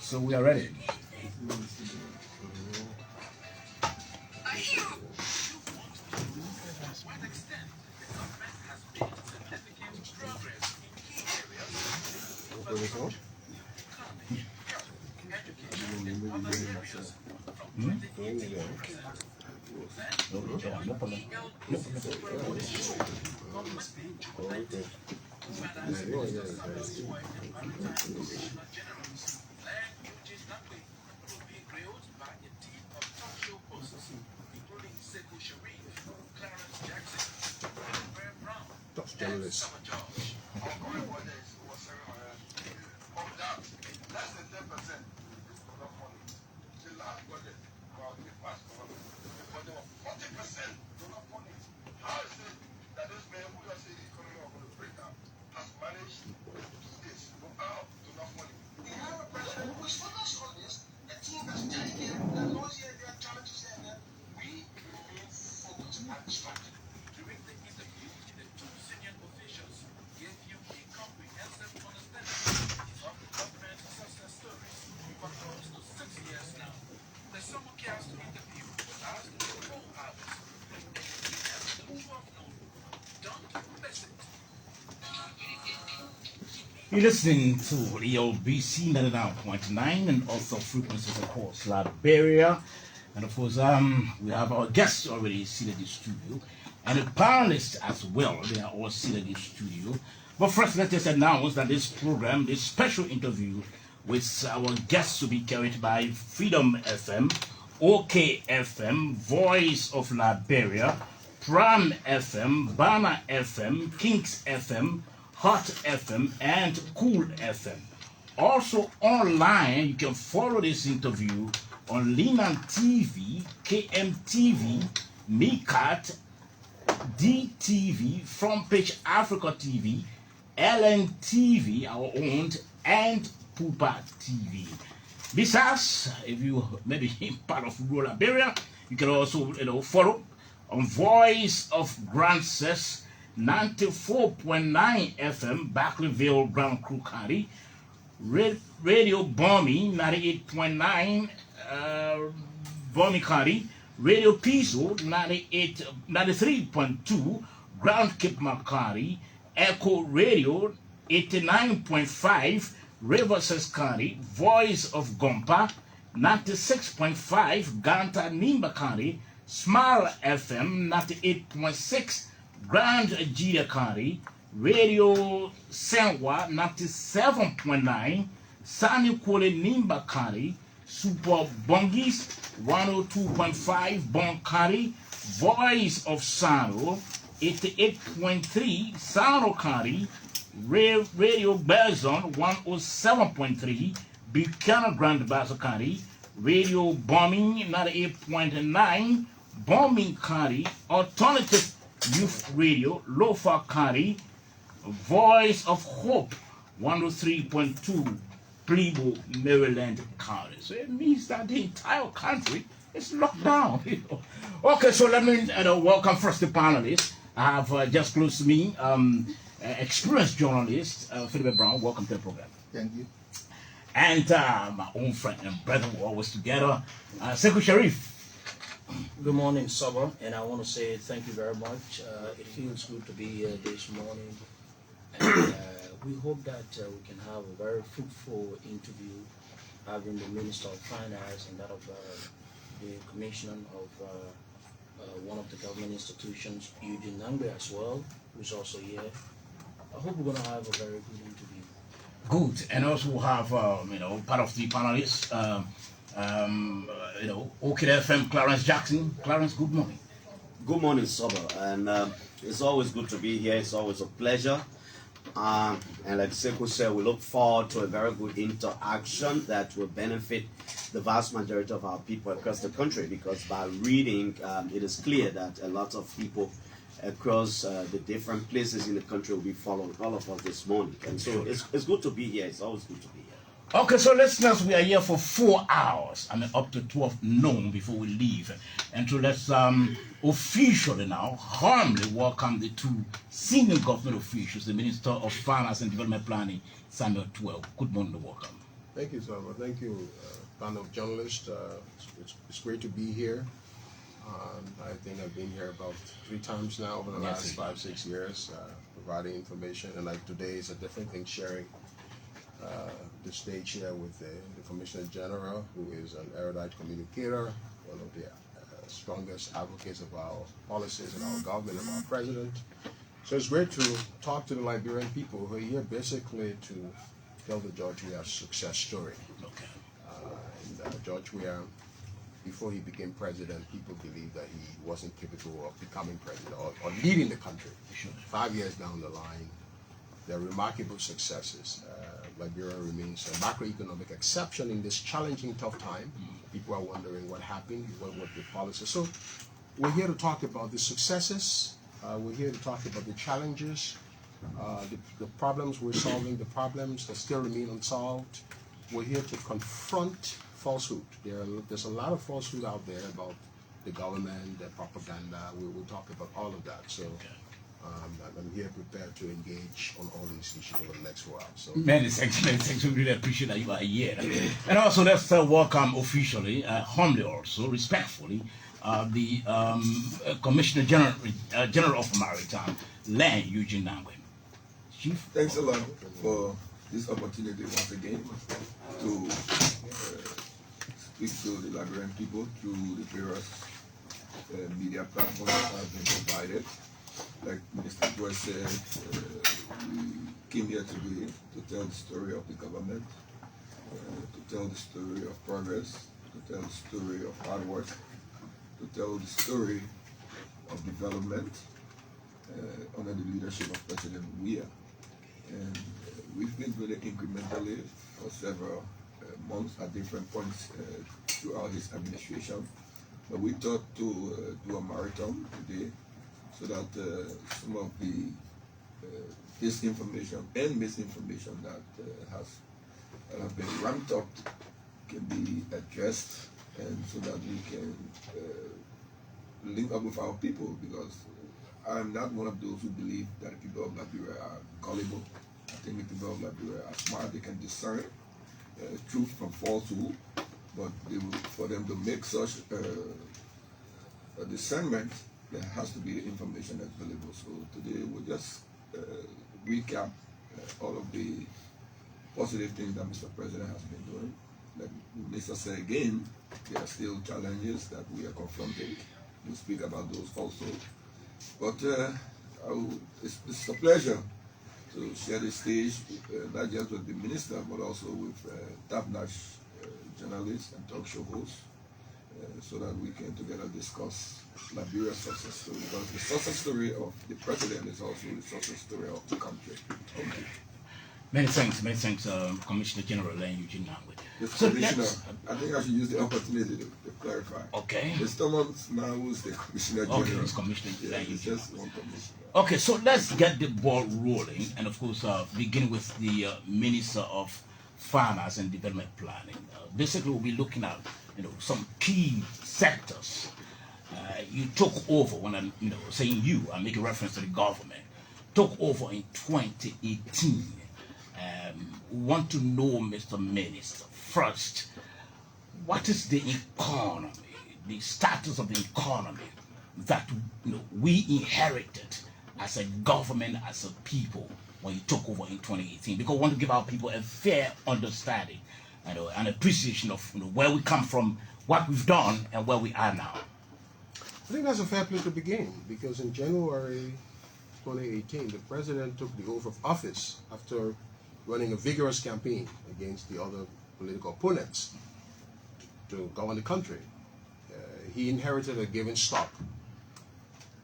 So we are ready. No problem. Journalists. You're listening to LBC 99.9 and also frequencies across Liberia. And of course, we have our guests already seated in the studio and the panelists as well. They are all seated in the studio. But first, let us announce that this program, this special interview with our guests will be carried by Freedom FM, OK FM, Voice of Liberia, Pram FM, Bana FM, Kings FM, Hot FM, and Cool FM. Also online, you can follow this interview on Lenn TV, KMTV, MeCat, DTV, Front Page Africa TV, LNTV, our own, and Pupa TV. Besides, if you maybe part of rural Liberia, you can also follow on Voice of Grandcess 94.9 FM, Backleyville, Brown Crew County, Radio Bommy 98.9, Bommy County, Radio Piso 93.2, Ground Cape County, Echo Radio 89.5, Riverside County, Voice of Gompa 96.5, Ganta Nimba County, Smile FM 98.6, Grand Ajida County, Radio Senwa 97.9, Sani Kwale Nimba County, Super Bongis 102.5, Bon County, Voice of Sano 88.3, Sano County, Radio Belzon 107.3, Buchanan Grand Bassa County, Radio Bombing 98.9, Bombing County, Alternative Youth Radio, Lofa County, Voice of Hope 103.2, Plebo, Maryland County. So it means that the entire country is locked down. Okay, so let me welcome first the panelists. I have just close to me experienced journalist Philip Brown. Welcome to the program. Thank you. And my own friend and brother, we're always together, Sekou Sharif. Good morning, Saba, and I want to say thank you very much. It feels good to be here this morning, and we hope that we can have a very fruitful interview, having the Minister of Finance and that of the Commissioner of one of the government institutions, Eugene Nagbe as well, who's also here. I hope we're going to have a very good interview. Good, and also we'll have part of the panelists. OK FM, Clarence Jackson. Clarence, good morning. Good morning, Sober. And it's always good to be here. It's always a pleasure. And like Sekou said, we look forward to a very good interaction that will benefit the vast majority of our people across the country, because by reading, it is clear that a lot of people across the different places in the country will be following all of us this morning. And so it's good to be here. It's always good to be here. Okay, so listeners, we are here for 4 hours. Up to 12 noon before we leave. And so let's officially now warmly welcome the two senior government officials, the Minister of Finance and Development Planning, Samuel Tweah. Good morning and welcome. Thank you, Saba. Thank you, panel of journalists. It's great to be here. I think I've been here about 3 times now over the last 5-6 years, providing information. And like today is a different thing, sharing the stage here with the Commissioner General, who is an erudite communicator, one of the strongest advocates of our policies and our government, of our president. So it's great to talk to the Liberian people who are here basically to tell the George Weah success story. Okay. George Weah, before he became president, people believed that he wasn't capable of becoming president or leading the country. Sure. 5 years down the line, there are remarkable successes. Liberia remains a macroeconomic exception in this challenging, tough time. People are wondering what happened, what were the policies. So we're here to talk about the successes. We're here to talk about the challenges, the problems we're solving, the problems that still remain unsolved. We're here to confront falsehood. There's a lot of falsehood out there about the government, the propaganda. We'll talk about all of that. So I'm here prepared to engage on all these issues over the next while. So many thanks. We really appreciate that you are here. And also let's welcome officially, humbly also, respectfully, the Commissioner General of Maritime, Lenn, Eugene Nagbe. Chief. Thanks a lot for this opportunity once again to speak to the Liberian people through the various media platforms that have been provided. Like Mr. Tweah said, we came here today to tell the story of the government, to tell the story of progress, to tell the story of hard work, to tell the story of development under the leadership of President Weah. And we've been doing it incrementally for several months at different points throughout his administration. But we thought to do a marathon today so that some of the disinformation and misinformation that have been ramped up can be addressed, and so that we can link up with our people, because I'm not one of those who believe that the people of Liberia are gullible. I think the people of Liberia are smart. They can discern truth from falsehood, but for them to make such a discernment, there has to be information available. So today we'll just recap all of the positive things that Mr. President has been doing. Like Mr. said again, there are still challenges that we are confronting. We'll speak about those also. But it's a pleasure to share the stage, not just with the minister, but also with top-notch journalists and talk show hosts, so that we can together discuss Liberia's success story, because the success story of the president is also the success story of the country. Okay. Many thanks, Commissioner General Lenn, Eugene Nagbe. So Commissioner, I think I should use the opportunity to clarify. Okay. There's someone now who's the Commissioner General. Okay, it's Commissioner General. It's just one commissioner. Okay, so let's get the ball rolling, and of course, begin with the Minister of Finance and Development Planning. Basically, we'll be looking at some key sectors. You took over, when I'm saying you, I'm making reference to the government, took over in 2018. We want to know, Mr. Minister, first, what is the economy, the status of the economy that we inherited as a government, as a people, when you took over in 2018? Because we want to give our people a fair understanding and an appreciation of where we come from, what we've done, and where we are now. I think that's a fair place to begin, because in January 2018, the president took the oath of office after running a vigorous campaign against the other political opponents to govern the country. He inherited a given stock.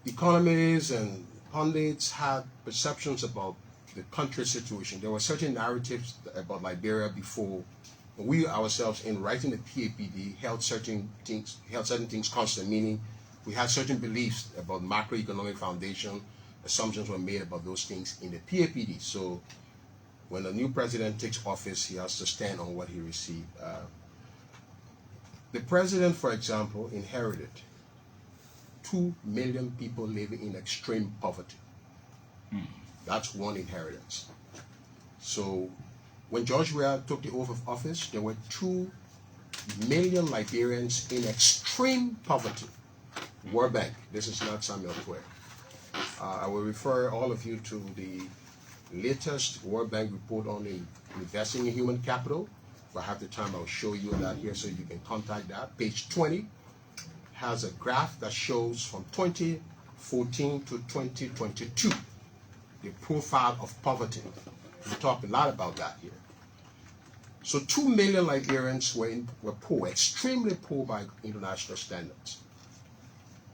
Economists and pundits had perceptions about the country situation. There were certain narratives about Liberia before. We ourselves, in writing the PAPD, held certain things constant, meaning we had certain beliefs about macroeconomic foundation. Assumptions were made about those things in the PAPD. So when a new president takes office, he has to stand on what he received. The president, for example, inherited 2 million people living in extreme poverty. That's one inheritance. So when George Weah took the oath of office, there were 2 million Liberians in extreme poverty. World Bank, this is not Samuel Tweah. I will refer all of you to the latest World Bank report on investing in human capital. If I have the time, I'll show you that here so you can contact that. Page 20 has a graph that shows from 2014 to 2022 the profile of poverty. We talked a lot about that here. So 2 million Liberians were poor, extremely poor by international standards.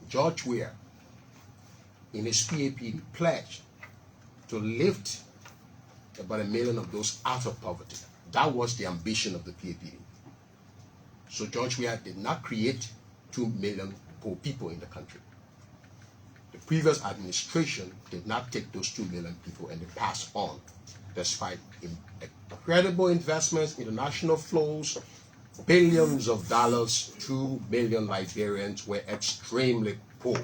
George Weah, in his PAPD, pledged to lift about 1 million of those out of poverty. That was the ambition of the PAPD. So George Weah did not create 2 million poor people in the country. The previous administration did not take those 2 million people and they passed on, despite incredible investments, international flows, billions of dollars. 2 million Liberians were extremely poor.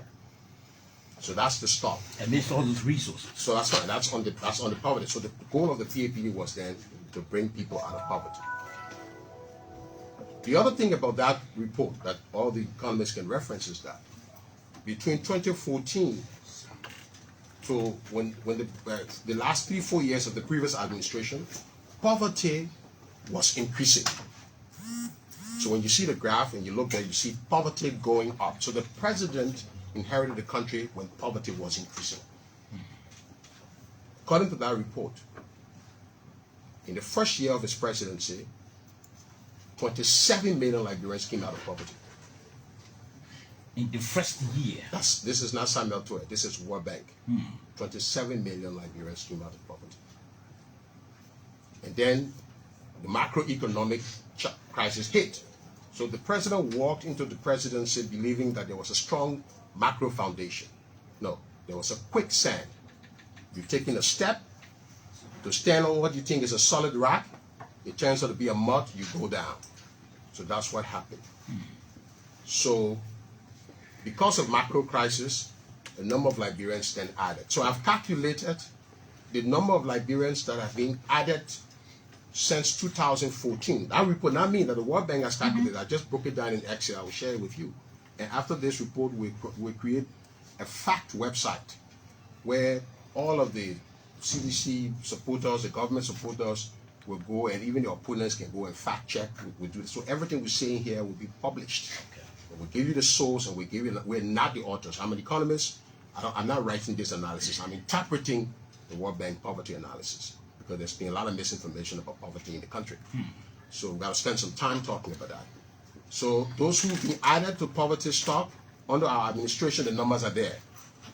So that's the start. Amidst all those resources. So that's fine. That's on the poverty. So the goal of the PAPD was then to bring people out of poverty. The other thing about that report that all the economists can reference is that between 2014 to when the last 3-4 years of the previous administration, poverty was increasing. So when you see the graph and you look there, you see poverty going up. So the president inherited the country when poverty was increasing. According to that report, in the first year of his presidency, 27 million Liberians came out of poverty. In the first year. This is not Samuel Tweah, this is World Bank. 27 million Liberians came out of poverty. And then the macroeconomic crisis hit. So the president walked into the presidency believing that there was a strong macro foundation. No, there was a quicksand. You've taken a step to stand on what you think is a solid rock, it turns out to be a mud, you go down. So that's what happened. So because of macro crisis, the number of Liberians then added. So I've calculated the number of Liberians that have been added since 2014. That report not mean that the World Bank has calculated. I just broke it down in Excel. I will share it with you. And after this report, we create a fact website where all of the CDC supporters, the government supporters will go, and even the opponents can go and fact check. We do this. So everything we say here will be published. Okay. We'll give you the source, and we're not the authors. I'm an economist. I'm not writing this analysis. I'm interpreting the World Bank poverty analysis because there's been a lot of misinformation about poverty in the country. So we've got to spend some time talking about that. So those who've been added to poverty stock under our administration, the numbers are there.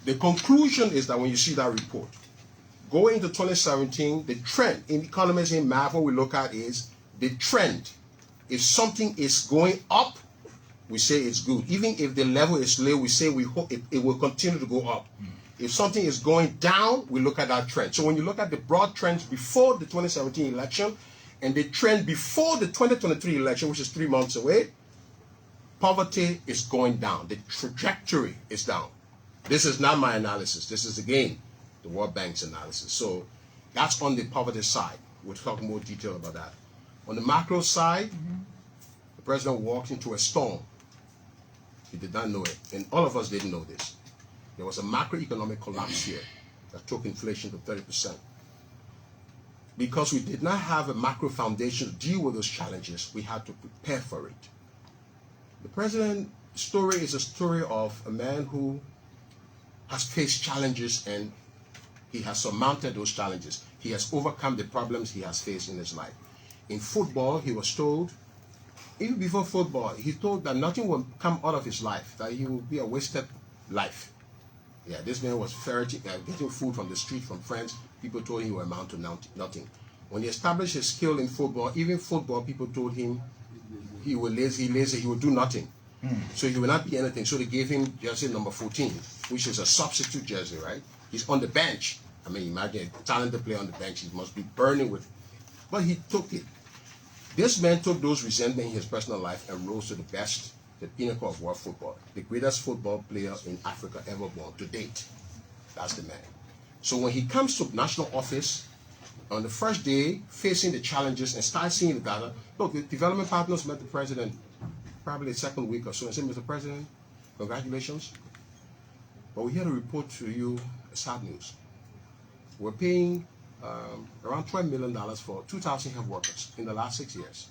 The conclusion is that when you see that report, going into 2017, the trend in economics in math, what we look at is the trend. If something is going up, we say it's good. Even if the level is low, we say we hope it will continue to go up. If something is going down, we look at that trend. So when you look at the broad trends before the 2017 election and the trend before the 2023 election, which is 3 months away, poverty is going down. The trajectory is down. This is not my analysis. This is, again, the World Bank's analysis. So that's on the poverty side. We'll talk more detail about that. On the macro side, the president walked into a storm. He did not know it. And all of us didn't know this. There was a macroeconomic collapse here that took inflation to 30%. Because we did not have a macro foundation to deal with those challenges, we had to prepare for it. The president's story is a story of a man who has faced challenges and he has surmounted those challenges. He has overcome the problems he has faced in his life. In football, he was told, even before football, he told that nothing will come out of his life, that he will be a wasted life. Yeah, this man was getting food from the street from friends. People told him he would amount to nothing. When he established his skill in football, even football, people told him he was lazy, he would do nothing. So he will not be anything. So they gave him jersey number 14, which is a substitute jersey, right? He's on the bench. I mean, imagine a talented player on the bench. He must be burning with, but he took it. This man took those resentment in his personal life and rose to the pinnacle of world football. The greatest football player in Africa ever born to date. That's the man. So when he comes to national office on the first day, facing the challenges and start seeing the data. Look, the development partners met the president probably the second week or so and said, Mr. President, congratulations. But we're here to report to you sad news. We're paying around $12 million for 2,000 health workers in the last 6 years.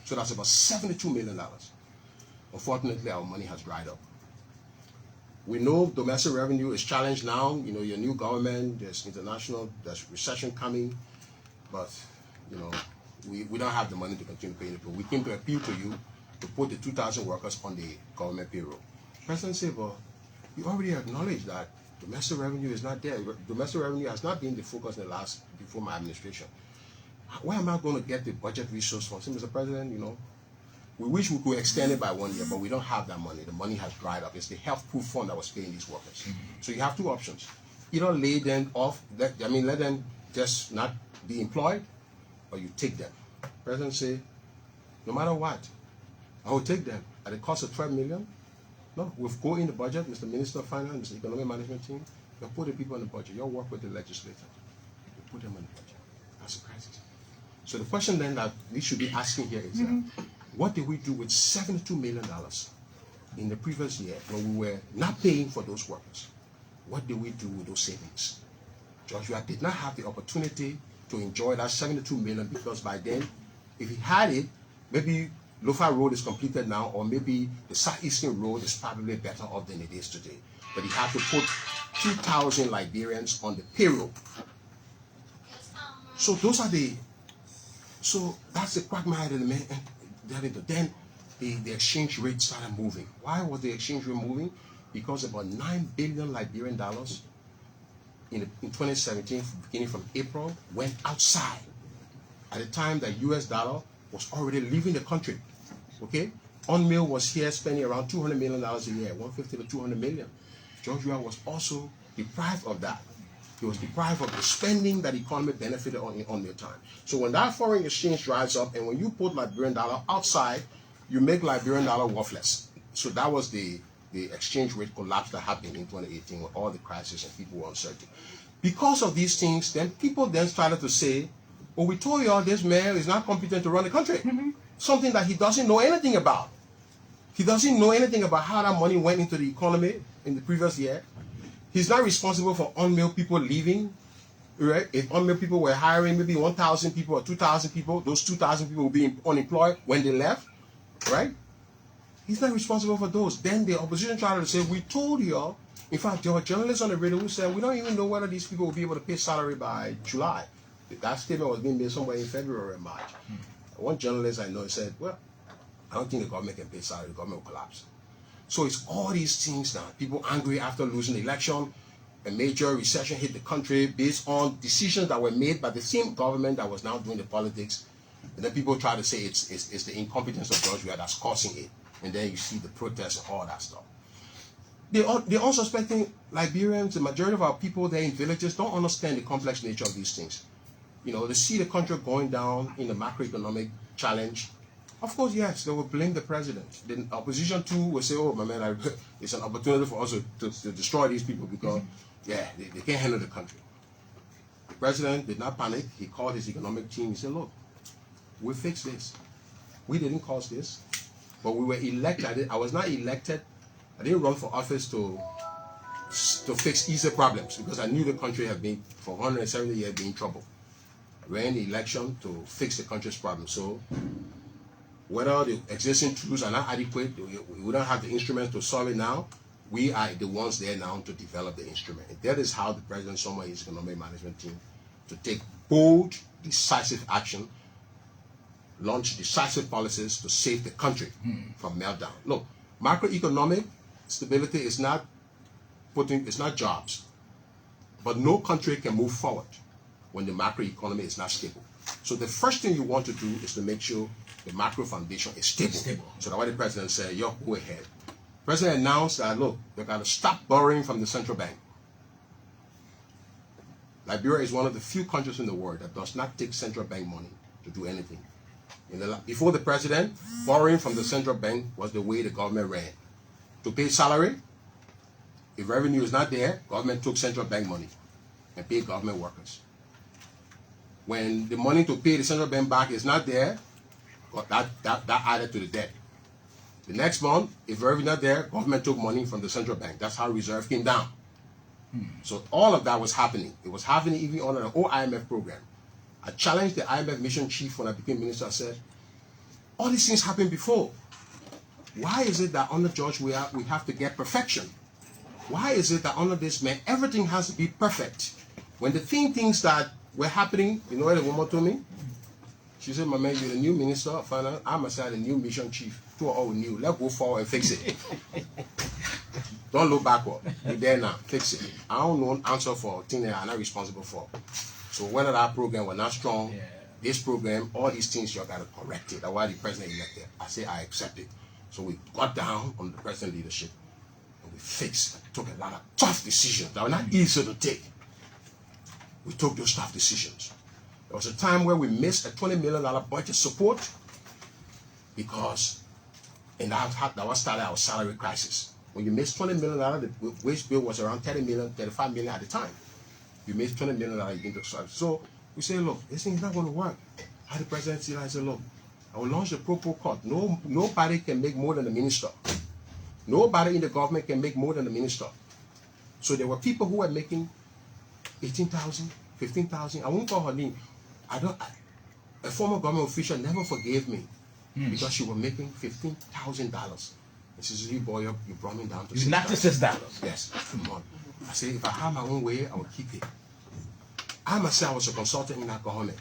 So that's about $72 million. Unfortunately, our money has dried up. We know domestic revenue is challenged now. You know, your new government, there's international, there's recession coming. But, you know, we don't have the money to continue paying it. But we came to appeal to you to put the 2,000 workers on the government payroll. The President said, well, you already acknowledged that domestic revenue is not there. Domestic revenue has not been the focus in the before my administration. Where am I going to get the budget resource from? I said, Mr. President, you know, we wish we could extend it by 1 year, but we don't have that money. The money has dried up. It's the health proof fund that was paying these workers. So you have two options. Either lay them off, let them just not be employed, or you take them. The President said, no matter what, I will take them at a cost of $12 million. No, we'll go in the budget, Mr. Minister of Finance, Mr. Economic Management Team, you'll put the people in the budget. You'll work with the legislator. You put them in the budget. That's a crisis. So the question then that we should be asking here is what did we do with $72 million in the previous year when we were not paying for those workers? What did we do with those savings? Joshua did not have the opportunity to enjoy that $72 million because by then, if he had it, maybe Lofa Road is completed now, or maybe the Southeastern Road is probably better off than it is today. But he had to put 2,000 Liberians on the payroll. So that's the quagmire that the man. Then the exchange rate started moving. Why was the exchange rate moving? Because about $9 billion Liberian dollars in 2017, beginning from April, went outside at the time that US dollar was already leaving the country. Okay? UNMIL was here spending around $200 million a year, 150 to 200 million. Georgia was also deprived of that. He was deprived of the spending that the economy benefited on in UNMIL time. So when that foreign exchange dries up, and when you put Liberian dollar outside, you make Liberian dollar worthless. So that was the exchange rate collapse that happened in 2018 with all the crisis and people were uncertain. Because of these things, then people then started to say, well, we told you all this man is not competent to run the country. Something that he doesn't know anything about. He doesn't know anything about how that money went into the economy in the previous year. He's not responsible for UNMIL people leaving, right? If UNMIL people were hiring maybe 1,000 people or 2,000 people, those 2,000 people will be unemployed when they left, right? He's not responsible for those. Then the opposition tried to say, we told y'all. In fact, there were journalists on the radio who said, we don't even know whether these people will be able to pay salary by July. That statement was being made somewhere in February or March. One journalist I know said, well, I don't think the government can pay salary. The government will collapse. So it's all these things now. People angry after losing the election. A major recession hit the country based on decisions that were made by the same government that was now doing the politics. And then people try to say it's the incompetence of Georgia that's causing it. And then you see the protests and all that stuff. The unsuspecting Liberians, the majority of our people there in villages don't understand the complex nature of these things. You know, they see the country going down in the macroeconomic challenge. Of course, yes, they will blame the president. The opposition too will say, oh, my man, it's an opportunity for us to destroy these people because, yeah, they can't handle the country. The president did not panic. He called his economic team. He said, look, we'll fix this. We didn't cause this, but we were elected. I was not elected. I didn't run for office to fix easy problems because I knew the country had been, for 170 years, been in trouble. We ran the election to fix the country's problems. So whether the existing tools are not adequate, we don't have the instruments to solve it now, we are the ones there now to develop the instrument. And that is how the president summoned his economic management team to take bold, decisive action, launch decisive policies to save the country from meltdown. Look, macroeconomic stability is not jobs, but no country can move forward when the macroeconomy is not stable. So the first thing you want to do is to make sure the macro foundation is stable. So that's why the president said, yo, go ahead. The president announced that, look, they've got to stop borrowing from the central bank. Liberia is one of the few countries in the world that does not take central bank money to do anything. Before the president, borrowing from the central bank was the way the government ran. To pay salary, if revenue is not there, government took central bank money and paid government workers. When the money to pay the central bank back is not there, that added to the debt. The next month, if revenue not there, government took money from the central bank. That's how reserve came down. So all of that was happening. It was happening even under the whole IMF program. I challenged the IMF mission chief when I became minister. I said, all these things happened before. Why is it that under George we have to get perfection? Why is it that under this man everything has to be perfect? When the things that were happening, you know what the woman told me? She said, my man, you're the new minister of finance. I'm the new mission chief. Two are all new. Let's go forward and fix it. Don't look backward. You're there now. Fix it. I don't know answer for things that I'm not responsible for. So whether that program was not strong, this program, all these things, you got to correct it. That's why the president elected. I say I accept it. So we got down on the president leadership and we fixed. Took a lot of tough decisions that were not easy to take. We took those tough decisions. There was a time where we missed a $20 million budget support because that was started our salary crisis. When you miss $20 million, the wage bill was around $30 million, $35 million at the time. You missed $20 million into service. So we say, look, this thing is not going to work. How the president said, I said, look, I will launch the pro cut. Nobody can make more than the minister. Nobody in the government can make more than the minister. So there were people who were making 18,000, 15,000. I won't call her name. A former government official never forgave me because she was making $15,000. And she said, you boy, you brought me down to $6. Not just $6. Yes, come on. I said, if I have my own way, I will keep it. I myself was a consultant in that government.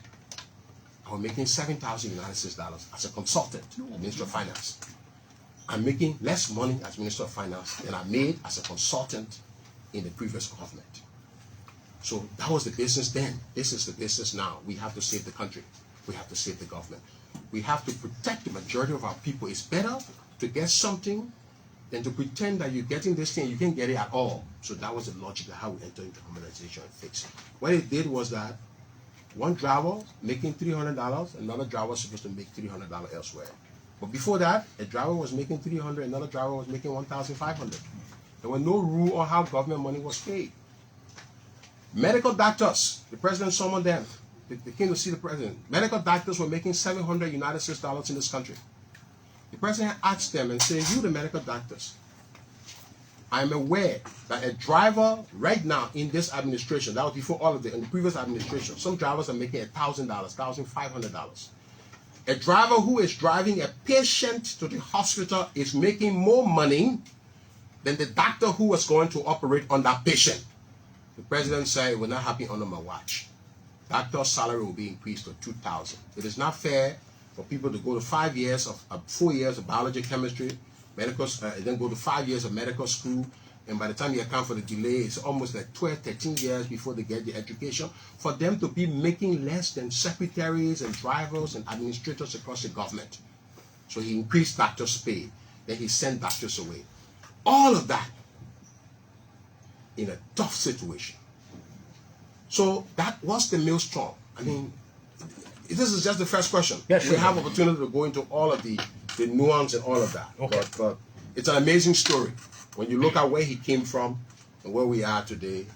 I was making $7,000 as a consultant, Minister of Finance. I'm making less money as Minister of Finance than I made as a consultant in the previous government. So that was the business then. This is the business now. We have to save the country. We have to save the government. We have to protect the majority of our people. It's better to get something than to pretend that you're getting this thing, you can't get it at all. So that was the logic of how we entered into harmonization and fix it. What it did was that one driver making $300, another driver was supposed to make $300 elsewhere. But before that, a driver was making $300, another driver was making $1,500. There was no rule on how government money was paid. Medical doctors, the president summoned them. They came to see the president. Medical doctors were making $700 United States dollars in this country. The president asked them and said, you the medical doctors, I'm aware that a driver right now in this administration, that was before all of it, in the previous administration, some drivers are making $1,000, $1,500. A driver who is driving a patient to the hospital is making more money than the doctor who was going to operate on that patient. The president said, it will not happen under my watch. Doctor's salary will be increased to $2,000. It is not fair for people to go to 4 years of biology, chemistry, medical, then go to 5 years of medical school, and by the time you account for the delay, it's almost like 12, 13 years before they get the education, for them to be making less than secretaries and drivers and administrators across the government. So he increased doctors' pay. Then he sent doctors away. All of that in a tough situation. So that was the maelstrom. I mean, this is just the first question. Yeah, sure. We have opportunity to go into all of the nuance and all of that. Okay. But it's an amazing story. When you look at where he came from and where we are today,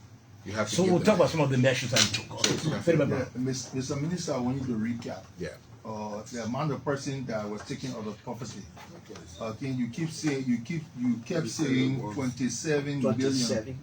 you have to. So we'll talk about some of the measures that he took. Mr. Minister, I want you to recap. Yeah. The amount of person that was taken out of prophecy. Okay, you kept saying 27 billion.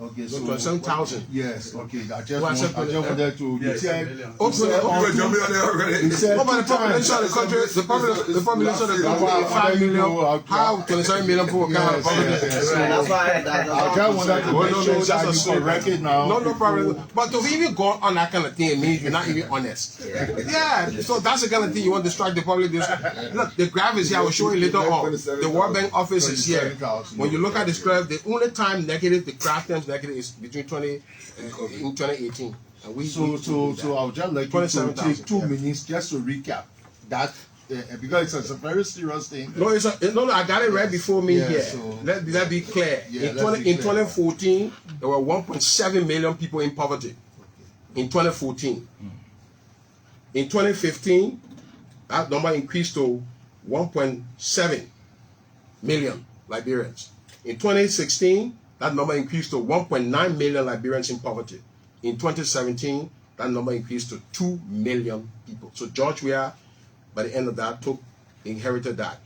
Okay, so 27,000. Yes. Okay, I just wanted to. You said. He said. The population of the country, the population of the country is 5 million. How 27 million people come out of poverty? That's why I just wanted to make sure that you correct it now. No problem. But to even go on that kind of thing, it means you're not even honest. Yeah. So that's the kind of thing you want to distract the public. Look, the graph is here. I will show you later on. The World Bank office is here. When you look at this graph, the only time negative, the graph terms negative is between 2018. And So I would just like you to take 2 minutes just to recap that because it's a very serious thing. No, I got it right before me here. So, let be clear. Yeah, In 2014, there were 1.7 million people in poverty. In 2014. In 2015, that number increased to 1.7 million Liberians. In 2016, that number increased to 1.9 million Liberians in poverty. In 2017, that number increased to 2 million people. So George Weah, by the end of that, inherited that.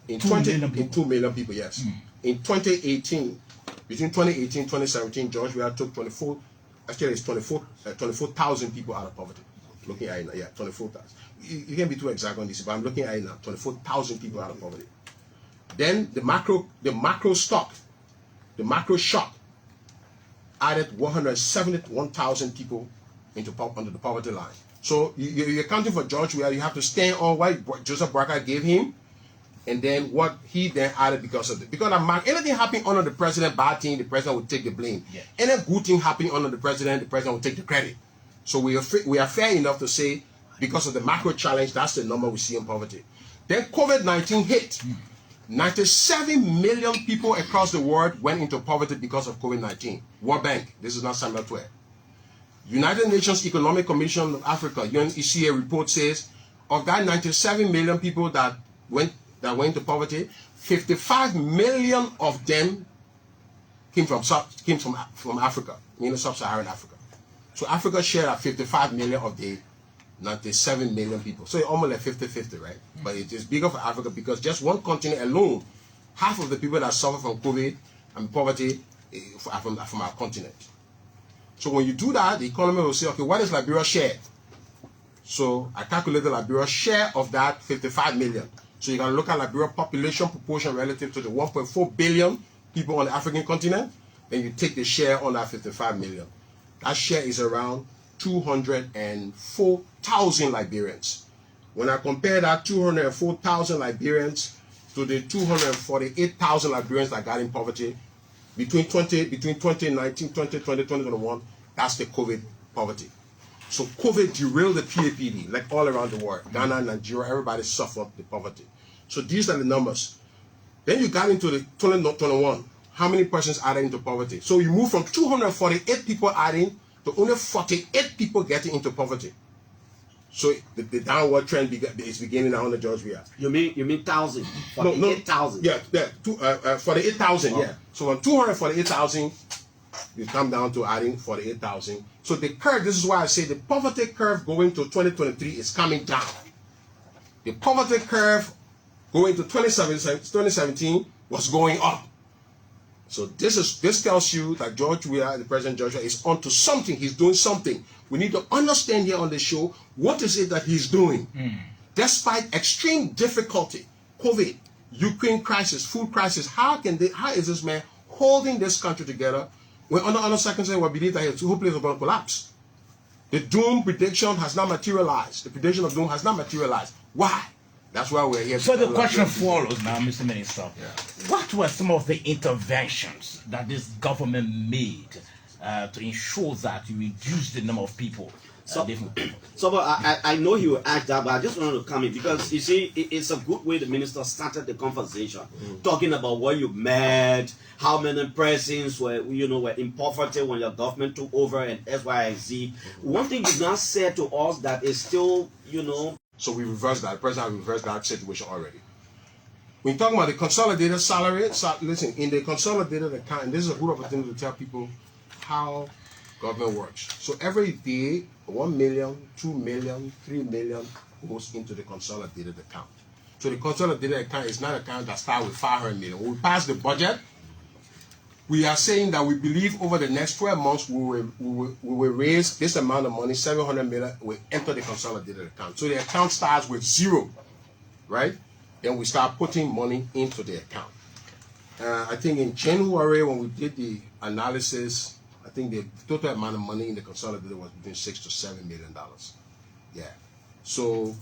In 2 million people, yes. In 2018, between 2018 and 2017, George Weah took 24,000 people out of poverty. Looking at it now, yeah, 24,000. You can't be too exact on this, but I'm looking at it now, 24,000 people out of poverty. Then the macro shock added 171,000 people under the poverty line. So you're counting for George Weah, you have to stand on what Joseph Barker gave him, and then what he then added because of it. Because anything happening under the president, bad thing, the president will take the blame. Yeah. Any good thing happening under the president will take the credit. So we are fair enough to say, because of the macro challenge, that's the number we see in poverty. Then COVID-19 hit. 97 million people across the world went into poverty because of COVID-19. World Bank, this is not Samuel Tweah. United Nations Economic Commission of Africa, UNECA report says, of that 97 million people that went into poverty, 55 million of them came from Africa, meaning sub-Saharan Africa. So Africa shared at 55 million of the 97 million people. So it's almost like 50-50, right? But it is bigger for Africa because just one continent alone, half of the people that suffer from COVID and poverty are from our continent. So when you do that, the economy will say, okay, what is Liberia's share? So I calculated Liberia's share of that 55 million. So you can look at Liberia's population proportion relative to the 1.4 billion people on the African continent, then you take the share on that 55 million. That share is around 204,000 Liberians. When I compare that 204,000 Liberians to the 248,000 Liberians that got in poverty between 2019, 2020, 2021, that's the COVID poverty. So COVID derailed the PAPD, like all around the world. Ghana, Nigeria, everybody suffered the poverty. So these are the numbers. Then you got into the 2021. How many persons added into poverty? So you move from 248 people adding to only 48 people getting into poverty. So the downward trend is beginning now under George Weah. You mean 1,000? 48,000? Yeah, 48,000, yeah. So from 248,000, you come down to adding 48,000. So the curve, this is why I say the poverty curve going to 2023 is coming down. The poverty curve going to 2017 was going up. So this tells you that George Weah, the President George Weah, is onto something. He's doing something. We need to understand here on the show, what is it that he's doing? Despite extreme difficulty, COVID, Ukraine crisis, food crisis, how is this man holding this country together when under circumstances we believe that his whole place is going to collapse? The doom prediction has not materialized. The prediction of doom has not materialized. Why? That's why we're here. So the question follows now, Mr. Minister. Yeah. What were some of the interventions that this government made to ensure that you reduce the number of people? I know he will ask that, but I just wanted to come in because you see, it's a good way the minister started the conversation, talking about what you met, how many persons were in poverty when your government took over, and XYZ. One thing you now said to us that is still, So we reversed that. The president reversed that situation already. When you're talking about the consolidated salary, listen, in the consolidated account, and this is a good opportunity to tell people how government works. So every day, 1 million, 2 million, 3 million goes into the consolidated account. So the consolidated account is not an account that starts with 500 million. When we pass the budget, we are saying that we believe over the next 12 months we will raise this amount of money, 700 million, will enter the consolidated account. So the account starts with zero, right? Then we start putting money into the account. I think in January when we did the analysis, I think the total amount of money in the consolidated was between $6 to $7 million. Yeah. So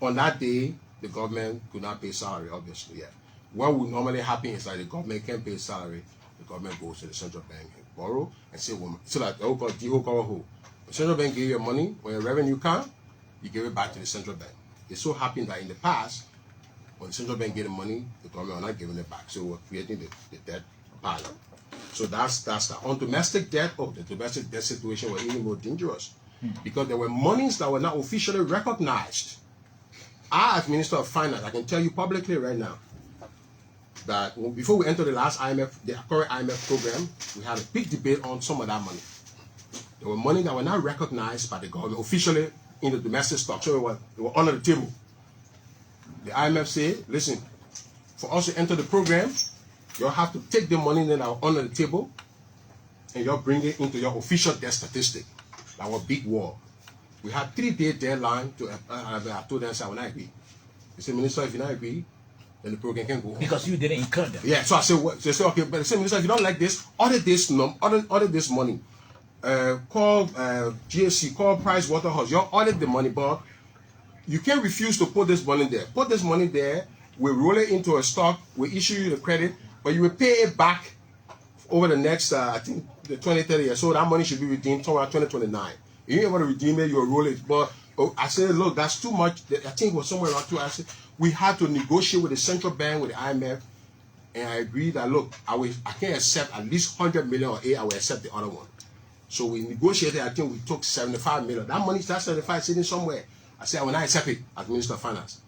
on that day, the government could not pay salary, obviously. Yeah. What would normally happen is that the government can't pay salary. The government goes to the central bank and borrow and say, so that the central bank give you money, when your revenue comes, you give it back to the central bank. It so happened that in the past, when the central bank gave the money, the government was not giving it back. So we're creating the debt pile. So that's that. On domestic debt, the domestic debt situation was even more dangerous because there were monies that were not officially recognized. I, as Minister of Finance, I can tell you publicly right now that before we entered the last IMF, the current IMF program, we had a big debate on some of that money. There were money that were not recognized by the government officially in the domestic stock. So they were under the table. The IMF said, listen, for us to enter the program, you'll have to take the money that are under the table and you'll bring it into your official debt statistic. That was big war. We had 3-day deadline to, I told them, I will not agree. They said, Minister, if you not agree, then the program can go on. Because you didn't incur them. Yeah, so I said, what? So they said, okay, but they said, Minister, if you don't like this, audit this money. Call GSC, call Price Waterhouse. You audit the money, but you can't refuse to put this money there. Put this money there, we roll it into a stock, we issue you the credit, but you will pay it back over the next, I think, the 20-30 years. So that money should be redeemed toward 2029. If you ain't able to redeem it, you'll roll it. But I said, look, that's too much. I think it was somewhere around 2. I said, we had to negotiate with the central bank, with the IMF, and I agreed that, look, I can't accept at least 100 million or 8, I will accept the other one. So we negotiated, I think we took 75 million. That money, that 75 sitting somewhere. I said, I will not accept it as Minister of Finance.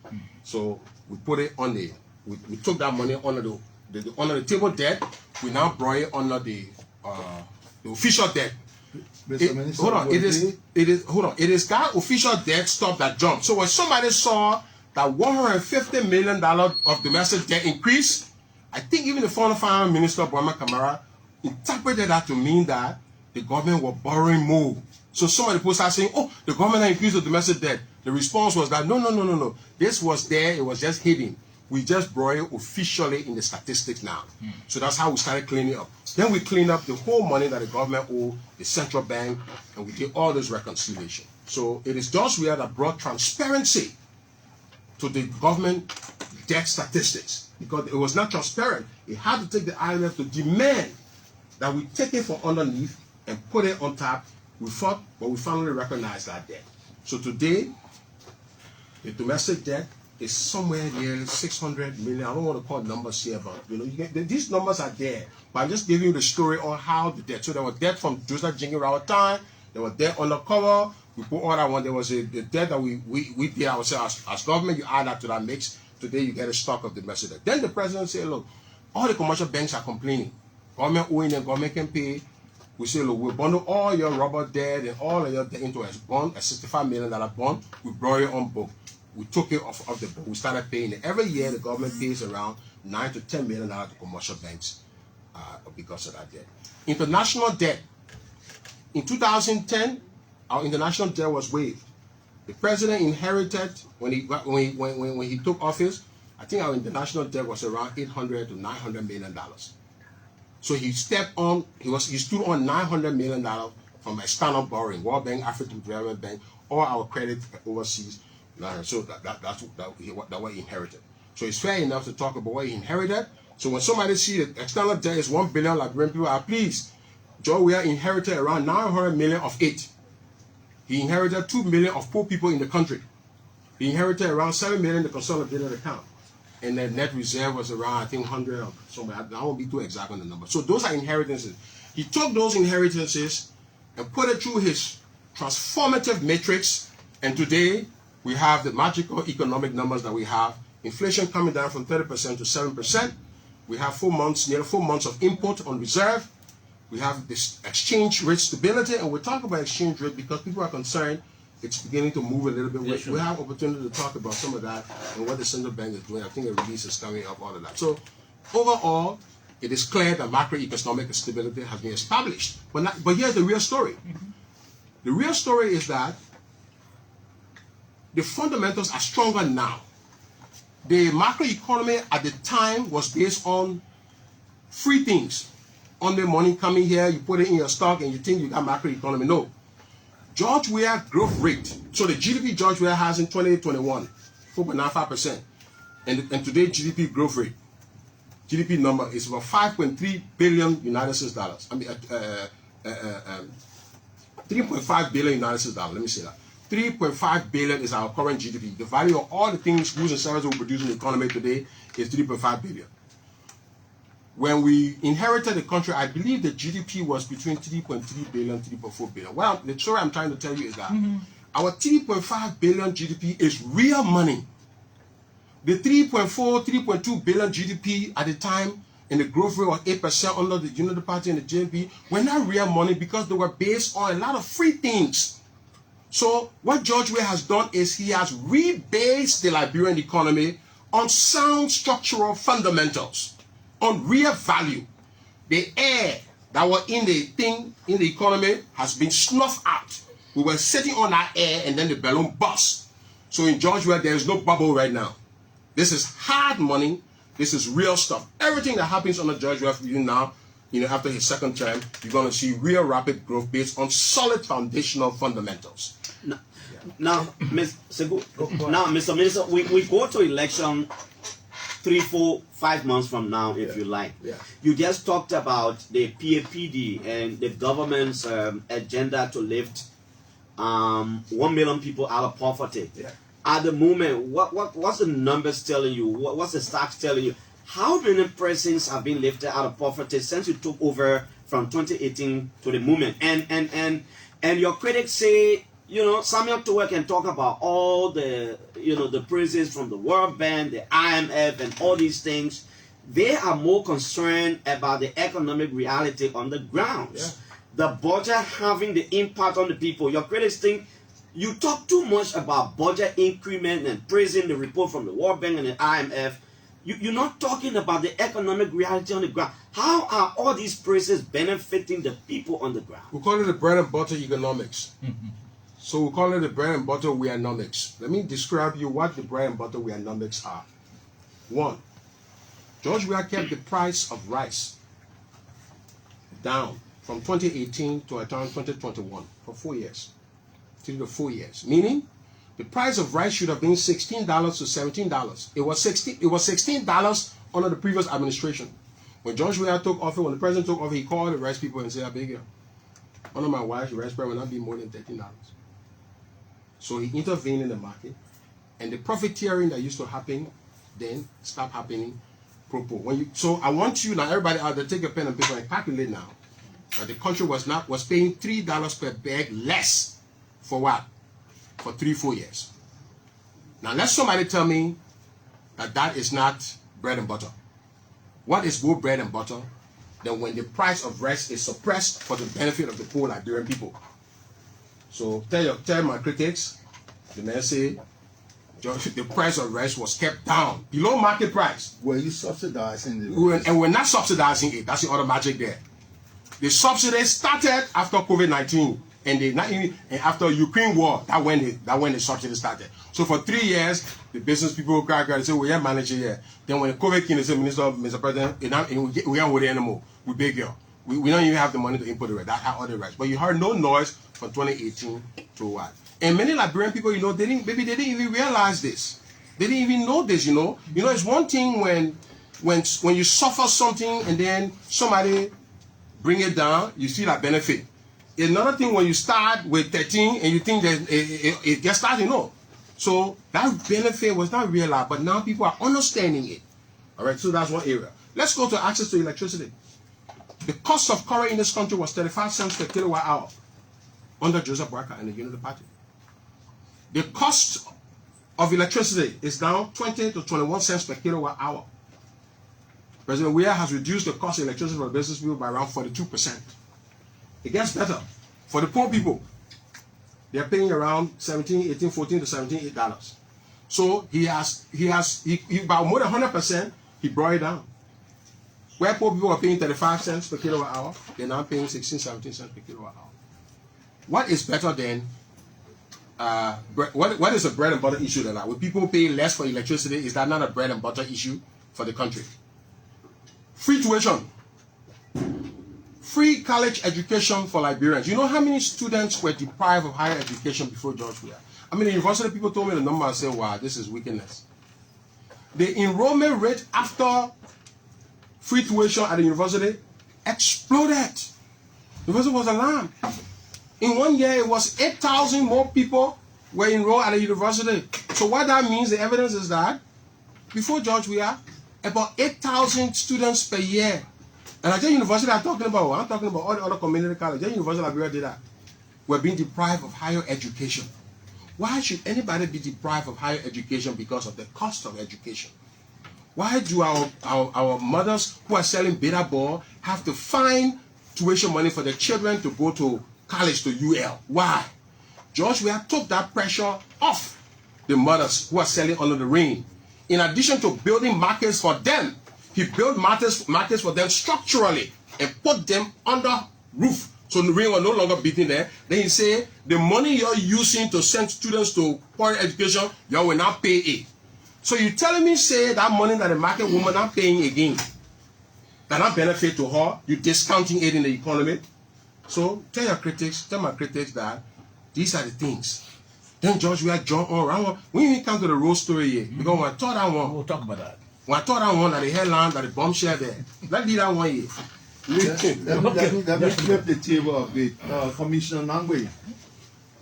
So we put it on the, we took that money under the table debt. We now brought it under the official debt. Hold on, it is that official debt stop that jump. So when somebody saw that $150 million of domestic debt increase, I think even the former Finance Minister, Bwana Kamara, interpreted that to mean that the government were borrowing more. So somebody people start saying, oh, the government increased the domestic debt. The response was that, no. This was there, it was just hidden. We just brought it officially in the statistics now. So that's how we started cleaning up. Then we cleaned up the whole money that the government owed, the central bank, and we did all this reconciliation. So it is those we that brought transparency to the government debt statistics, because it was not transparent. It had to take the IMF to demand that we take it from underneath and put it on top. We fought, but we finally recognized that debt. So today, the domestic debt is somewhere near 600 million. I don't want to call numbers here, but these numbers are there. But I'm just giving you the story on how the debt. So there was debt from Joseph Jingi Rao time. There was debt undercover. We put all that one. There was the debt that we did ourselves as government. You add that to that mix. Today you get a stock of domestic debt. Then the president said, look, all the commercial banks are complaining. Government owing and government can pay. We say, look, we bundle all your rubber debt and all of your debt into a bond, a $65 million bond. We brought it on book. We took it off of the book. We started paying it. Every year, the government pays around $9 to $10 million to commercial banks because of that debt. International debt. In 2010, our international debt was waived. The president inherited, when he took office, I think our international debt was around $800 to $900 million. So he stepped on, he stood on $900 million from external borrowing, World Bank, African Development Bank, or our credit overseas. So that's what he inherited. So it's fair enough to talk about what he inherited. So when somebody sees the external debt is $1 billion, Liberian people are pleased. Joe Weah inherited around 900 million of it. He inherited 2 million of poor people in the country. He inherited around 7 million in the consolidated account. And the net reserve was around, I think, 100 or something. I won't be too exact on the number. So those are inheritances. He took those inheritances and put it through his transformative matrix. And today, we have the magical economic numbers that we have. Inflation coming down from 30% to 7%. We have 4 months, nearly 4 months of import on reserve. We have this exchange rate stability. And we talk about exchange rate because people are concerned it's beginning to move a little bit. Yes, we have opportunity to talk about some of that and what the central bank is doing. I think a release is coming up, all of that. So overall, it is clear that macroeconomic stability has been established. But here's the real story. The real story is that the fundamentals are stronger now. The macroeconomy at the time was based on three things. On the money coming here, you put it in your stock and you think you got macroeconomy. No. George Weah growth rate. So the GDP George Weah has in 2021, 4.95%. And today GDP growth rate, GDP number is about 5.3 billion United States dollars. I mean, 3.5 billion United States dollars. Let me say that. 3.5 billion is our current GDP. The value of all the things, goods and services we produce in the economy today is 3.5 billion. When we inherited the country, I believe the GDP was between 3.3 billion, 3.4 billion. Well, the story I'm trying to tell you is that our 3.5 billion GDP is real money. The 3.4, 3.2 billion GDP at the time and the growth rate was 8% under the Unity Party and the JNP were not real money because they were based on a lot of free things. So what George Weah has done is he has rebased the Liberian economy on sound structural fundamentals, on real value. The air that was in the thing, in the economy, has been snuffed out. We were sitting on that air and then the balloon burst. So in George Weah, there is no bubble right now. This is hard money. This is real stuff. Everything that happens under George Weah now, after his second term, you're going to see real rapid growth based on solid foundational fundamentals. Now, Mr. Minister, we go to election 3, 4, 5 months from now, if you like. Yeah. You just talked about the PAPD and the government's agenda to lift 1 million people out of poverty. Yeah. At the moment, what's the numbers telling you? What's the stats telling you? How many persons have been lifted out of poverty since you took over from 2018 to the moment? And your critics say, Samuel Tweah can talk about all the, the praises from the World Bank, the IMF, and all these things. They are more concerned about the economic reality on the ground. Yeah. The budget having the impact on the people. Your critics think you talk too much about budget increment and praising the report from the World Bank and the IMF. You're not talking about the economic reality on the ground. How are all these praises benefiting the people on the ground? We call it the bread and butter economics. So we call it the bread and butter weanomics. Let me describe you what the bread and butter weanomics are. 1, George Weah kept the price of rice down from 2018 to around 2021 for 4 years. 3 to 4 years. Meaning, the price of rice should have been $16 to $17. It was $16 under the previous administration. When George Weah took office, when the president took office, he called the rice people and said, I beg you, under my watch, the rice price will not be more than $13. So he intervened in the market, and the profiteering that used to happen then stopped happening. So I want you now, everybody out there, take a pen and paper and calculate now. The country was paying $3 per bag less for what? For 3-4 years. Now let somebody tell me that is not bread and butter. What is more bread and butter than when the price of rice is suppressed for the benefit of the poor Liberian people? So tell my critics, the man say the price of rice was kept down below market price. Were you subsidizing And we're not subsidizing it. That's the other magic there. The subsidy started after COVID-19 and after Ukraine war. That when the subsidy started. So for 3 years, the business people cry and say, we are managing here. Then when COVID came, they say, Mr. President, we aren't with it anymore. We beg you. We don't even have the money to import the rice. That's how other rice. But you heard no noise from 2018 to what? And many Liberian people, they didn't even realize this. They didn't even know this, it's one thing when you suffer something and then somebody bring it down, you see that benefit. Another thing when you start with 13 and you think that it gets started, So that benefit was not realized, but now people are understanding it. All right, so that's one area. Let's go to access to electricity. The cost of current in this country was 35 cents per kilowatt hour under Joseph Barker and the Unity Party. The cost of electricity is now 20 to 21 cents per kilowatt hour. President Weah has reduced the cost of electricity for business people by around 42%. It gets better. For the poor people, they're paying around $17, $18, $14 to $17, $8. So he by more than 100%, he brought it down. Where poor people are paying 35 cents per kilowatt hour, they're now paying 16, 17 cents per kilowatt hour. What is better than what is a bread and butter issue then? Will people pay less for electricity? Is that not a bread and butter issue for the country? Free tuition. Free college education for Liberians. You know how many students were deprived of higher education before George Weah? The university people told me the number and said, wow, this is wickedness. The enrollment rate after free tuition at the university exploded. The university was alarmed. In 1 year, it was 8,000 more people were enrolled at the university. So what that means, the evidence is that before George Weah, about 8,000 students per year. And at the university I'm talking about all the other community colleges. The University of Liberia did that. We're being deprived of higher education. Why should anybody be deprived of higher education because of the cost of education? Why do our mothers who are selling bitter ball have to find tuition money for their children to go to college, to UL? Why? Joshua took that pressure off the mothers who are selling under the rain. In addition to building markets for them, he built markets for them structurally and put them under roof. So the rain was no longer beating there. Then he said, the money you're using to send students to foreign education, you will not pay it. So you telling me, say, that money that the market woman not paying again, that not benefit to her, you discounting it in the economy. So tell my critics that these are the things. Then George, we are John on. When we come to the road story here, because when I thought that one, We'll talk about that. when I thought that one, that the headline, that the bombshell there, let's leave that one here. Let me flip the table a bit. Commissioner Nagbe,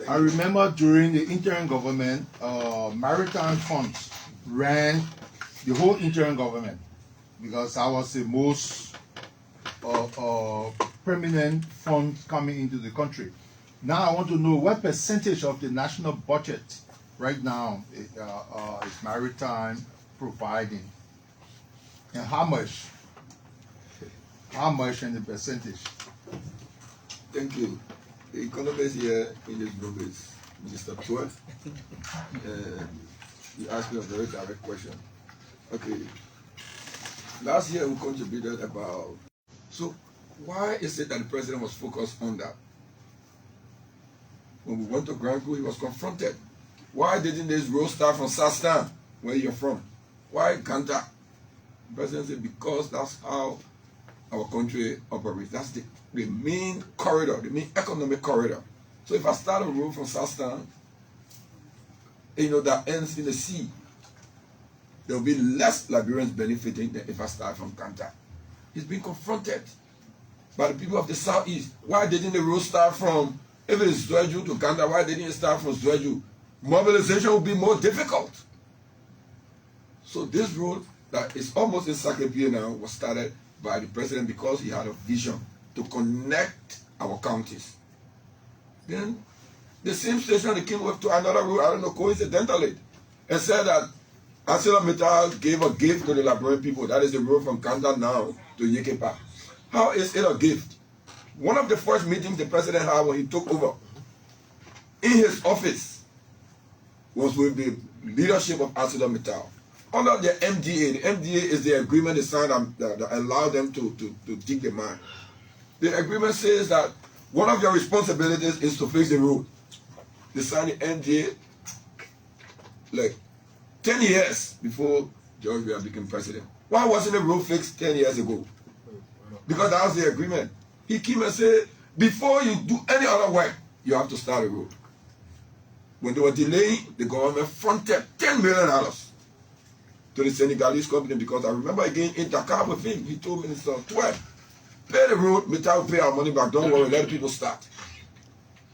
I remember during the interim government, Maritime funds ran the whole interim government because that was the most permanent fund coming into the country. Now I want to know what percentage of the national budget right now is Maritime providing, and how much and the percentage? Thank you. The economist here in this room is Mr. Tweah. You asked me a very direct question. Okay. Last year we contributed about. So why is it that the president was focused on that? When we went to Grand Crew, he was confronted. Why didn't this road start from Sastan, where you're from? Why Ganta? The president said, because that's how our country operates. That's the main corridor, the main economic corridor. So if I start a road from Sastan, that ends in the sea, there will be less Liberians benefiting than if I start from Ganta. He's been confronted by the people of the southeast. Why didn't the road start from, if it is Zweju to Ganta, why didn't it start from Zweju? Mobilization will be more difficult. So this road that is almost encyclopedia now was started by the president because he had a vision to connect our counties. Then the same station they came up to another road, I don't know, coincidentally, and said that ArcelorMittal gave a gift to the Liberian people. That is the road from Kanda now to Yekepa. How is it a gift? One of the first meetings the president had when he took over in his office was with the leadership of ArcelorMittal. Under the MDA, the MDA is the agreement they signed that allowed them to dig the mine. The agreement says that one of your responsibilities is to fix the road. They signed the MDA like 10 years before George Weah became president. Why wasn't the road fixed 10 years ago? Because that was the agreement. He came and said, before you do any other work, you have to start a road. When they were delaying, the government fronted $10 million to the Senegalese company, because I remember again in Dakar with him, he told me, Mr. Tweah, pay the road, Mittal will pay our money back, don't worry, let people start.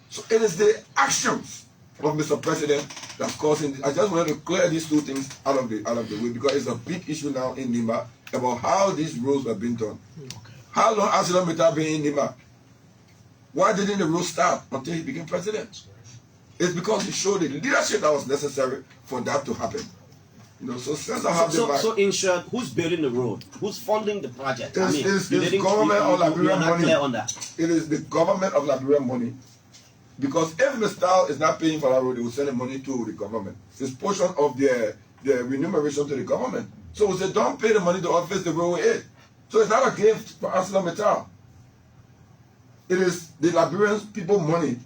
So it is the actions of Mr. President that's causing this. I just wanted to clear these two things out of the way, because it's a big issue now in Nimba about how these roads were being done. Okay. How long has Mittal been in Nimba? Why didn't the road start until he became president? It's because he showed the leadership that was necessary for that to happen. So since I have so in short, who's building the road? Who's funding the project? It's the government of Liberian money. Clear on that. It is the government of Liberian money. Because if Mr. is not paying for that road, they will send the money to the government. It's portion of their remuneration to the government. So we say, don't pay the money to office the road with it. So it's not a gift for ArcelorMittal. It is the Liberian people money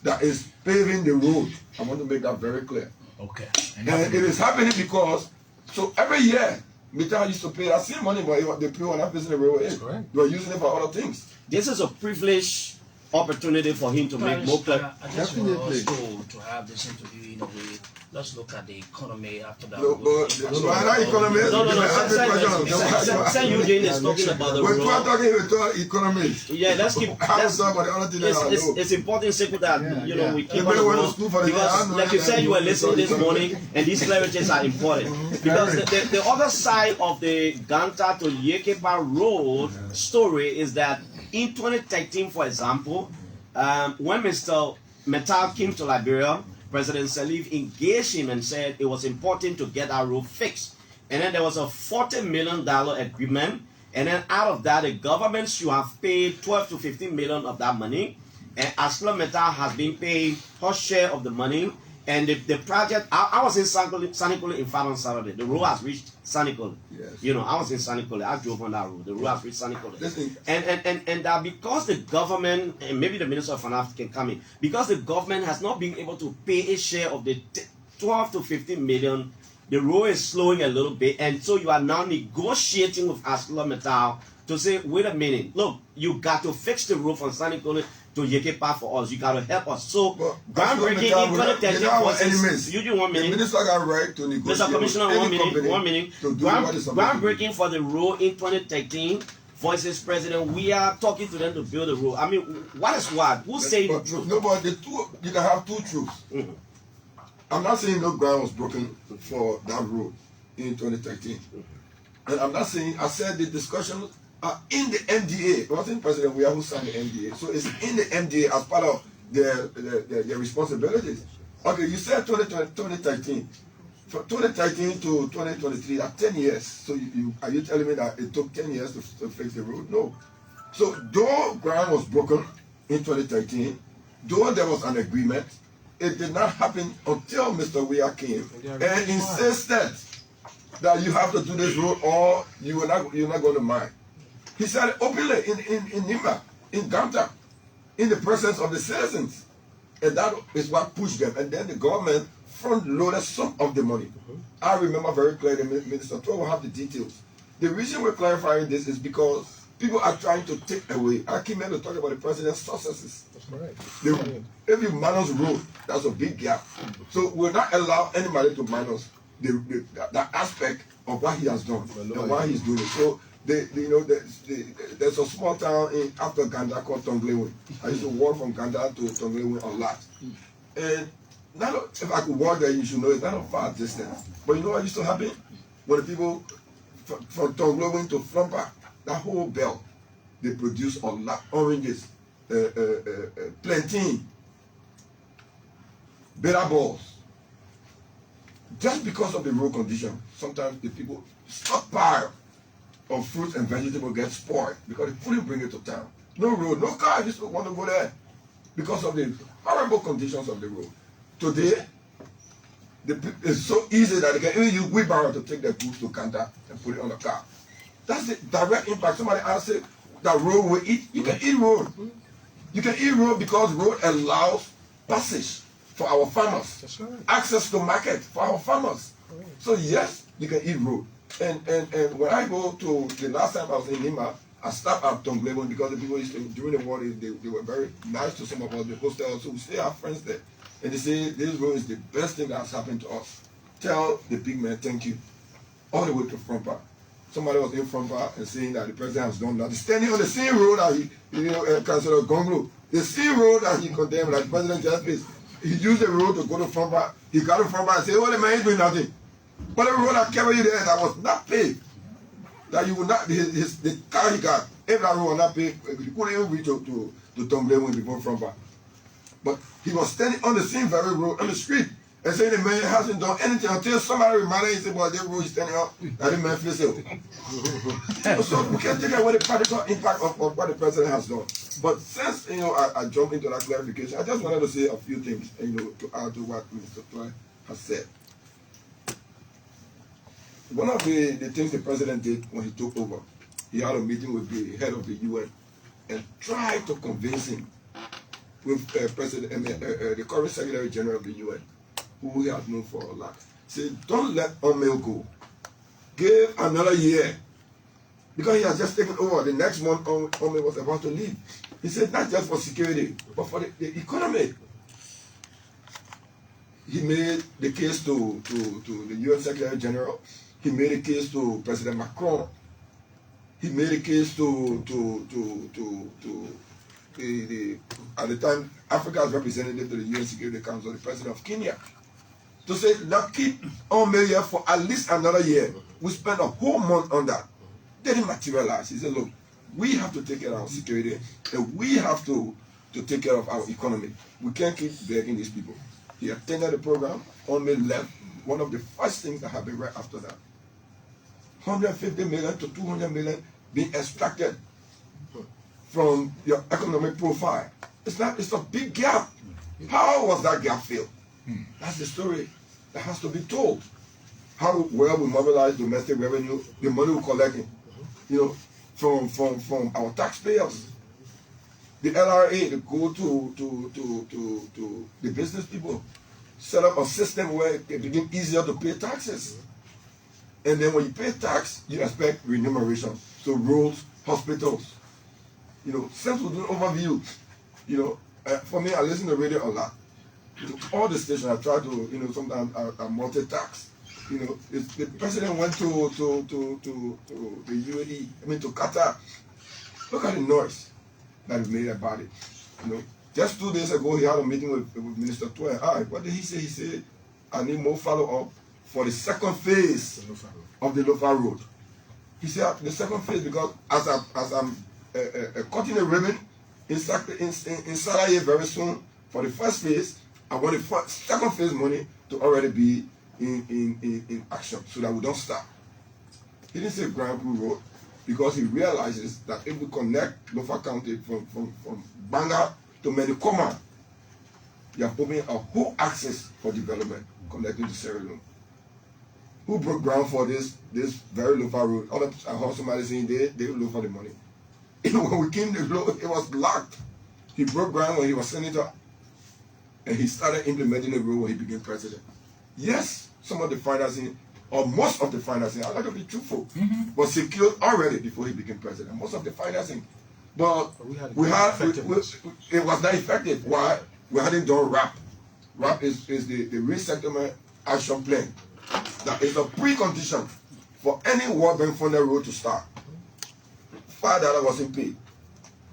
that is paving the road. I want to make that very clear. Okay. And it is happening because, so every year, Mittal used to pay that same money, but they pay on that business railway. They were using it for other things. This is a privileged opportunity for him to make more clear. I just want also to have this interview in a way. Let's look at the economy after that. Say Eugene is talking about the road. We're talking economists. Yeah, let's keep. It's important, simple that we keep on the road, because, like you said, you were listening this morning, and these clarities are important, because the other side of the Ganta to Yekepa road story is that in 2013, for example, when Mr. Mittal came to Liberia, President Salif engaged him and said it was important to get our road fixed. And then there was a $40 million agreement. And then out of that, the government should have paid 12 to 15 million of that money. And ArcelorMittal has been paying her share of the money. And the project, I was in Sanikole in fact on Saturday. The road has reached Sanikole. Yes. You know, I was in Sanikole. I drove on that road. The road has reached Sanikole. Listen. And that because the government, and maybe the Minister of Finance can come in, because the government has not been able to pay a share of the 12 to 15 million, the road is slowing a little bit. And so you are now negotiating with ArcelorMittal to say, wait a minute, look, you got to fix the road from Sanikole to Yekepa for us. You got to help us. So, groundbreaking in 2013 Eugene, 1 minute. The minister got right to negotiate. Mr. Commissioner, with any 1 minute. company 1 minute. To do what is Groundbreaking for the road in 2013. Voices President, we are talking to them to build a road. I mean, what is what? Who's saying the truth? No, but you can have two truths. Mm-hmm. I'm not saying no ground was broken for that road in 2013. Mm-hmm. And I'm not saying, I said the discussions are in the MDA. It wasn't President Weah who signed the MDA. So it's in the MDA as part of their responsibilities. Okay, you said 2013. From 2013 to 2023, that's 10 years. So are you telling me that it took 10 years to fix the road? No. So though ground was broken in 2013, though there was an agreement, it did not happen until Mr. Weah came and insisted that you have to do this road or you're not going to mine. He said it openly in Nimba, in Ganta, in the presence of the citizens. And that is what pushed them. And then the government front-loaded some of the money. I remember very clearly, Minister Tweah will have the details. The reason we're clarifying this is because people are trying to take away. I came here to talk about the president's successes. That's correct. If you minus road, that's a big gap. So we're not allow anybody to minus that aspect of what he has done and why he's doing it. So there's a small town after Ganda called Tonglewe. I used to walk from Ganda to Tonglewe a lot. And if I could walk there, you should know it's not a far distance. But you know what used to happen? When the people from Tonglewe to Flompa, that whole belt, they produce a lot oranges, plantain, bitter balls. Just because of the road condition, sometimes the people stockpile of fruits and vegetables get spoiled because they couldn't bring it to town. No road, no car, just want to go there because of the horrible conditions of the road. Today, it's so easy that they can even use wheelbarrow to take their goods to Kanta and put it on the car. That's the direct impact. Somebody asked it, that road will eat. You can eat road. You can eat road because road allows passage for our farmers. That's right. Access to market for our farmers. So yes, you can eat road. And when I go to, the last time I was in Lima, I stopped at Tonglewe because the people used to, during the war, they were very nice to some of us, the hostels, so we still have friends there. And they say, this road is the best thing that has happened to us. Tell the big man, thank you. All the way to Frompa. Somebody was in Frompa and saying that the president has done that. He's standing on the same road that Councilor Gonglo, the same road that he condemned, like President Justice. He used the road to go to Frompa. He got to Frompa and said, oh, the man is doing nothing. But the road that carried you there that was not paved, that you would not, the car he got, if that road was not paved, he couldn't even reach up to Tonglewe before Frompa. But he was standing on the same very road on the street and saying the man hasn't done anything until somebody reminded him and said, well, that road is standing up, that the man feels it. So we can't take away the practical impact of what the president has done. But since I jumped into that clarification, I just wanted to say a few things to add to what Mr. Tweah has said. One of the things the president did when he took over, he had a meeting with the head of the UN and tried to convince him with the current Secretary General of the UN, who we have known for a lot. Said, don't let Omel go. Give another year. Because he has just taken over. The next month, Omel was about to leave. He said, not just for security, but for the economy. He made the case to the UN Secretary General. He made a case to President Macron. He made a case to at the time, Africa's representative to the UN Security Council, the president of Kenya, to say, now keep Omel here for at least another year. We spent a whole month on that. Didn't materialize. He said, look, we have to take care of our security and we have to take care of our economy. We can't keep begging these people. He attended the program, Omel left. One of the first things that happened right after that 150 million to 200 million being extracted from your economic profile. It's a big gap. How was that gap filled? That's the story that has to be told. How well we mobilize domestic revenue, the money we're collecting, from our taxpayers. The LRA, they go to the business people, set up a system where it becomes easier to pay taxes. And then when you pay tax, you expect remuneration. So roads, hospitals. Since we do an overview, for me, I listen to radio a lot. All the stations, I try to, sometimes I multitask. The president went to the UAE, to Qatar. Look at the noise that is made about it. Just 2 days ago, he had a meeting with Minister Tweah. What did he say? He said, I need more follow-up for the second phase of the Lofa Road. He said, the second phase, because as I'm cutting a ribbon in Sarajevo very soon for the first phase, I want the second phase money to already be in action so that we don't stop. He didn't say Grand Prix Road because he realizes that if we connect Lofa County from Banga to Medikoma, you are opening a whole access for development connecting to Sierra Leone. Who broke ground for this very Lofa Road? I heard somebody saying they look for the money. When we came to it was locked. He broke ground when he was senator, and he started implementing the road when he became president. Yes, some of the financing, or most of the financing, I like to be truthful, was secured already before he became president. Most of the financing. But it was not effective. Why? We hadn't done RAP. RAP is the resettlement action plan. That is a precondition for any World Bank funded road to start. $5 wasn't paid.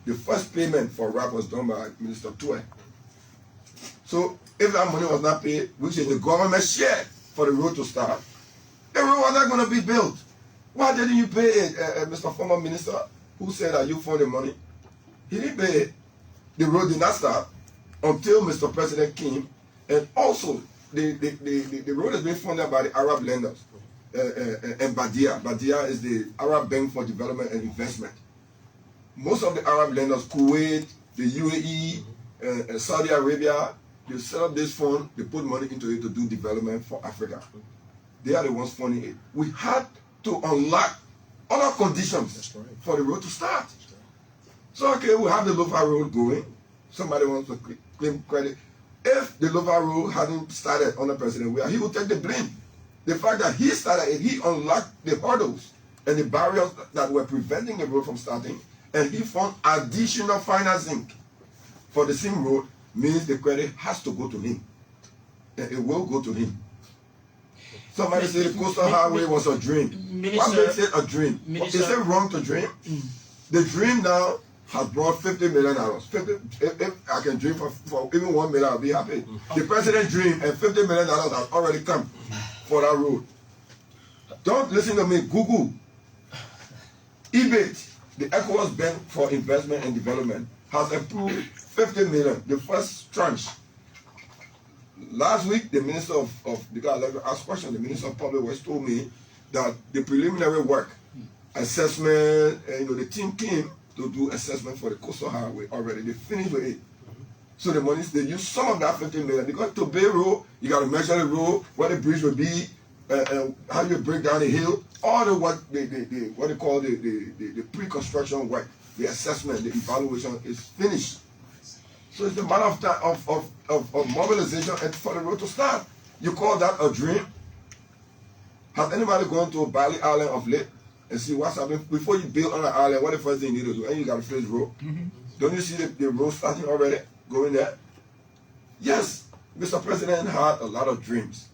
The first payment for RAP was done by Minister Tweah. So if that money was not paid, which is the government share for the road to start, the road was not going to be built. Why didn't you pay it, Mr. Former Minister, who said that you found the money? He didn't pay it. The road did not start until Mr. President came, and also the road is being funded by the Arab lenders and Badia. Badia is the Arab Bank for Development and Investment. Most of the Arab lenders, Kuwait, the UAE, Saudi Arabia, they set up this fund, they put money into it to do development for Africa. They are the ones funding it. We had to unlock other conditions for the road to start. So, okay, we have the Lofa Road going. Somebody wants to claim credit. If the Lofa Road hadn't started under President Weah, he would take the blame. The fact that he started it, he unlocked the hurdles and the barriers that were preventing the road from starting, and he found additional financing for the same road, means the credit has to go to him. And it will go to him. Somebody said the coastal highway was a dream. What makes it a dream? Is it wrong to dream? The dream now has brought $50 million. If I can dream for even $1 million, I'll be happy. The president dreamed, and $50 million has already come for that road. Don't listen to me. Google. EBIT, the ECOWAS Bank for Investment and Development, has approved $50 million, the first tranche. Last week, the Minister of because I like to ask questions, the Minister of Public Works told me that the preliminary work, assessment, and the team came to do assessment for the coastal highway already. They finished with it. So the money, they use some of that $50 million. Because to build road, you got to measure the road, where the bridge will be, how you break down the hill, all the what they call the pre-construction work, the assessment, the evaluation is finished. So it's a matter of time of mobilization and for the road to start. You call that a dream? Has anybody gone to Bali Island of late and see what's happening? Before you build on an island, what the first thing you need to do? And you got to finish the road. Don't you see the road starting already? Going there? Yes, Mr. President had a lot of dreams.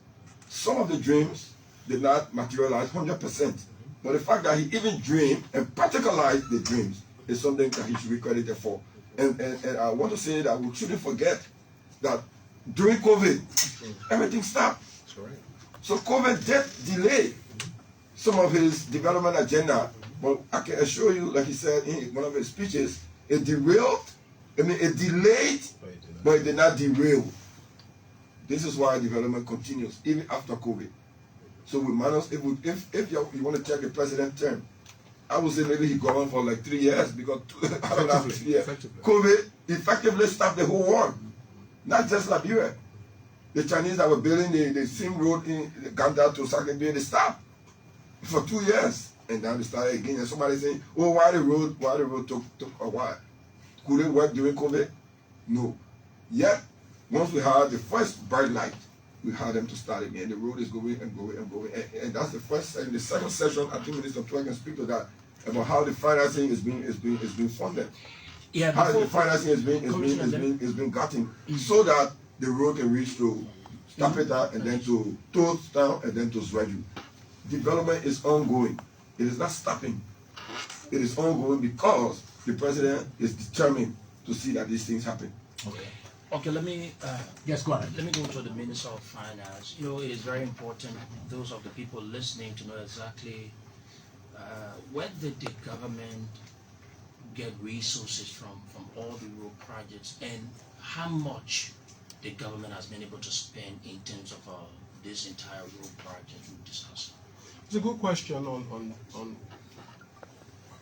Some of the dreams did not materialize 100%. But the fact that he even dreamed and practicalized the dreams is something that he should be credited for. And I want to say that we shouldn't forget that during COVID, everything stopped. That's right. So COVID did delay some of his development agenda, but I can assure you, like he said in one of his speeches, it derailed. I mean, it delayed, but it did not derail. This is why development continues even after COVID. So we manage, if you want to check the president term, I would say maybe he governed for like 3 years because out of that 3 years, COVID effectively stopped the whole world, not just Liberia. The Chinese that were building the same road in Ganda to Nagbe, they stopped for 2 years, and then they started again. And somebody saying, "Oh, why the road took a while? Could it work during COVID?" No. Yet, once we had the first bright light, we had them to start again. The road is going and going and going, and that's the first. And the second session, I think Minister Tweah can speak to that about how the financing is being funded. Yeah, How the financing is being gotten so that the road can reach to Stapeta and then to Town and then to Zweju. Development is ongoing. It is not stopping. It is ongoing because the president is determined to see that these things happen. Okay, let me Yes, go ahead. let me go to the Minister of Finance. You know, it is very important, those of the people listening, to know exactly where did the government get resources from all the road projects, and how much the government has been able to spend in terms of this entire road project we've discussed. It's a good question on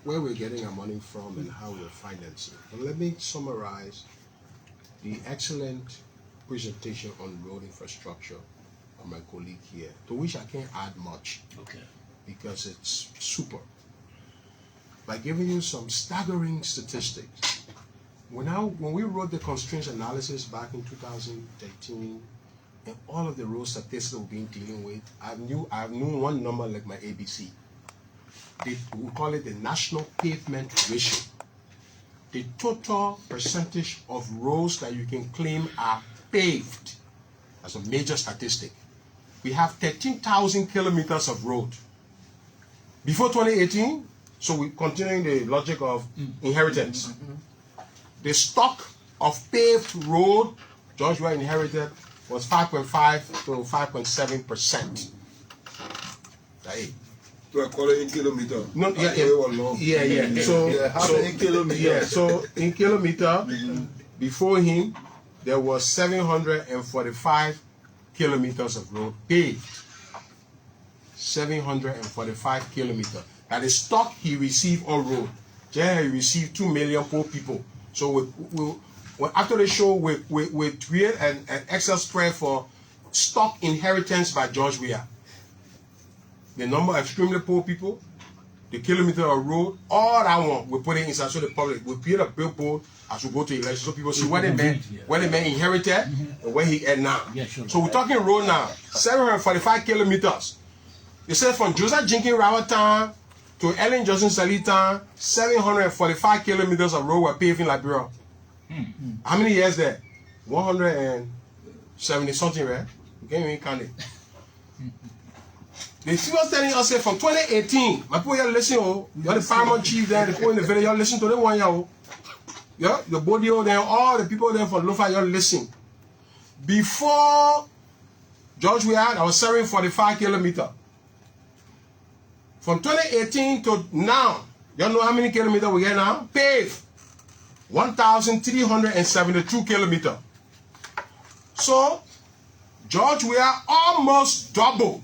where we're getting our money from and how we're financing. But let me summarize the excellent presentation on road infrastructure of my colleague here, to which I can't add much Okay. because it's super. By giving you some staggering statistics. When we wrote the constraints analysis back in 2013, and all of the road statistics we've been dealing with, I knew one number like my ABC. We call it the national pavement ratio. The total percentage of roads that you can claim are paved. That's a major statistic. We have 13,000 kilometers of road. Before 2018, so we're continuing the logic of inheritance. The stock of paved road Joshua inherited was 5.5 to 5.7%. To a quarter in kilometer. No, yeah. So in kilometer, before him, there was 745 kilometers of road paved. 745 kilometers. That is stock he received on road. Generally, he received 2 million poor people. So after the show, we create an Excel spread for stock inheritance by George Weah. The number of extremely poor people, the kilometer of road, all that one, we put it inside so the public. We create a billboard as we go to election so people see where the man inherited and where he at now. Yeah, sure. So we're talking road now, 745 kilometers. It says from Joseph Jenkins Rawatam to Ellen Johnson Salitan, 745 kilometers of road were paved in Liberia. How many years there? 170 something, right? You can't even count it. The was telling us from 2018, my people, you're listening, you're the paramount chief there, the people in the village, you're listening to them one year. Yeah, the body there, all the people there from Lofa, you're listening. Before George Weah, I was 745 kilometers. From 2018 to now, you know how many kilometers we get now? Paved. 1,372 kilometers. So, George Weah almost doubled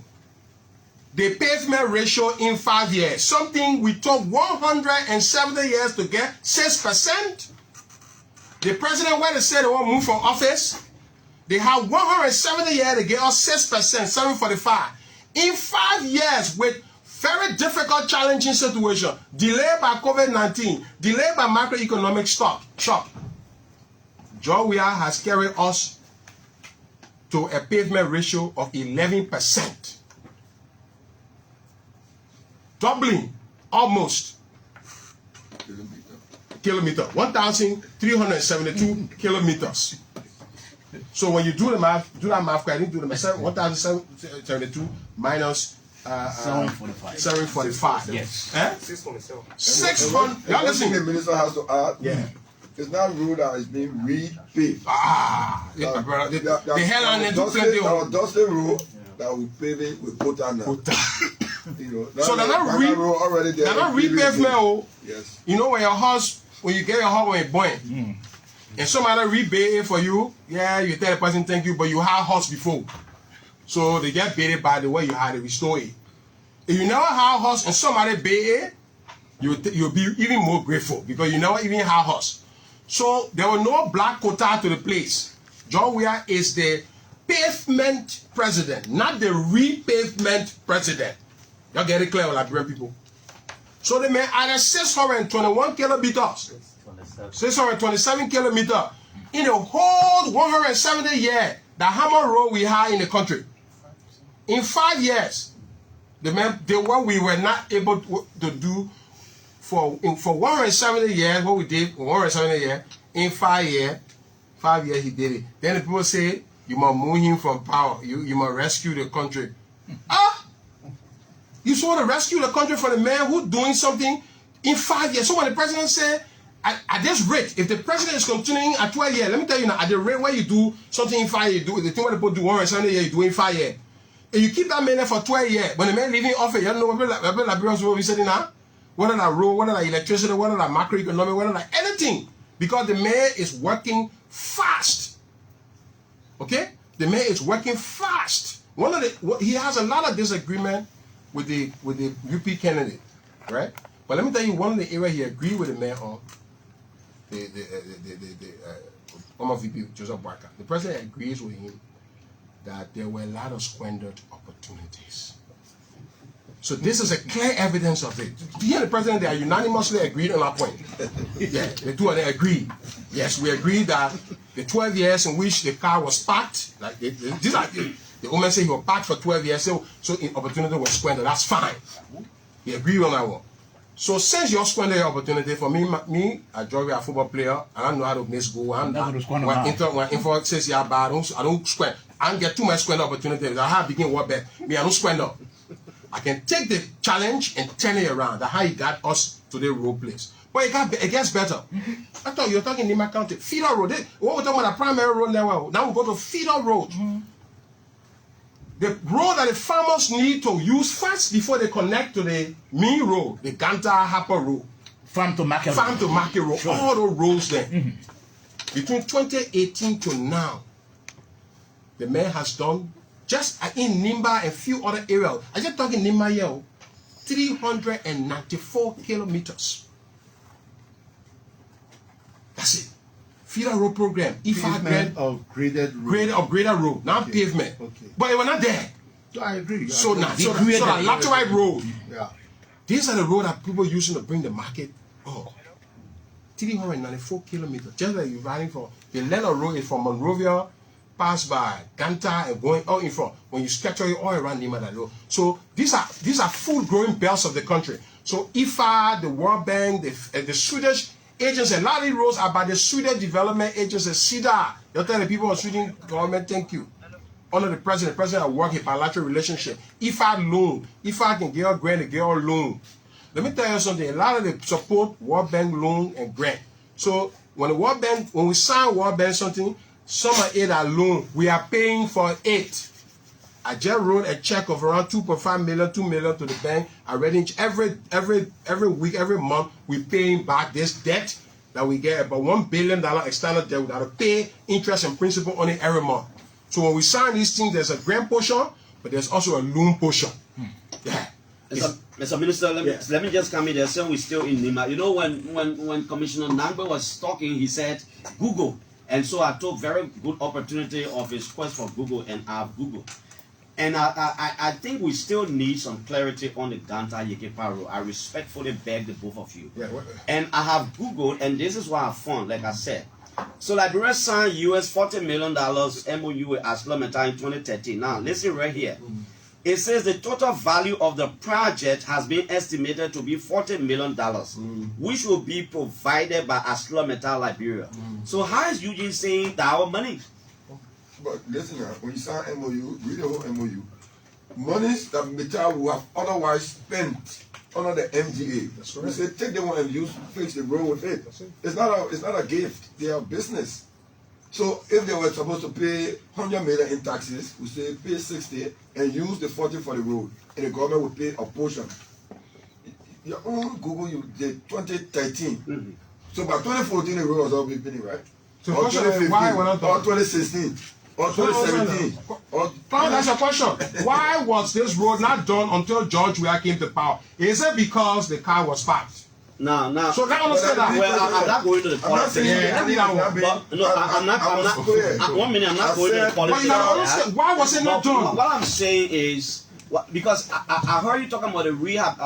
the pavement ratio in 5 years. Something we took 170 years to get, 6%. The president, when they said they won't move from office, they have 170 years to get us 6%, 745. In 5 years, with very difficult, challenging situation, delayed by COVID-19, delayed by macroeconomic shock, George Weah has carried us to a pavement ratio of 11%. Doubling, almost, kilometer, 1,372 kilometers. So when you do the math, do that math, I didn't do the math, 1,772 minus 745. Yes. 627. 600. Y'all listen. The minister has to add. Yeah. It's not road that is being repaved. Yeah, brother. The hell on the Our dusty road that we pave it with quota now. You know, so they're not already there. They're not repaved now. Yes. You know when you get your house when you're born, and somebody repay it for you, yeah, you tell the person thank you, but you had house before. So they get baited by the way you had to restore it. If you never have horse and somebody bait it, you'll be even more grateful because you never even have horse. So there was no black quota to the place. John Weah is the pavement president, not the repavement president. Y'all get it clear, Liberian people? So they made either 621 kilometers, 627 kilometers in the whole 170 years that hammer road we had in the country. In 5 years, what we were not able to do for 170 years, what we did for 170 years, in 5 years he did it. Then the people say, you must move him from power. You must rescue the country. You just want to rescue the country from the man who's doing something in 5 years. So when the president said, at this rate, if the president is continuing at 12 years, let me tell you now, at the rate where you do something in 5 years, you do the thing where people do 170 years, you do in 5 years. If you keep that man there for 12 years, when the man leaving office, you don't know what Liberians will be saying now? Whether that road, whether that electricity, whether that macroeconomic, whether that anything. Because the man is working fast. Okay? The man is working fast. He has a lot of disagreement with the UP candidate, right? But let me tell you one of the areas he agreed with the man on, the former VP Joseph Barker. The president agrees with him that there were a lot of squandered opportunities. So this is a clear evidence of it. He and the president, they are unanimously agreed on that point. Yeah, the two of them agreed. Yes, we agreed that the 12 years in which the car was parked, like the woman said he was parked for 12 years, so in opportunity was squandered. That's fine. He agreed on that one. So since you squandered your opportunity, for me, I joined a football player, and I know how to miss goal. I don't squander. I don't get too much squander opportunity. I have begin work back. Me, I don't squander. I can take the challenge and turn it around. That's how he got us to the road place. But it gets better. I thought you were talking in Nima County. Feeder Road. What we're talking about, the primary road level. Now we go to Feeder Road. The road that the farmers need to use first before they connect to the main road, the Ganta Harper Road. Farm to Market Road. Farm to Market Road. Sure. All those roads there. Between 2018 to now, the mayor has done, just in Nimba and a few other areas, I just talking Nimba here, 394 kilometers. That's it. Feeder road program. Pavement upgraded road. Upgraded road. Now okay. Pavement. Okay. But it was not there. So I agree. So that laterite road. Yeah. These are the road that people using to bring the market. 394 kilometers. Just like you're riding from the Lenn road is from Monrovia, pass by Ganta and going out in front. When you stretch all around Lima that road. So these are food growing belts of the country. So IFA, the World Bank, the Swedish agents, a lot of these roads are by the Swedish development agency, SIDA. They'll tell the people of Sweden government, thank you. Under the president will work a bilateral relationship. IFA loan. IFA can give a grant and give a loan. Let me tell you something. A lot of the support World Bank loan and grant. So when we sign World Bank something, some of it are loan. We are paying for it. I just wrote a check of around 2.5 million, 2 million to the bank. Already every week, every month, we paying back this debt that we get about $1 billion external debt. We got to pay interest and principal on it every month. So when we sign these things, there's a grant portion, but there's also a loan portion. Yeah. Mr. Minister, let me just come in there. Saying we're still in Nima. You know, when Commissioner Nagbe was talking, he said Google, and so I took very good opportunity of his quest for Google, and I have Google. And I think we still need some clarity on the Ganta Yekepa Road. I respectfully beg the both of you. Yeah, and I have Googled, and this is what I found, like I said. So Liberia signed US $40 million MOU with Maritime in 2013. Now, listen right here. It says the total value of the project has been estimated to be $40 million, which will be provided by Maritime Liberia. So how is Eugene saying that our money? But listen now, when you sign MOU, read the whole MOU. Monies that Metal will have otherwise spent under the MGA. That's right. We say take them one and fix the road with it. It's not a gift. They are business. So if they were supposed to pay 100 million in taxes, we say pay 60 and use the 40 for the road, and the government will pay a portion. Your own Google, you did 2013. So by 2014, the road was all being paid, right? So or 2015, why we're not or 2016. On 2017. That's your question. Why was this road not done until George Weah came to power? Is it because the car was parked? No. So let us say that. Well, I'm not going to the politics. I'm not. 1 minute, I'm not going to the politics. Why was it not done? What I'm saying is, because I heard you talking about the rehab,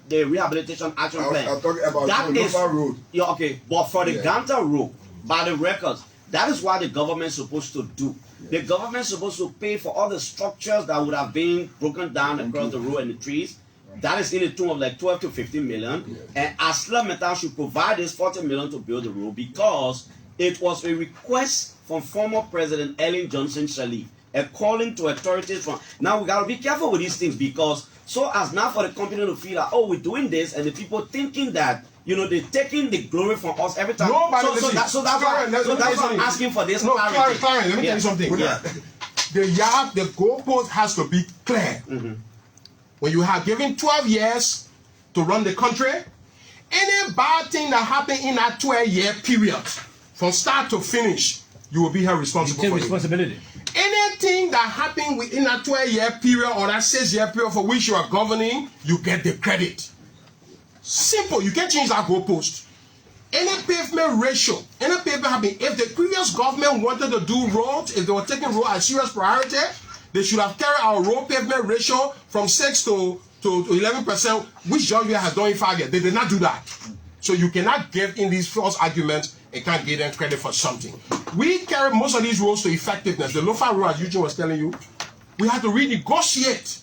the rehabilitation action plan. I'm talking about that the is, road. Yeah, okay. But for the Ganta road, by the records, that is what the government is supposed to do. The government is supposed to pay for all the structures that would have been broken down across the road and the trees. That is in the tune of like 12 to 15 million. And Asla Metal should provide this 40 million to build the road because it was a request from former President Ellen Johnson Sirleaf, a calling to authorities from. Now we gotta be careful with these things because so as now for the company to feel like, oh, we're doing this, and the people thinking that, you know, they're taking the glory from us every time. That's why I'm asking for this. Clarence, let me tell you something. The goalpost has to be clear. When you have given 12 years to run the country, any bad thing that happened in that 12-year period, from start to finish, you will be held responsible for responsibility. Anything that happened within that 12-year period or that 6-year period for which you are governing, you get the credit. Simple. You can't change that goalpost. Any pavement ratio, any pavement happening, if the previous government wanted to do roads, if they were taking roads as serious priority, they should have carried our road pavement ratio from 6 to 11%, which Georgia has done in 5 years. They did not do that. So you cannot give in these false arguments and can't give them credit for something. We carry most of these roads to effectiveness. The local road, as Eugene was telling you, we had to renegotiate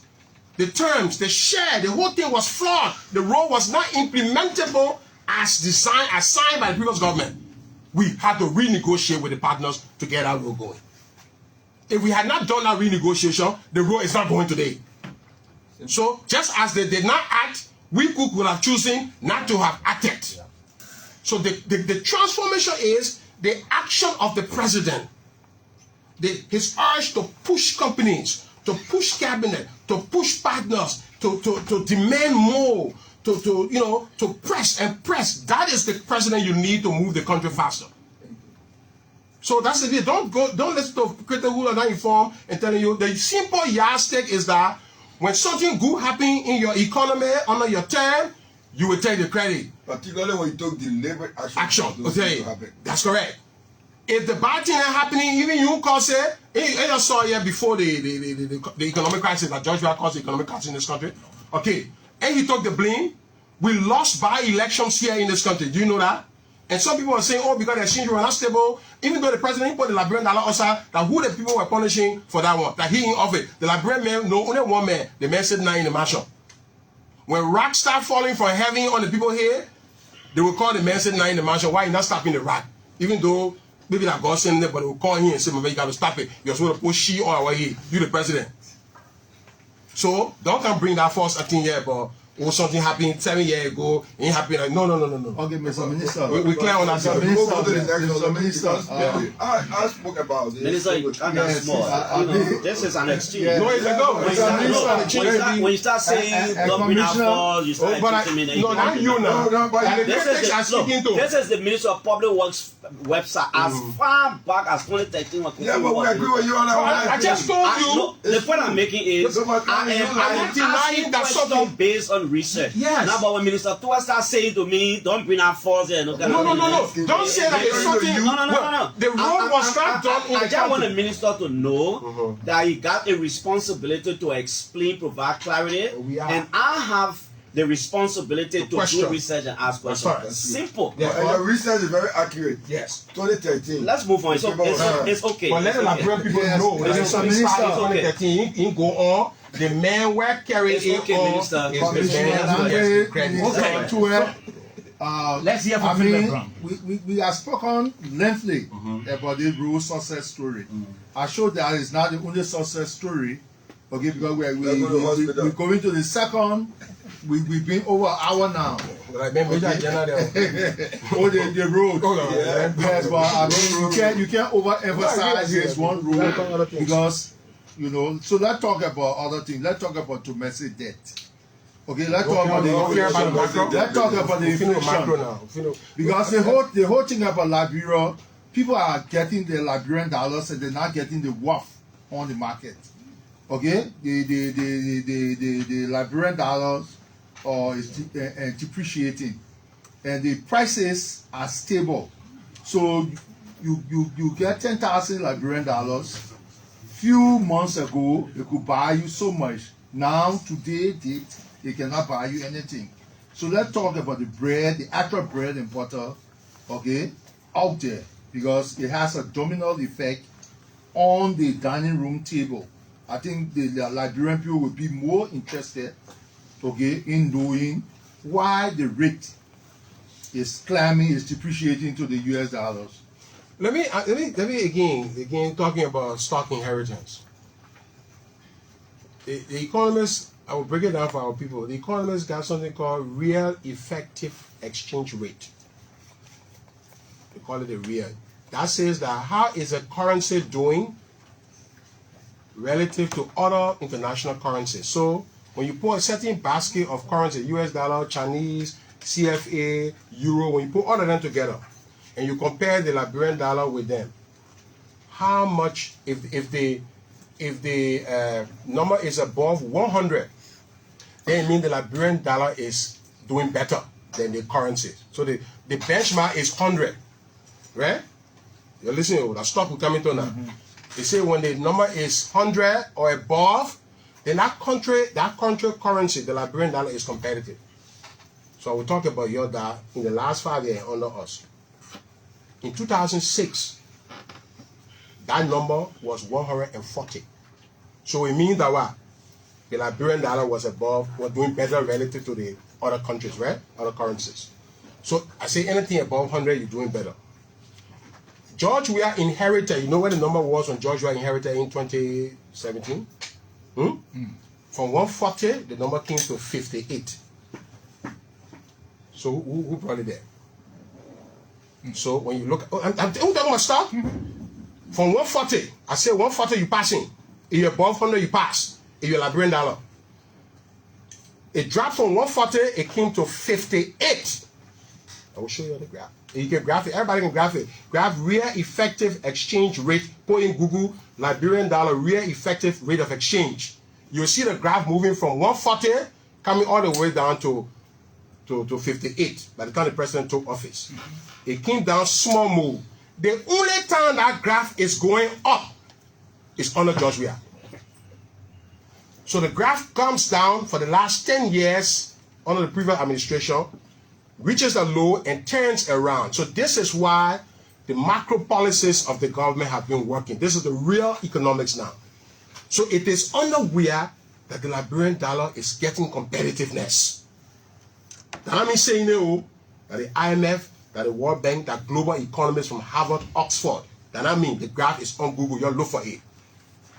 the terms, the share, the whole thing was flawed. The road was not implementable as designed, as signed by the previous government. We had to renegotiate with the partners to get that road going. If we had not done that renegotiation, the road is not going today. So just as they did not act, we could have chosen not to have acted. So the transformation is the action of the president. His urge to push companies, to push cabinet, to push partners, to demand more, to press and press. That is the president you need to move the country faster. So that's the deal. Don't listen to critics who are not informed and telling you. The simple yardstick is that when something good happens in your economy under your term, you will take the credit. Particularly when you took deliberate action. Okay, that's correct. If the bad thing is happening, even you cause it. I just saw here before the economic crisis that George Weah caused the economic crisis in this country. Okay, and he took the blame. We lost by-elections here in this country. Do you know that? And some people are saying, oh, because the exchange were not stable, even though the president put the Liberian dollar outside, that who the people were punishing for that one, that he in office. The Liberian man, no, only one man, the man said 9 in the mansion. When rocks start falling from heaven on the people here, they will call the man said 9 in the mansion. Why you not stopping the rock? Even though maybe that God sent them, but they will call him and say, man, you got to stop it. You're supposed to push she or away here. You the president. So don't come bring that false acting here, but or something happened 7 years ago, ain't happening. Like, no. Okay, Mr. Minister. We clear on that. Mr. Minister. I spoke about this. Minister, you can't get small. This is an exchange. No, it's a go. When you start saying government falls, you start accusing me. No, not you now. This is the Ministry of Public Works website as far back as 2013. Yeah, but we agree with you on that one. I just told you. The point I'm making is I am asking questions based on research. Yes. Now, but when Minister Tweah starts saying to me, don't bring out false here. No. Don't say that it's something. No. The road was not done in the I just want the minister to know that he got a responsibility to explain, provide clarity, and I have the responsibility to do research and ask questions. Simple. Yeah, and your research is very accurate. Yes. 2013. Let's move on. It's okay. But let the Liberian people know that it's something started in 2013. He go on. The man were carrying it on. Let's hear from the background. We have spoken lengthily about the rural success story. I showed that it's not the only success story. Okay, because we're going to the second. We've been over an hour now. Oh, the road. Yes, but I mean, you can't overemphasize this one road because. You know, so let's talk about other things. Let's talk about domestic debt. Okay, let's talk about the inflation. Because the whole thing about Liberia people are getting the Liberian dollars and they're not getting the worth on the market. Okay, the Liberian dollars is depreciating, and the prices are stable. So you get 10,000 Liberian dollars. Few months ago, it could buy you so much. Now, today, date, it cannot buy you anything. So let's talk about the bread, the actual bread and butter, okay, out there, because it has a domino effect on the dining room table. I think the Liberian people will be more interested, okay, in knowing why the rate is climbing, is depreciating to the US dollars. Let me again talking about stock inheritance. The economists, I will break it down for our people. The economists got something called real effective exchange rate. They call it a real. That says that how is a currency doing relative to other international currencies. So when you put a certain basket of currency, US dollar, Chinese, CFA, Euro, when you put all of them together and you compare the Liberian dollar with them, how much, if the number is above 100, then it means the Liberian dollar is doing better than the currency. So the benchmark is 100, right? You're listening, the stock will come into now. They say when the number is 100 or above, then that country currency, the Liberian dollar, is competitive. So I will talk about your dollar in the last 5 years under us. In 2006, that number was 140. So it means that what? The Liberian dollar was doing better relative to the other countries, right? Other currencies. So I say anything above 100, you're doing better. George Weah inherited, you know what the number was when George Weah inherited in 2017? From 140, the number came to 58. So who brought it there? So when you look, I'm talking about stock. From 140, I say 140 you passing. If you're above 100, you pass. If you're Liberian dollar. It dropped from 140, it came to 58. I will show you the graph. You can graph it. Everybody can graph it. Graph real effective exchange rate. Put in Google Liberian dollar real effective rate of exchange. You'll see the graph moving from 140 coming all the way down to 58 by the time the president took office. It came down small move. The only time that graph is going up is under George Weah. So the graph comes down for the last 10 years under the previous administration, reaches a low and turns around. So this is why the macro policies of the government have been working. This is the real economics now. So it is under Weah that the Liberian dollar is getting competitiveness. That means saying that the IMF, that the World Bank, that global economists from Harvard, Oxford, that means the graph is on Google, you look for it.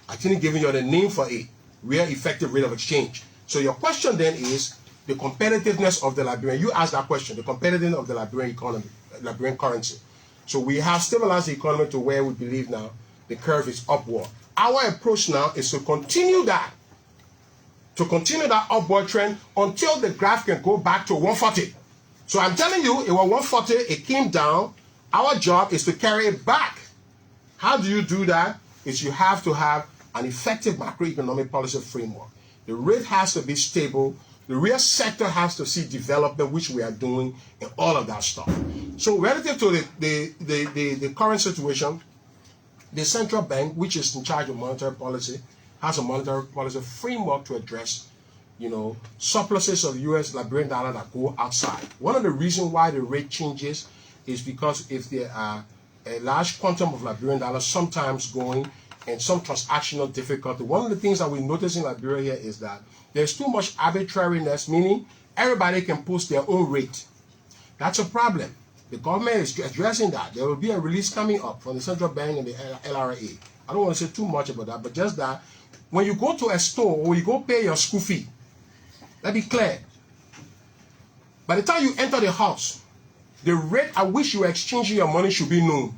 I didn't give you the name for it, real effective rate of exchange. So your question then is the competitiveness of the Liberian. You asked that question, the competitiveness of the Liberian economy, Liberian currency. So we have stabilized the economy to where we believe now the curve is upward. Our approach now is to continue that upward trend until the graph can go back to 140. So I'm telling you, it was 140, it came down. Our job is to carry it back. How do you do that? Is you have to have an effective macroeconomic policy framework. The rate has to be stable. The real sector has to see development, which we are doing, and all of that stuff. So relative to the current situation, the central bank, which is in charge of monetary policy, has a monetary policy framework to address, surpluses of U.S. Liberian dollar that go outside. One of the reasons why the rate changes is because if there are a large quantum of Liberian dollars sometimes going and some transactional difficulty, one of the things that we notice in Liberia here is that there's too much arbitrariness, meaning everybody can post their own rate. That's a problem. The government is addressing that. There will be a release coming up from the central bank and the LRA. I don't want to say too much about that, but just that when you go to a store or you go pay your school fee, let me be clear. By the time you enter the house, the rate at which you are exchanging your money should be known.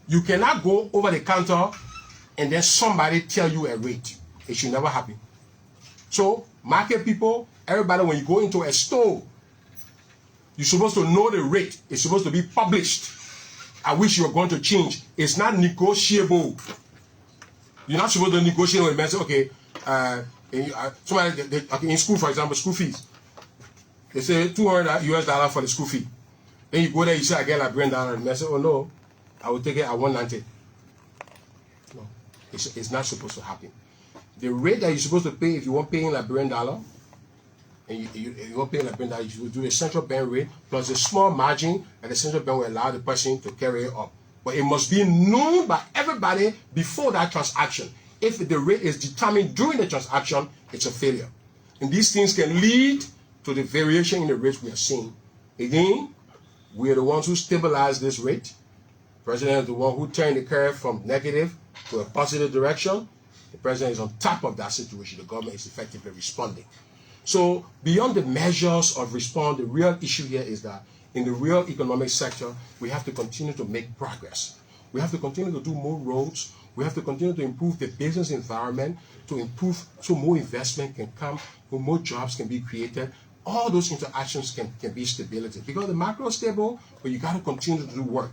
You cannot go over the counter and then somebody tell you a rate. It should never happen. So, market people, everybody, when you go into a store, you're supposed to know the rate. It's supposed to be published. I wish you were going to change. It's not negotiable. You're not supposed to negotiate with a man. Say, okay, somebody in school, for example, school fees. They say $200 US for the school fee. Then you go there, you say, I get Liberian dollar. And the man say, oh no, I will take it at 190. No, it's not supposed to happen. The rate that you're supposed to pay if you want paying Liberian dollar, and you want paying Liberian dollar, you will do a central bank rate plus a small margin, and the central bank will allow the person to carry it up. But it must be known by everybody before that transaction. If the rate is determined during the transaction, it's a failure. And these things can lead to the variation in the rates we are seeing. Again, we are the ones who stabilize this rate. The president is the one who turned the curve from negative to a positive direction. The president is on top of that situation. The government is effectively responding. So beyond the measures of response, the real issue here is that in the real economic sector, we have to continue to make progress. We have to continue to do more roads. We have to continue to improve the business environment, to improve so more investment can come, so more jobs can be created. All those interactions can be stability. Because the macro is stable, but you got to continue to do work.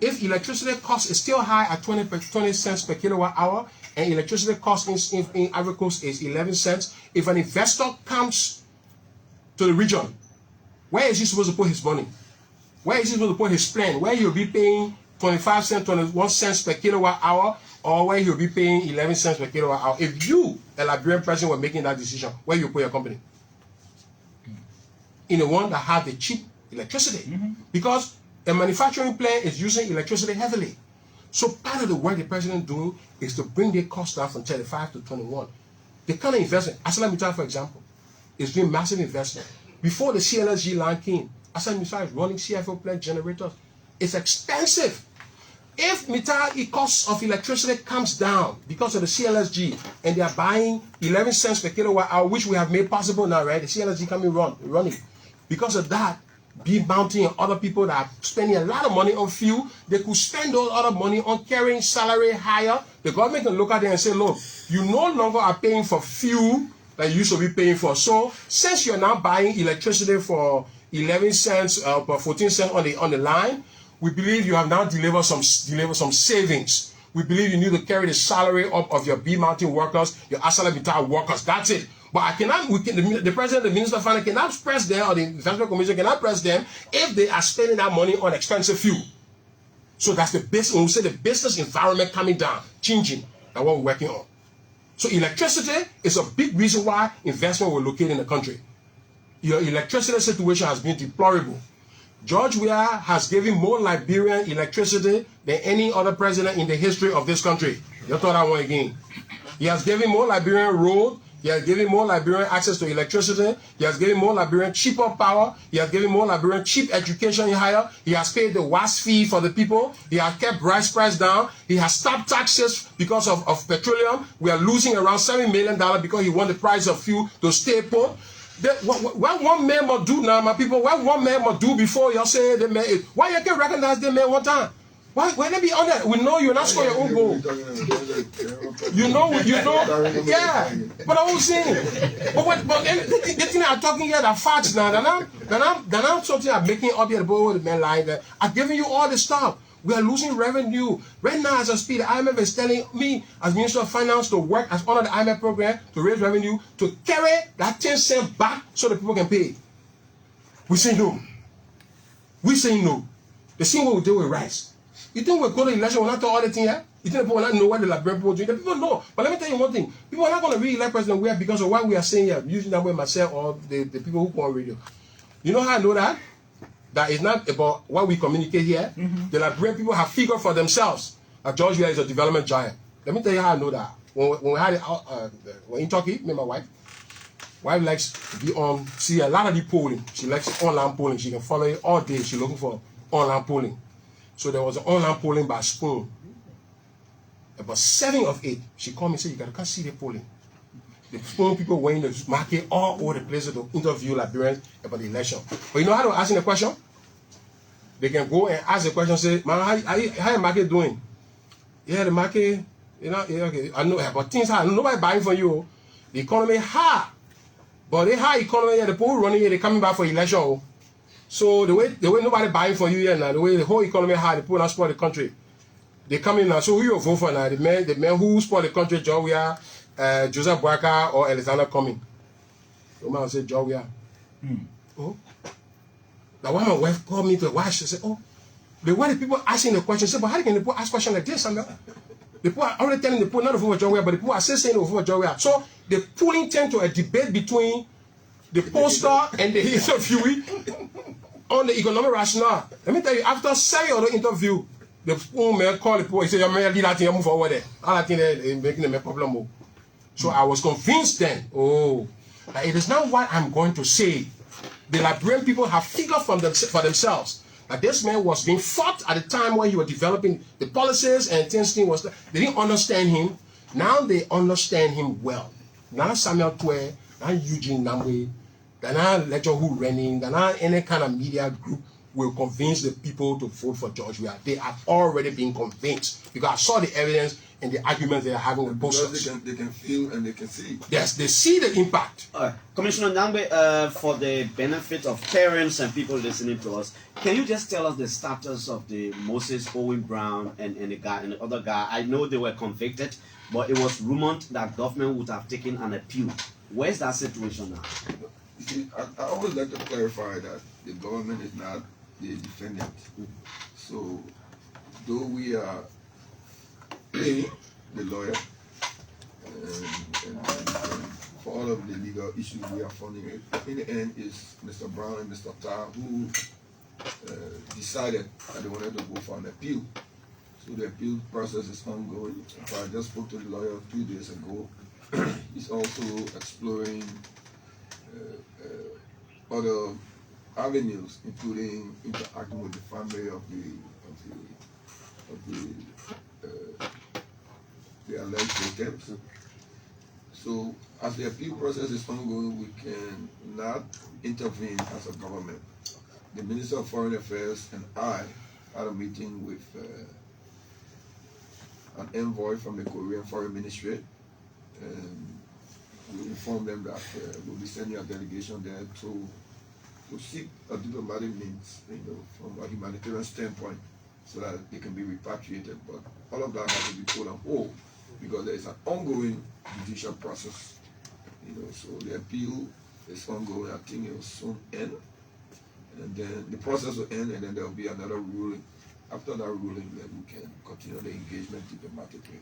If electricity cost is still high at 20 cents per kilowatt hour, and electricity cost in Ivory Coast is 11 cents, if an investor comes to the region, where is he supposed to put his money? Where is he supposed to put his plan? Where he'll be paying 25 cents, 21 cents per kilowatt hour, or where he'll be paying 11 cents per kilowatt hour. If you, a Liberian president, were making that decision, where you put your company? In the one that had the cheap electricity. Because a manufacturing plant is using electricity heavily. So part of the work the president is doing is to bring the cost down from 35 to 21. The kind of investment, ArcelorMittal, for example, is doing massive investment. Before the CLSG line came, ArcelorMittal is running CFO plant generators. It's expensive. If the cost of electricity comes down because of the CLSG and they are buying 11 cents per kilowatt hour, which we have made possible now, right? The CLSG coming running. Because of that, B Mountain and other people that are spending a lot of money on fuel, they could spend all other money on carrying salary higher. The government can look at it and say, look, you no longer are paying for fuel that you used to be paying for. So since you're now buying electricity for 11 cents or 14 cents on the line, we believe you have now delivered some savings. We believe you need to carry the salary up of your B Mountain workers, your ArcelorMittal workers. That's it. But the president, the minister of finance cannot press them, or the investment commission cannot press them if they are spending that money on expensive fuel. So that's the business. When we say the business environment coming down, changing, that's what we're working on. So electricity is a big reason why investment will locate in the country. Your electricity situation has been deplorable. George Weah has given more Liberian electricity than any other president in the history of this country. You thought that one again. He has given more Liberian road. He has given more Liberian access to electricity. He has given more Liberian cheaper power. He has given more Liberian cheap education higher. He has paid the WAS fee for the people. He has kept price down. He has stopped taxes because of petroleum. We are losing around $7 million because he want the price of fuel to stay put. What one man must do now, my people, what one man must do before you say the man, why you can recognize the man one time? Why they be on that? We know you're not scoring your own goal. You know, yeah. But I was saying, but the thing I'm talking here, that facts now, then I'm something I'm making up here about the man like that. I'm giving you all the stuff. We are losing revenue. Right now, as I speak, the IMF is telling me, as Minister of Finance, to work as under the IMF program to raise revenue, to carry that 10 cents back so that people can pay. We say no. We say no. The same way we do with rice. You think we're going to election, we're not doing all the things here? You think people will not know what the Liberian people are doing? The people know. But let me tell you one thing. People are not going to re-elect President Weah because of what we are saying here, using that way myself or the people who go on radio. You know how I know that? That is not about what we communicate here. The Liberian people have figured for themselves that George Weah is a development giant. Let me tell you how I know that. When we had it we're in Turkey, me and my wife likes to be on, see a lot of the polling. She likes online polling. She can follow it all day. She's looking for online polling. So there was an online polling by Spoon. About 7 of 8, she called me and said, you got to come see the polling. The Spoon people went in the market all over the places to interview Liberians about the election. But you know how to ask them a question? They can go and ask the question, say, man, how the market doing? Yeah, the market, you know, yeah, okay, I know, but things hard. Nobody buying for you. The economy hard. But the high economy, the people running here, they coming back for election. So the way nobody buying for you here now, the way the whole economy hard, the people not spoil the country. They come in now. So who you vote for now? The man who spoil the country, Joe Joseph Boaka or Alexander Cumming. The man say Joe Oh. Now one my wife called me to watch. She said, "Oh, the way the people asking the question, say, but how can the people ask questions like this, Samuel? The people are already telling the people not to vote for Joe, but the people are still saying to vote for Joe. So the pulling tend to a debate between the poster and the interviewee on the economic rationale. Let me tell you, after saying the interview, the man called the people, he said, "Your man, leave that thing, move forward there. All that thing is making them a problem." So I was convinced then, that it is not what I'm going to say. The Liberian people have figured for themselves that this man was being fought at the time when he was developing the policies and things. They didn't understand him. Now they understand him well. Now Samuel Tweah, now Eugene Nagbe, now Lecture Who Running, now any kind of media group will convince the people to vote for George Weah. They have already been convinced because I saw the evidence and the arguments they are having with posters. They can feel and they can see. Yes, they see the impact. Commissioner Nagbe, for the benefit of parents and people listening to us, can you just tell us the status of the Moses Owen Brown and the other guy? I know they were convicted, but it was rumored that government would have taken an appeal. Where's that situation now? You see, I always like to clarify that the government is not the defendant. So, though we are paying the lawyer and for all of the legal issues we are funding it, in the end is Mr. Brown and Mr. Tar who decided that they wanted to go for an appeal. So the appeal process is ongoing. I just spoke to the lawyer 2 days ago. He's also exploring other avenues, including interacting with the family of the alleged victims. So, as the appeal process is ongoing, we can not intervene as a government. The Minister of Foreign Affairs and I had a meeting with an envoy from the Korean Foreign Ministry, and we informed them that we'll be sending a delegation there to seek a diplomatic means, from a humanitarian standpoint, so that they can be repatriated. But all of that has to be put on hold because there is an ongoing judicial process. So the appeal is ongoing. I think it will soon end, and then the process will end, and then there will be another ruling. After that ruling, then we can continue the engagement diplomatically.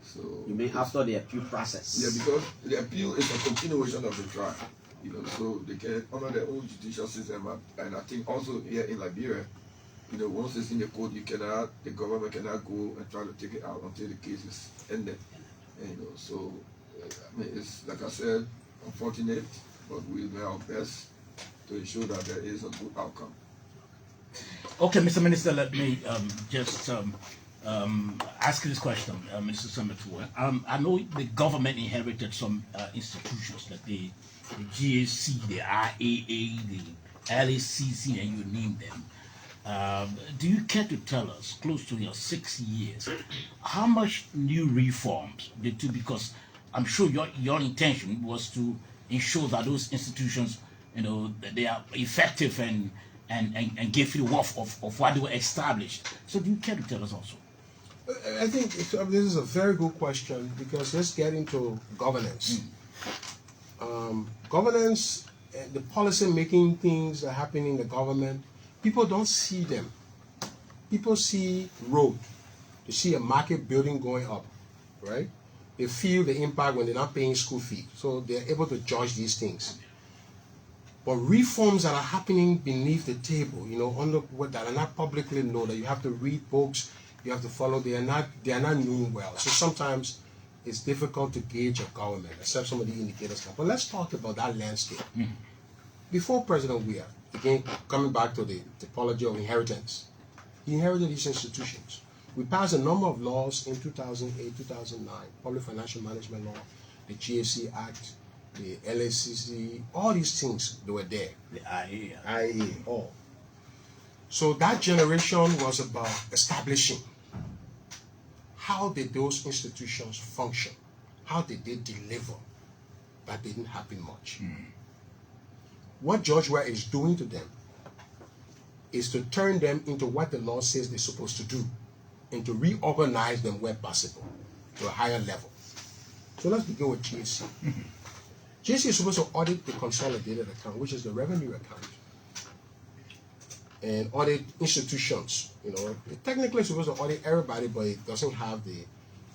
So you mean after the appeal process? Yeah, because the appeal is a continuation of the trial. So they can honor their own judicial system, and I think also here in Liberia, once it's in the court, the government cannot go and try to take it out until the case is ended. So I mean, it's like I said, unfortunate, but we'll do our best to ensure that there is a good outcome. Okay, Mr. Minister, let me just ask you this question, Mr. Senator. I know the government inherited some institutions like the GAC, the IAA, the LACC, and you name them. Do you care to tell us, close to your 6 years, how much new reforms did you, because I'm sure your intention was to ensure that those institutions, they are effective and give you the worth of what they were established. So do you care to tell us also? I think this is a very good question because let's get into governance. Governance, the policy making things that happen in the government, people don't see them. People see road. They see a market building going up, right? They feel the impact when they're not paying school fees. So they're able to judge these things. But reforms that are happening beneath the table, that are not publicly known, that you have to read books, you have to follow, they are not known well. So sometimes it's difficult to gauge a government, except some of the indicators come. But let's talk about that landscape. Before President Weah, again, coming back to the typology of inheritance, he inherited these institutions. We passed a number of laws in 2008, 2009, Public Financial Management Law, the GAC Act, the LACC, all these things, they were there. The IA. IA, all. So that generation was about establishing how did those institutions function? How did they deliver? That didn't happen much. What George Weah is doing to them is to turn them into what the law says they're supposed to do and to reorganize them where possible to a higher level. So let's begin with GSC. GSC is supposed to audit the consolidated account, which is the revenue account, and audit institutions. You know, it technically it's supposed to audit everybody, but it doesn't have the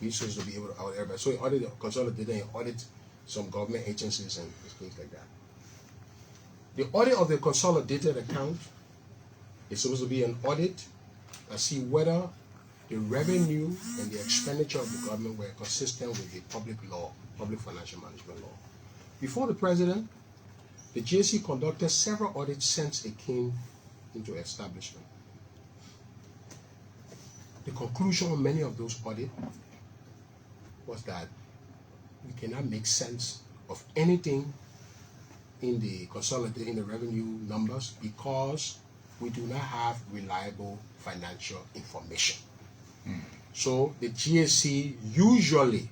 resources to be able to audit everybody. So it audit the consolidated and audit some government agencies and things like that. The audit of the consolidated account is supposed to be an audit to see whether the revenue and the expenditure of the government were consistent with the public law, public financial management law. Before the president, the GSC conducted several audits since it came into establishment. The conclusion of many of those audits was that we cannot make sense of anything in the consolidated, in the revenue numbers, because we do not have reliable financial information. So the GSC usually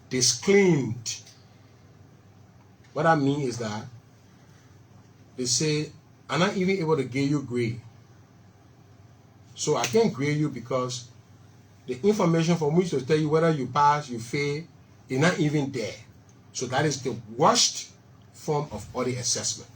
disclaimed. What I mean is that they say, I'm not even able to give you grade. So I can't grade you because the information from which to tell you whether you pass, you fail, is not even there. So that is the worst form of audit assessment.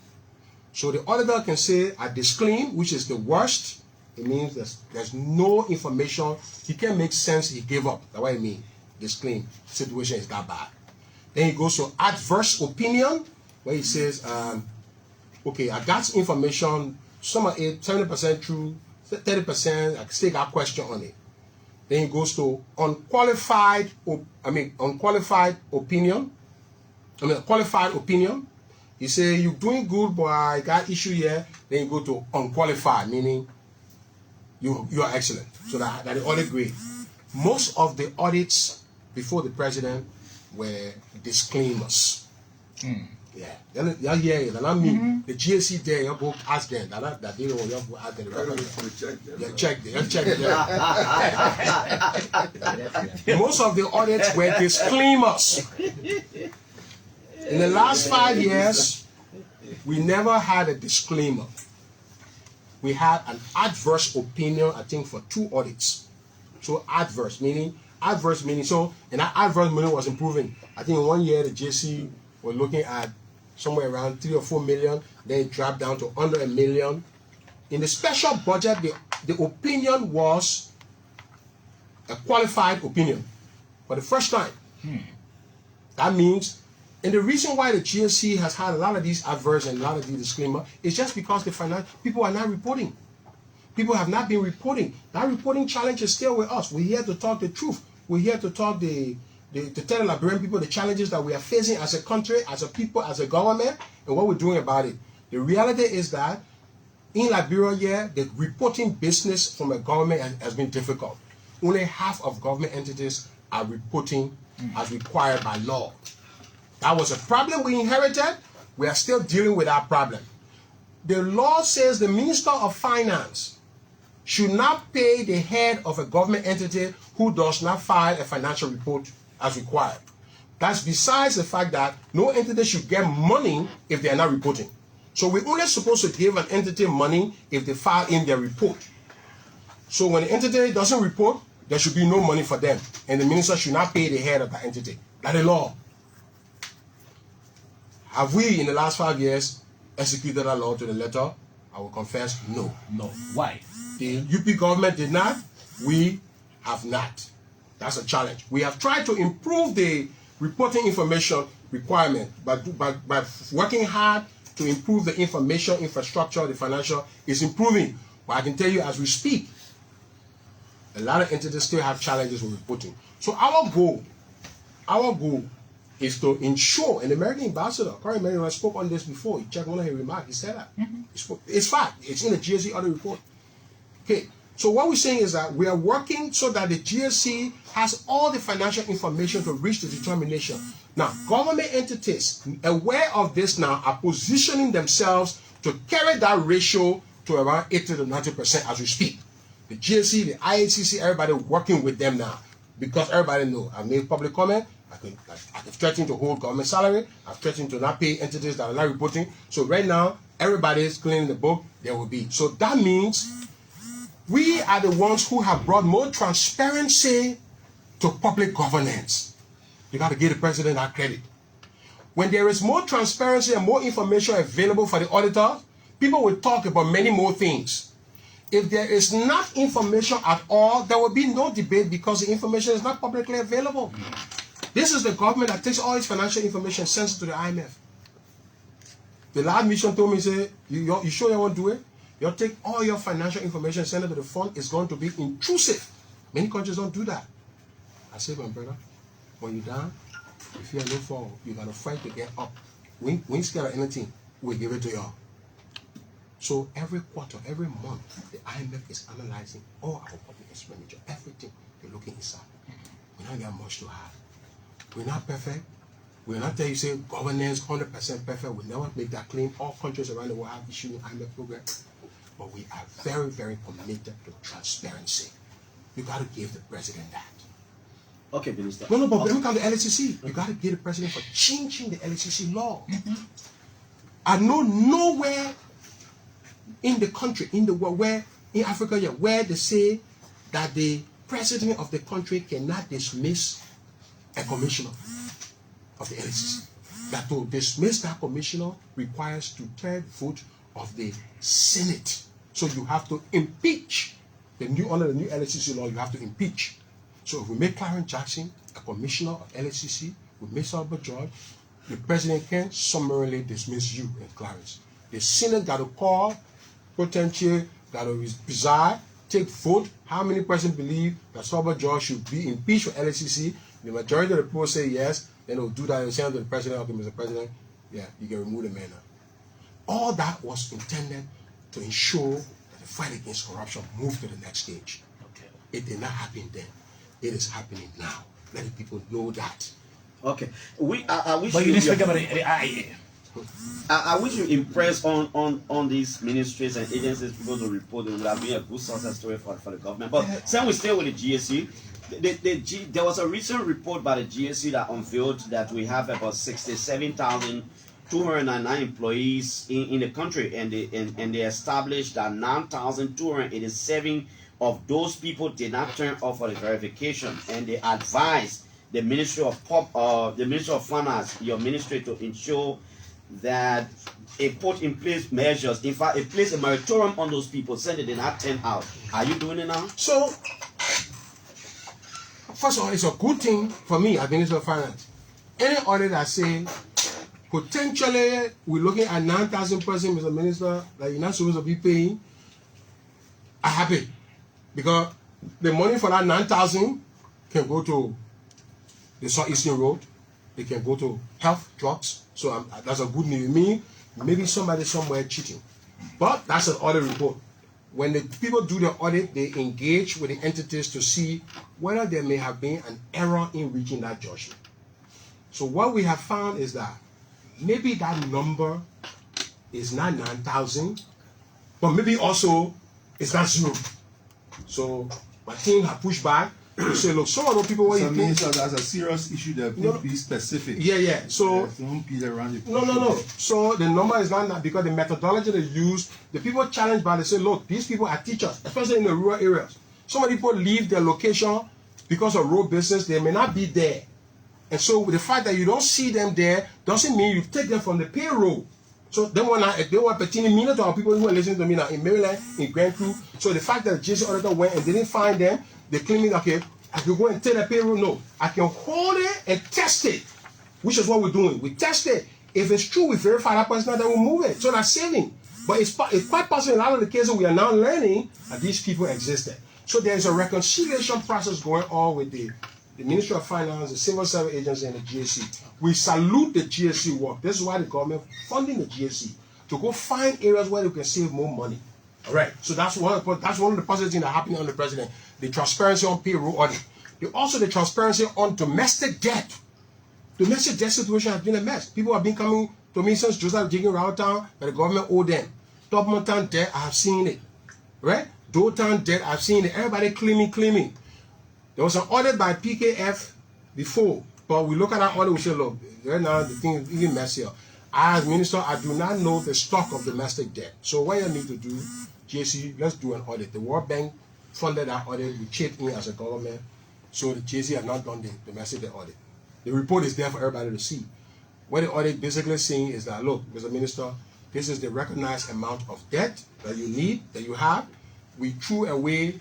So the auditor can say, I disclaim, which is the worst. It means there's no information. He can't make sense. He gave up. That's what I mean. Disclaim. Situation is that bad. Then he goes to adverse opinion, where he says, okay, I got information, some of it 70% true, 30%, I still got question on it. Then he goes to qualified opinion. He say, you're doing good, but I got issue here. Then you go to unqualified, meaning you are excellent. So that the audit grade. Most of the audits before the president were disclaimers. Yeah. Then I mean the GSC there, you go ask them that they don't you go ask them. Yeah, check them. Most of the audits were disclaimers. In the last 5 years, we never had a disclaimer. We had an adverse opinion, I think, for 2 audits. So adverse meaning, so, and that adverse meaning was improving. I think in 1 year, the GSC were looking at somewhere around 3 or 4 million, then it dropped down to under $1 million. In the special budget, the opinion was a qualified opinion for the first time. That means, and the reason why the GSC has had a lot of these adverse and a lot of these disclaimer is just because the people are not reporting. People have not been reporting. That reporting challenge is still with us. We're here to talk the truth. We're here to talk to tell the Liberian people the challenges that we are facing as a country, as a people, as a government, and what we're doing about it. The reality is that in Liberia, the reporting business from a government has been difficult. Only half of government entities are reporting as required by law. That was a problem we inherited. We are still dealing with that problem. The law says the Minister of Finance should not pay the head of a government entity who does not file a financial report as required. That's besides the fact that no entity should get money if they are not reporting. So we're only supposed to give an entity money if they file in their report. So when the entity doesn't report, there should be no money for them. And the minister should not pay the head of the entity. That's the law. Have we, in the last 5 years, executed that law to the letter? I will confess, no. No. Why? The UP government did not. We have not. That's a challenge. We have tried to improve the reporting information requirement, but by working hard to improve the information infrastructure, the financial is improving. But I can tell you, as we speak, a lot of entities still have challenges with reporting. So our goal is to ensure, and the American ambassador, Corey Merriman, spoke on this before. He checked one of his remarks. He said that. It's fact. It's in the GSC audit report. Okay. So what we're saying is that we are working so that the GSC has all the financial information to reach the determination. Now, government entities, aware of this now, are positioning themselves to carry that ratio to around 80 to 90% as we speak. The GSC, the IHCC, everybody working with them now. Because everybody knows, I made public comment, I can threaten to hold government salary. I've threatened to not pay entities that are not reporting. So right now, everybody is cleaning the book. There will be. So that means we are the ones who have brought more transparency to public governance. You got to give the president that credit. When there is more transparency and more information available for the auditors, people will talk about many more things. If there is not information at all, there will be no debate because the information is not publicly available. This is the government that takes all its financial information and sends it to the IMF. The last mission told me, say, you sure you won't do it? You'll take all your financial information and send it to the fund. It's going to be intrusive. Many countries don't do that. I say, my brother, when you're down, if you are no fall, you got to fight to get up. We ain't scared of anything. We give it to y'all. So every quarter, every month, the IMF is analyzing all our public expenditure, everything. They're looking inside. We don't get much to have. We're not perfect. We're not there you say governance 100% perfect. We never make that claim. All countries around the world have issued an IMF program. But we are very, very committed to transparency. You got to give the president that. Okay, Minister. No, but let me come to the LCC. You got to give the president for changing the LCC law. I know nowhere in the country, in the world, where in Africa, where they say that the president of the country cannot dismiss a commissioner of the LCC. That to dismiss that commissioner requires 2/3 vote of the Senate. So you have to impeach under the new LCC law. You have to impeach. So if we make Clarence Jackson a commissioner of LCC, we make Albert George, the president can summarily dismiss you and Clarence. The Senate got to call, potentially got to preside, take vote. How many persons believe that Albert George should be impeached for LCC? The majority of the people say yes. Then they'll do that and send to the president. Okay, Mr. President, yeah, you can remove the man now. All that was intended to ensure that the fight against corruption moved to the next stage. Okay. It did not happen then. It is happening now. Let the people know that. Okay. I wish But you didn't speak about the IEA. I wish you impress on these ministries and agencies people to report. It would have been a good success story for the government. But since we stay with the GSC, there was a recent report by the GSC that unveiled that we have about 67,209 employees in the country, and they established that 9,287 of those people did not turn up for the verification, and they advised the Ministry of Finance, your ministry, to ensure that it put in place measures. In fact, it placed a moratorium on those people, saying they did not turn out. Are you doing it now? So, first of all, it's a good thing for me as Minister of Finance. Any audit that say potentially we're looking at 9,000 persons, Mr. Minister, that you're not supposed to be paying, I'm happy. Because the money for that 9,000 can go to the Southeastern Road, it can go to health, drugs. So that's a good news. Me, maybe somebody somewhere cheating. But that's an audit report. When the people do the audit, they engage with the entities to see whether there may have been an error in reaching that judgment. So what we have found is that maybe that number is not 9,000, but maybe also it's not 0. So my team have pushed back to say, look, some of those people where you think that's a serious issue that will be specific. Yeah. So don't beat around the no. So the number is not that, because the methodology they use, the people challenged by, they say, look, these people are teachers, especially in the rural areas. Some of the people leave their location because of road business, they may not be there. And so the fact that you don't see them there doesn't mean you take them from the payroll. So they want pertaining millions to our people who are listening to me now in Maryland, in Grand Crew. So the fact that the JC auditor went and didn't find them, they claiming, okay, I can go and take the payroll. No, I can hold it and test it, which is what we're doing. We test it. If it's true, we verify that person, then we move it. So that's saving. But it's quite possible in a lot of the cases we are now learning that these people existed. So there's a reconciliation process going on with the Ministry of Finance, the Civil Service Agency, and the GSC. We salute the GSC work. This is why the government funding the GSC, to go find areas where they can save more money. All right. So that's one of the positive things that happened under the president. The transparency on payroll audit. Also the transparency on domestic debt. Domestic debt situation has been a mess. People have been coming to me since Joseph digging around town that the government owed them. Top mountain debt, I have seen it. Right? Downtown debt, I've seen it. Everybody claiming. There was an audit by PKF before But we look at our audit, we say, look, right now the thing is even messier. As minister, I do not know the stock of domestic debt. So what you need to do, JC, let's do an audit. The World Bank funded our audit. We chipped in as a government. So the JC have not done the domestic debt audit. The report is there for everybody to see. What the audit basically saying is that, look, Mr. Minister, this is the recognized amount of debt that you need, that you have. We threw away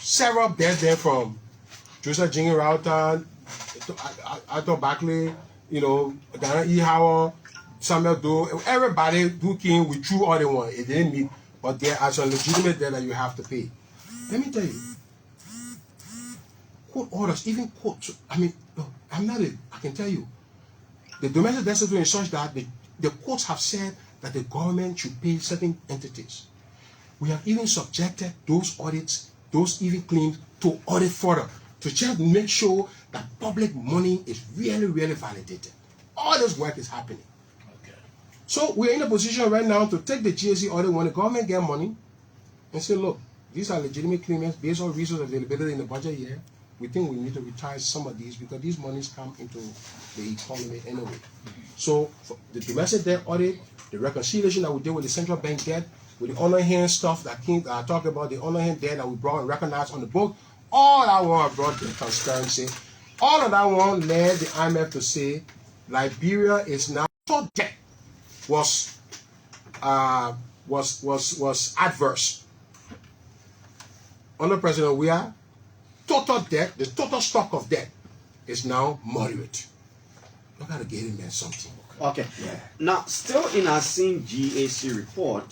several debts there from Joseph Jingin Rautan, Arthur Barkley, you know, Dana E. Howard, Samuel Doe, everybody who came, we threw all the one. It didn't meet, but there are some legitimate debt that you have to pay. Let me tell you, court orders, even court, I mean, no, I can tell you, the domestic debt situation is such that the courts have said that the government should pay certain entities. We have even subjected those audits, those even claims, to audit further, to just make sure that public money is really, really validated. All this work is happening. Okay. So we're in a position right now to take the GSC audit when the government get money and say, look, these are legitimate claimants based on resource availability in the budget year. We think we need to retire some of these because these monies come into the economy anyway. So for the domestic debt audit, the reconciliation that we did with the central bank debt, with the on-hand stuff that I talked about, the on-hand debt that we brought and recognized on the book, all that one brought the transparency. All of that one led the IMF to say Liberia is now total debt was adverse. Under President Weah, total debt, the total stock of debt is now moderate. You gotta get him there something. Okay. Yeah. Now, still in our same GAC report,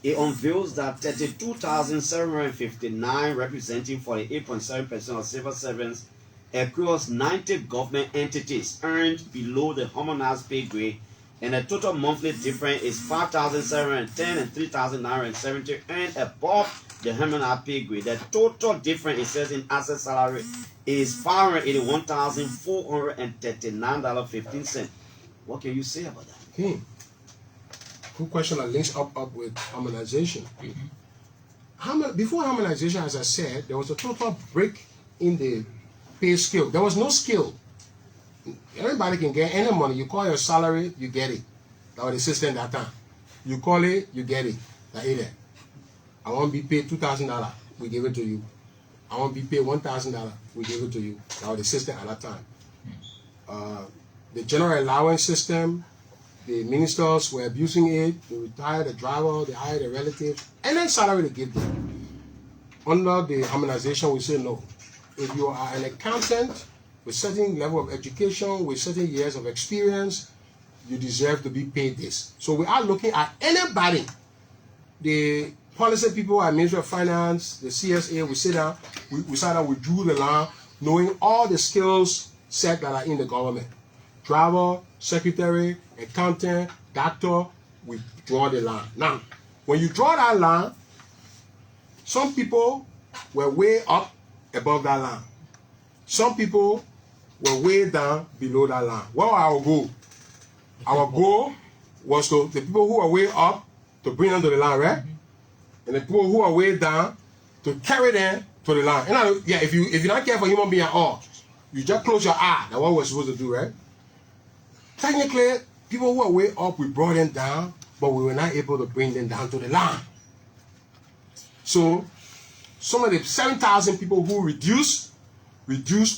it unveils that 32,759, representing 48.7% of civil servants across 90 government entities, earned below the harmonized pay grade, and the total monthly difference is 5,710 and 3,970 earned above the harmonized pay grade. The total difference, it says in asset salary, is $581,439.15. What can you say about that? Okay. Good question that links up with harmonization. Before harmonization, as I said, there was a total break in the pay scale. There was no scale. Everybody can get any money. You call your salary, you get it. That was the system that time. You call it, you get it. That is it. I want to be paid $2,000. We give it to you. I want to be paid $1,000. We give it to you. That was the system at that time. The general allowance system, the ministers were abusing it. They retired the driver, they hired a relative, and then salary they give them. Under the harmonization, we say no. If you are an accountant with certain level of education, with certain years of experience, you deserve to be paid this. So we are looking at anybody. The policy people at Ministry of Finance, the CSA, we sit down, we sat down, we drew the line, knowing all the skills set that are in the government. Driver, secretary, accountant, doctor, we draw the line. Now, when you draw that line, some people were way up above that line. Some people were way down below that line. What was our goal? Our goal was to the people who are way up to bring them to the line, right? And the people who are way down to carry them to the line. And yeah, if you don't care for human being at all, you just close your eye. That's what we're supposed to do, right? Technically, people who are way up, we brought them down, but we were not able to bring them down to the line. So some of the 7,000 people who reduced,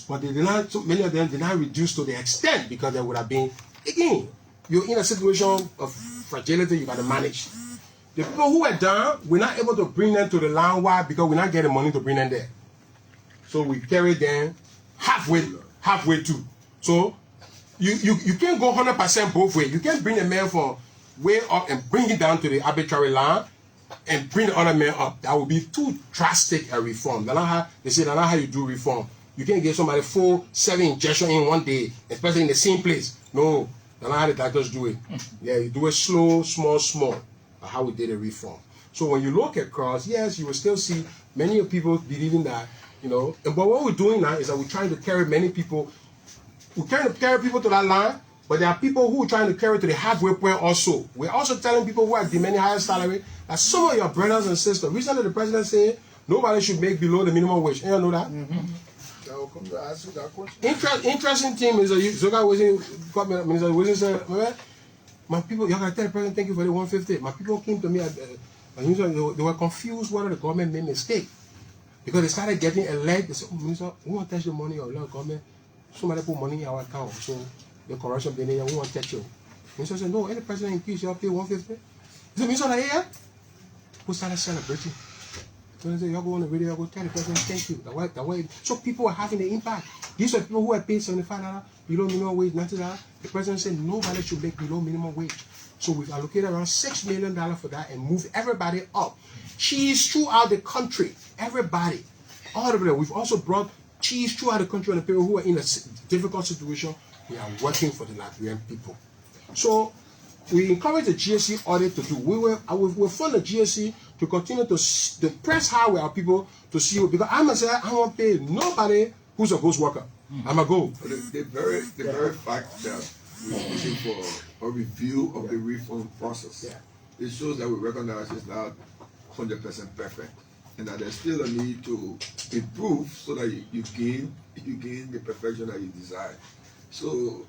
but they did not. So many of them did not reduce to the extent because there would have been, again, you're in a situation of fragility you got to manage. The people who were down, we're not able to bring them to the line. Why? Because we're not getting money to bring them there. So we carry them halfway to. So you can't go 100% both ways. You can't bring a man from way up and bring him down to the arbitrary line and bring the other man up. That would be too drastic a reform. That's not how, they say that's not how you do reform. You can't give somebody 7 injections in one day, especially in the same place. No, that's not how the doctors do it. Yeah, you do it slow, small. How we did a reform. So when you look across, yes, you will still see many people believing that, you know, but what we're doing now is that we're trying to carry many people. We're trying to carry people to that line, but there are people who are trying to carry to the halfway point also. We're also telling people who are demanding higher salary that some of your brothers and sisters, recently the president said nobody should make below the minimum wage. You know that? I will come to ask you that question. Interesting thing is that so guy wasn't said, my people, you gotta tell the president thank you for the 150. My people came to me and they were confused whether the government made a mistake. Because they started getting alert, they said, oh, Minister, we won't touch the money of the government. Somebody put money in our account, so the corruption we won't touch you. Minister said, no, any president increase, you have to pay 150. He said, Minister, yeah? We started celebrating. So they said, y'all go on the radio, go tell the president, thank you. The way. So people were having the impact. These were people who were paid $75 below minimum wage, $90. The president said nobody should make below minimum wage. So we've allocated around $6 million for that and moved everybody up. Cheese throughout the country, everybody, all over there. We've also brought cheese throughout the country and the people who are in a difficult situation. We are working for the Liberian people. So we encourage the GSC audit to do. We'll fund the GSC to continue to press hard with our people to see, because I must say I won't pay nobody who's a ghost worker. I'm a go. The very fact that we're pushing for a review of the reform process, it shows that we recognize it's not 100% perfect, and that there's still a need to improve so that you gain the perfection that you desire. So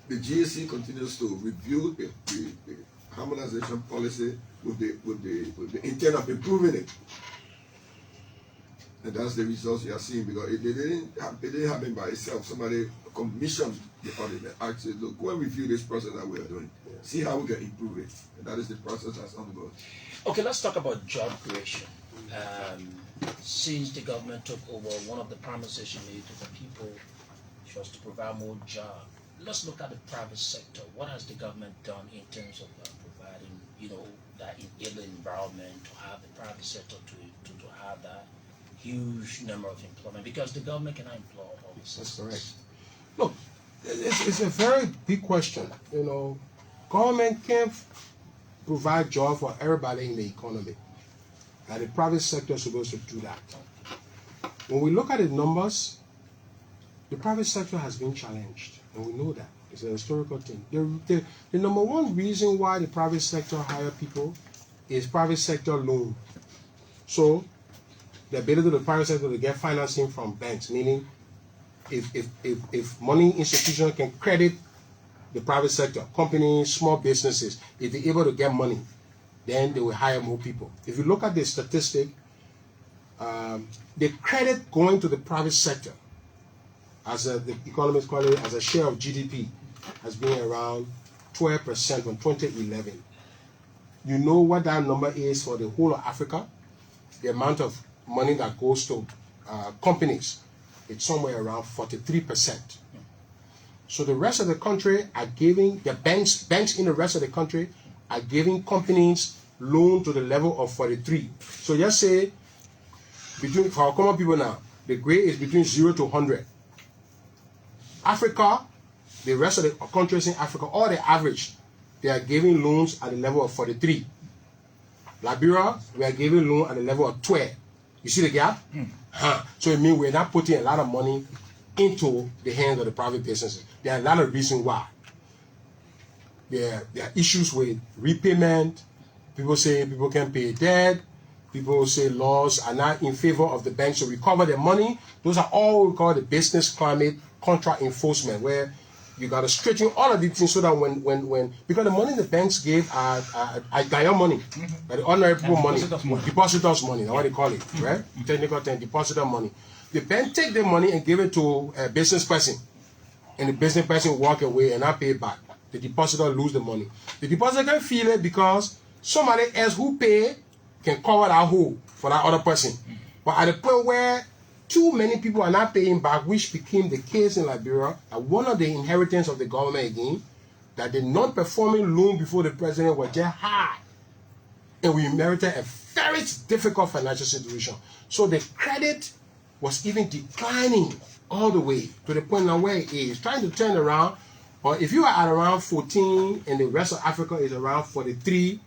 the GSC continues to review the harmonization policy with the intent of improving it. And that's the results you are seeing, because it didn't happen by itself. Somebody commissioned the audit and actually, look, go and review this process that we are doing. See how we can improve it. And that is the process that's ongoing. Okay, let's talk about job creation. Since the government took over, one of the promises you made to the people was to provide more jobs. Let's look at the private sector. What has the government done in terms of providing, that enabling environment to have the private sector to have that huge number of employment? Because the government cannot employ all these. That's correct. Look, it's a very big question. Government can't provide jobs for everybody in the economy, and the private sector is supposed to do that. When we look at the numbers, the private sector has been challenged, and we know that. It's a historical thing. The number one reason why the private sector hire people is private sector loan. So the ability of the private sector to get financing from banks, meaning if money institutions can credit the private sector, companies, small businesses, if they're able to get money, then they will hire more people. If you look at the statistic, the credit going to the private sector, as the economists call it, as a share of GDP, has been around 12% from 2011. You know what that number is for the whole of Africa? The amount of money that goes to companies, it's somewhere around 43%. So the rest of the country are giving, the banks in the rest of the country are giving companies loan to the level of 43. So just say, for our common people now, the grade is between 0 to 100. Africa, the rest of the countries in Africa, all the average, they are giving loans at the level of 43. Liberia, we are giving loan at the level of 12. You see the gap? So it means we're not putting a lot of money into the hands of the private businesses. There are a lot of reasons why. There are issues with repayment. People say people can't pay debt. People say laws are not in favor of the banks to recover their money. Those are all we call the business climate contract enforcement, where you got to straighten all of these things so that when because the money the banks give are your money, but the ordinary people money, depositors money, that's what they call it, right? Technical term, depositor money. The bank take their money and give it to a business person, and the business person walk away and not pay back. The depositor lose the money. The depositor can feel it because somebody else who pay can cover that hole for that other person. But at the point where too many people are not paying back, which became the case in Liberia, and one of the inheritance of the government again, that the non-performing loan before the president was just high. And we inherited a very difficult financial situation. So the credit was even declining all the way to the point now where it is trying to turn around. But if you are at around 14 and the rest of Africa is around 43,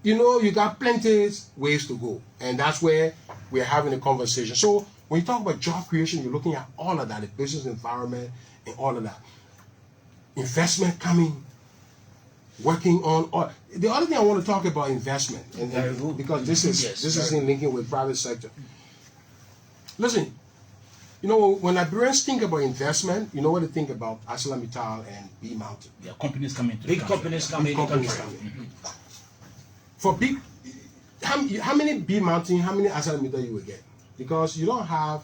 you got plenty ways to go. And that's where we're having a conversation. So when you talk about job creation, you're looking at all of that, the business environment and all of that. Investment coming, working on all. The other thing I want to talk about investment, and because this is in linking with private sector. Listen, You know, when Liberians think about investment, you know what they think about ArcelorMittal and B Mountain. There are companies coming to Big the country. companies come in the companies country. coming. For big, how many B Mountain, how many ArcelorMittal you will get? Because you don't have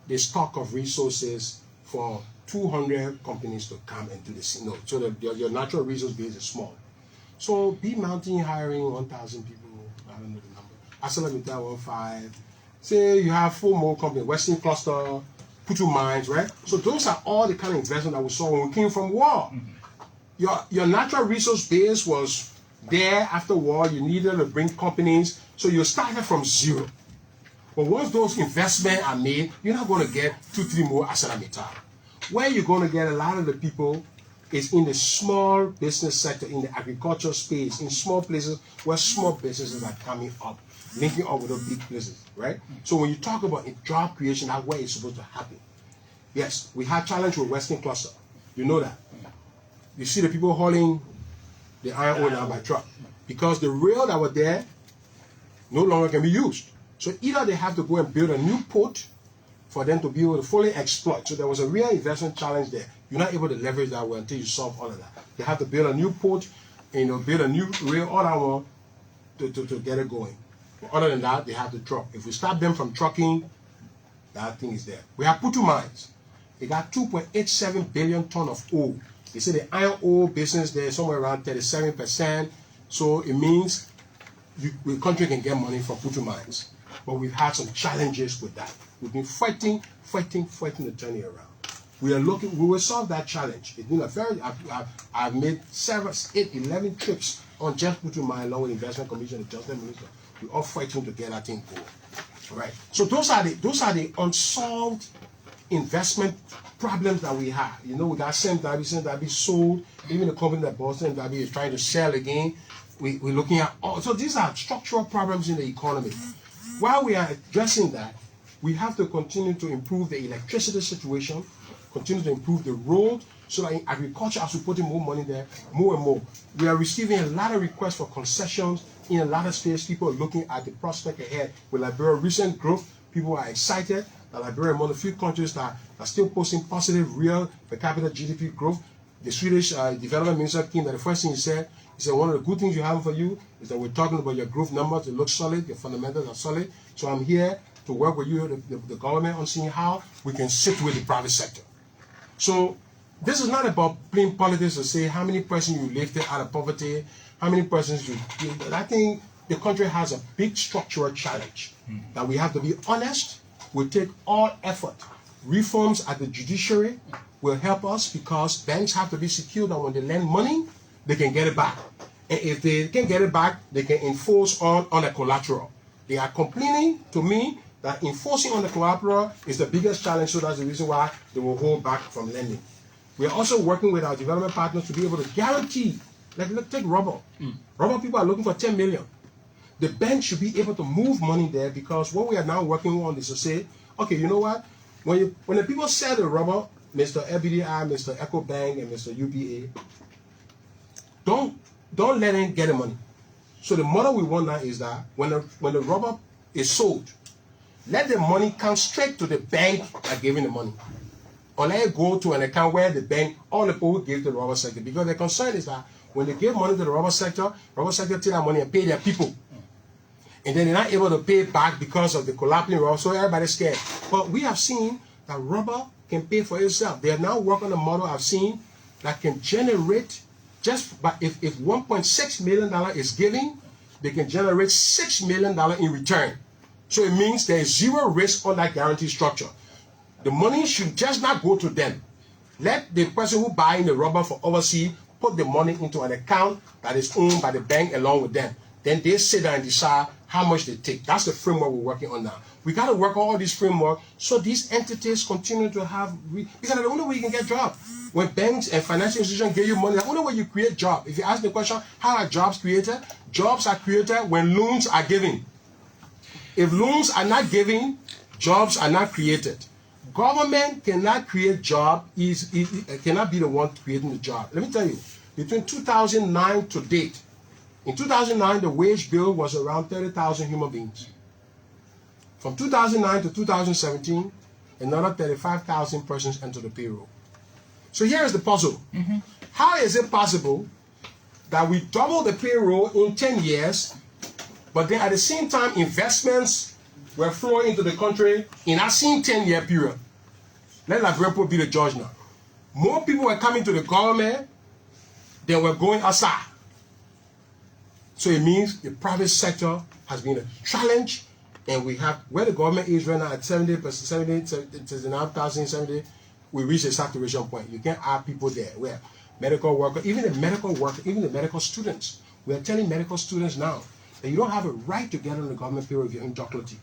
the stock of resources for 200 companies to come and do this. No, so your natural resource base is small. So B Mountain hiring 1,000 people, I don't know the number. ArcelorMittal 1.5. Say you have 4 more companies, Western Cluster, Putu Mines, right? So those are all the kind of investment that we saw when we came from war. Your natural resource base was there after war. You needed to bring companies, so you started from zero. But once those investments are made, you're not going to get 2-3 more ArcelorMittal. Where you're going to get a lot of the people is in the small business sector, in the agricultural space, in small places where small businesses are coming up, linking up with those big places, right? So when you talk about job creation, that's where it's supposed to happen. Yes, we had challenge with Western Cluster. You know that. You see the people hauling the iron ore now by truck because the rail that were there no longer can be used. So either they have to go and build a new port for them to be able to fully exploit. So there was a real investment challenge there. You're not able to leverage that well until you solve all of that. They have to build a new port, and build a new rail, all that one to get it going. But other than that, they have to truck. If we stop them from trucking, that thing is there. We have Putu Mines. They got 2.87 billion ton of ore. They say the iron ore business there is somewhere around 37%. So it means the country can get money from Putu Mines. But we've had some challenges with that. We've been fighting to turn it around. We will solve that challenge. It's been a very, I've made 7, 8, 11 trips on just Putu Mines along with Investment Commission and Justice Minister. We're all fighting to get that thing going. All right. So those are the unsolved investment problems that we have. You know, we got Sam Darby sold. Even the company that bought Sam Darby is trying to sell again. We're looking at all. So these are structural problems in the economy. While we are addressing that, we have to continue to improve the electricity situation, continue to improve the road, so that in agriculture, as we put in more money there, more and more. We are receiving a lot of requests for concessions in a lot of states. People are looking at the prospect ahead. With Liberia recent growth, people are excited that Liberia is one of the few countries that are still posting positive real per capita GDP growth. The Swedish development minister came, that the first thing he said, one of the good things you have for you is that we're talking about your growth numbers. It looks solid, your fundamentals are solid. So I'm here to work with you, the government, on seeing how we can sit with the private sector. So this is not about playing politics to say how many persons you lifted out of poverty, how many persons you. I think the country has a big structural challenge that we have to be honest. We'll take all effort. Reforms at the judiciary will help us because banks have to be secure that when they lend money, they can get it back. And if they can get it back, they can enforce on the collateral. They are complaining to me that enforcing on the collateral is the biggest challenge, so that's the reason why they will hold back from lending. We are also working with our development partners to be able to guarantee, like take rubber. Rubber people are looking for 10 million. The bank should be able to move money there because what we are now working on is to say, okay, you know what? When the people sell the rubber, Mr. FBDI, Mr. EcoBank, and Mr. UBA, don't let them get the money. So the model we want now is that when the rubber is sold, let the money come straight to the bank that gave the money. Or let it go to an account where the bank, all the people gave to the rubber sector. Because the concern is that when they give money to the rubber sector take that money and pay their people. And then they're not able to pay back because of the collapsing rubber, so everybody's scared. But we have seen that rubber can pay for itself. They are now working on a model I've seen that can generate if $1.6 million is given, they can generate $6 million in return. So it means there is zero risk on that guarantee structure. The money should just not go to them. Let the person who buying the rubber for overseas put the money into an account that is owned by the bank along with them. Then they sit down and decide how much they take. That's the framework we're working on now. We got to work on all these framework so these entities continue to have, because the only way you can get jobs. When banks and financial institutions give you money, the only way you create jobs. If you ask the question, how are jobs created? Jobs are created when loans are given. If loans are not given, jobs are not created. Government cannot create jobs, it cannot be the one creating the job. Let me tell you, between 2009 to date, in 2009, the wage bill was around 30,000 human beings. From 2009 to 2017, another 35,000 persons enter the payroll. So here is the puzzle. How is it possible that we double the payroll in 10 years, but then at the same time investments were flowing into the country in that same 10-year period? Let Liberia be the judge now. More people were coming to the government than were going outside. So it means the private sector has been a challenge, and we have, where the government is right now at 70,000, we reach a saturation point. You can't add people there. Where medical workers, even the medical students. We are telling medical students now that you don't have a right to get on the government payroll if you're in Jocolity.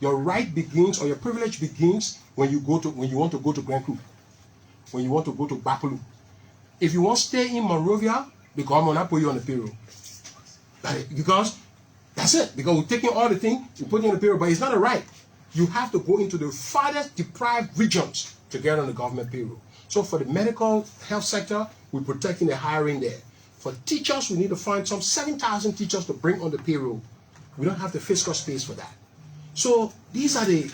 Your right begins, or your privilege begins, when you want to go to Grand Coup, when you want to go to Bapulu. If you want to stay in Monrovia, the government will not put you on the payroll. Because that's it. Because we're taking all the things, we put you on the payroll, but it's not a right. You have to go into the farthest deprived regions to get on the government payroll. So for the medical health sector, we're protecting the hiring there. For teachers, we need to find some 7,000 teachers to bring on the payroll. We don't have the fiscal space for that. So these are the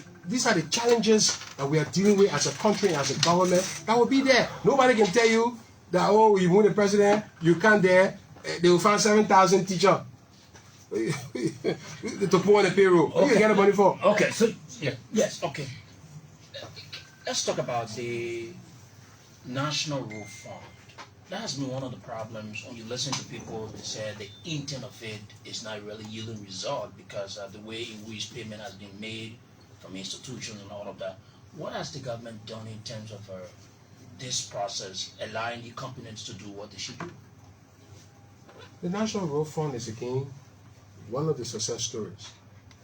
challenges that we are dealing with as a country, as a government, that will be there. Nobody can tell you that, oh, you win the president, you can't there, they will find 7,000 teachers to put on the payroll. What do you get the money for? Okay, so, yes, okay. Let's talk about the National Rule Fund. That has been one of the problems. When you listen to people, they say the intent of it is not really yielding result because the way in which payment has been made from institutions and all of that. What has the government done in terms of this process, allowing the companies to do what they should do? The National Rule Fund is again one of the success stories.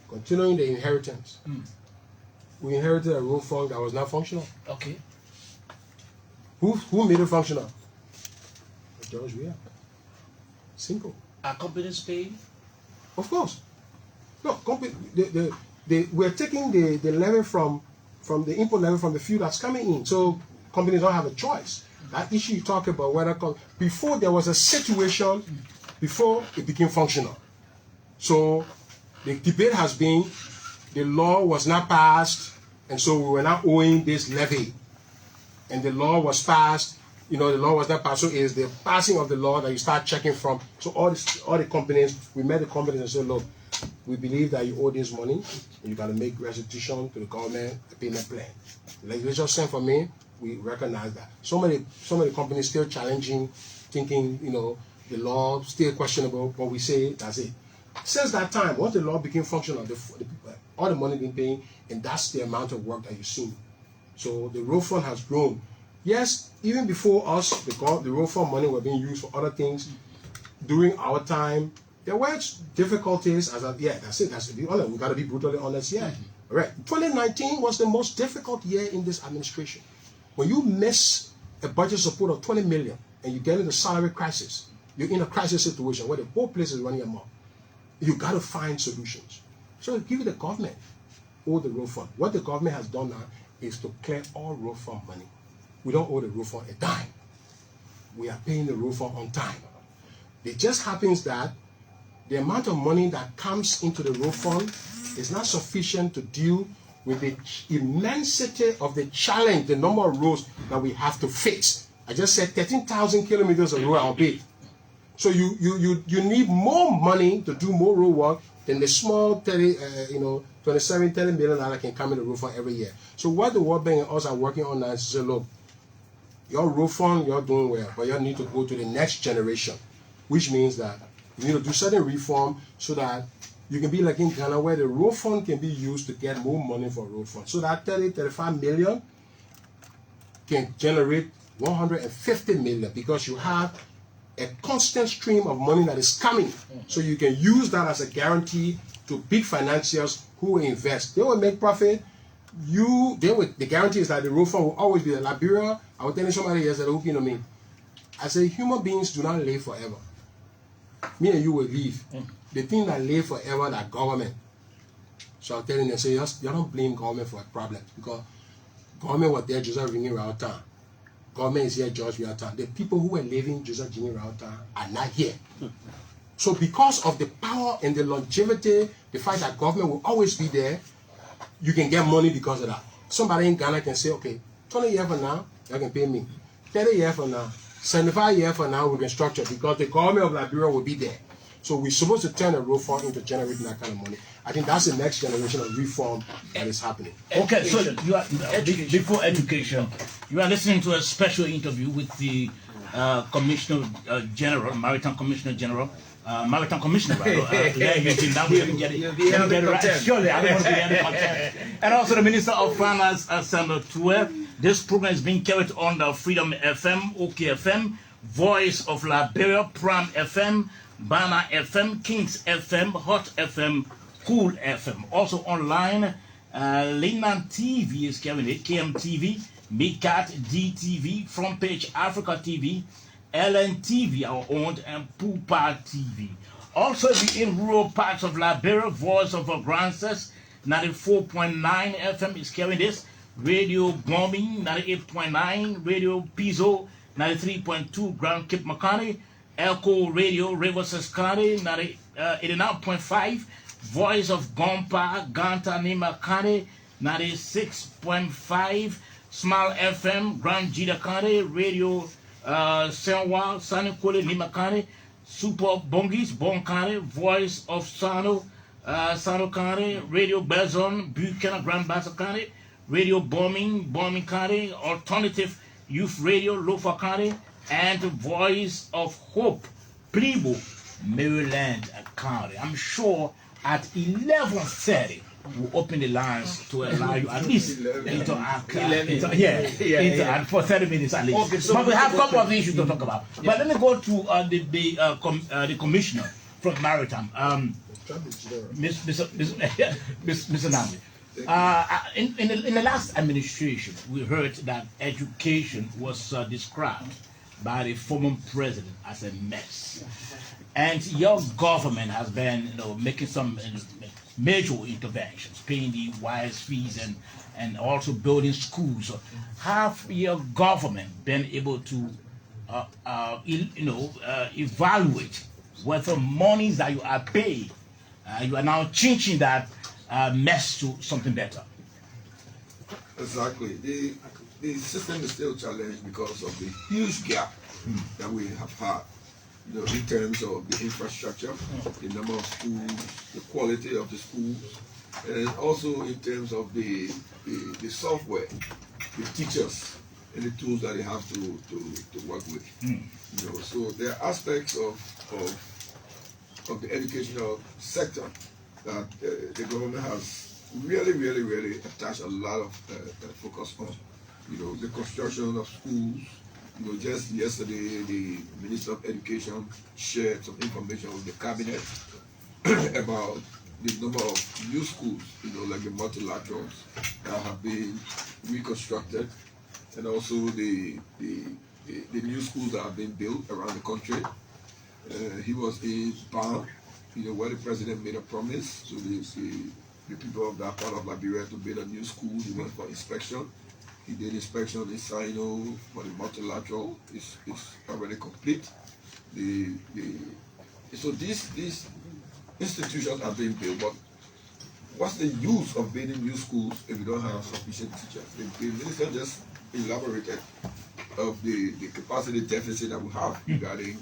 Continuing the inheritance. We inherited a rule fund that was not functional. Okay. Who made it functional? George Weah. Simple. Are companies paying? Of course. No, we're taking the levy from the import levy from the fuel that's coming in. So companies don't have a choice. That issue you talk about, whether before there was a situation, before it became functional. So the debate has been, the law was not passed, and so we were not owing this levy. And the law was passed. The law was not passed, so it is the passing of the law that you start checking from. So all the companies, we met the companies and said, look, we believe that you owe this money, and you got to make restitution to the government, a payment plan. The legislature sent for me, we recognize that. So many companies still challenging, thinking, the law still questionable, but we say that's it. Since that time, once the law became functional, all the money been paying, and that's the amount of work that you've seen. So the road fund has grown. Yes, even before us, the road fund money were being used for other things. During our time, there were difficulties. That's it. We got to be brutally honest here. All right. 2019 was the most difficult year in this administration. When you miss a budget support of 20 million and you get into salary crisis, you're in a crisis situation where the whole place is running amok. You got to find solutions. So give the government all the road fund. What the government has done now is to clear all road fund money. We don't owe the road fund a dime. We are paying the road fund on time. It just happens that the amount of money that comes into the road fund is not sufficient to deal with the immensity of the challenge, the number of roads that we have to fix. I just said 13,000 kilometers of road are built. So you need more money to do more road work than the small 30 million that can come in the road fund every year. So what the World Bank and us are working on now is to say, look, your road fund, you're doing well, but you need to go to the next generation, which means that you need to do certain reform so that you can be like in Ghana where the road fund can be used to get more money for road fund. So that 35 million can generate 150 million because you have a constant stream of money that is coming. So you can use that as a guarantee to big financiers who will invest. They will make profit. The guarantee is that the road fund will always be the Liberia. I was telling somebody yesterday, looking at me. I say, human beings do not live forever. Me and you will live. The thing that live forever, that government. So I'm telling them, say, you don't blame government for a problem because government was there just ringing around town. Government is here just around town. The people who were living just around town are not here. So because of the power and the longevity, the fact that government will always be there, you can get money because of that. somebody in Ghana can say, okay, 20 years from now, you can pay me. 30 years from now, 75 years from now, we can structure because the government of Liberia will be there. So we're supposed to turn a road fund into generating that kind of money. I think that's the next generation of reform that is happening. Okay, so you are before education, you are listening to a special interview with the Commissioner General, Maritime Commissioner General, Maritime Commissioner, Lenn, Eugene. Now we can get it right. Surely, I don't want to be any content. And also the Minister of Finance, Senator Tweah. This program is being carried on the Freedom FM, OKFM, Voice of Liberia, Prime FM, Bana FM, Kings FM, Hot FM, Cool FM. Also online, Lenn TV is carrying it, KMTV, Midcat DTV, Front Page Africa TV, LN TV, our own, and Pupa TV. Also, in rural parts of Liberia, Voice of our Grandsons, 94.9 FM is carrying this. Radio Bombing, 98.9, Radio Pizzo, 93.2, Grand Cape Makani, Echo Radio, Riverside County, 89.5, Voice of Gompa, Ganta Nimakani, 96.5, Smile FM, Grand Jida County, Radio Senwa, Sanikole, Nimakani, Super Bongis, Bonkani, Voice of Sano, Sano County, Radio Bezon, Buchanan, Grand Bassa County, Radio Bombing County, Alternative Youth Radio, Lofa County, and Voice of Hope, Plebo, Maryland County. I'm sure at 11:30 we'll open the lines to allow you at least interact. For 30 minutes at least. Okay, so but we have a couple of issues to talk about. Yeah. But let me go to the commissioner from Maritime, Mr. Nagbe. In the last administration, we heard that education was described by the former president as a mess, and your government has been, making some major interventions, paying the wise fees and also building schools. Have your government been able to, evaluate whether monies that you are paid, you are now changing that mess to something better? Exactly. The system is still challenged because of the huge gap that we have had, in terms of the infrastructure, the number of schools, the quality of the schools, and also in terms of the software, the teachers, and the tools that they have to work with. So there are aspects of the educational sector that the government has really attached a lot of focus on. The construction of schools. Just yesterday, the Minister of Education shared some information with the cabinet about the number of new schools, like the multilaterals that have been reconstructed, and also the new schools that have been built around the country. He was in Ban, where the president made a promise to the people of that part of Liberia to build a new school. He went for inspection. He did inspection in Sino for the multilateral. It's already complete. So these institutions are being built, but what's the use of building new schools if you don't have sufficient teachers? The minister just elaborated of the capacity deficit that we have regarding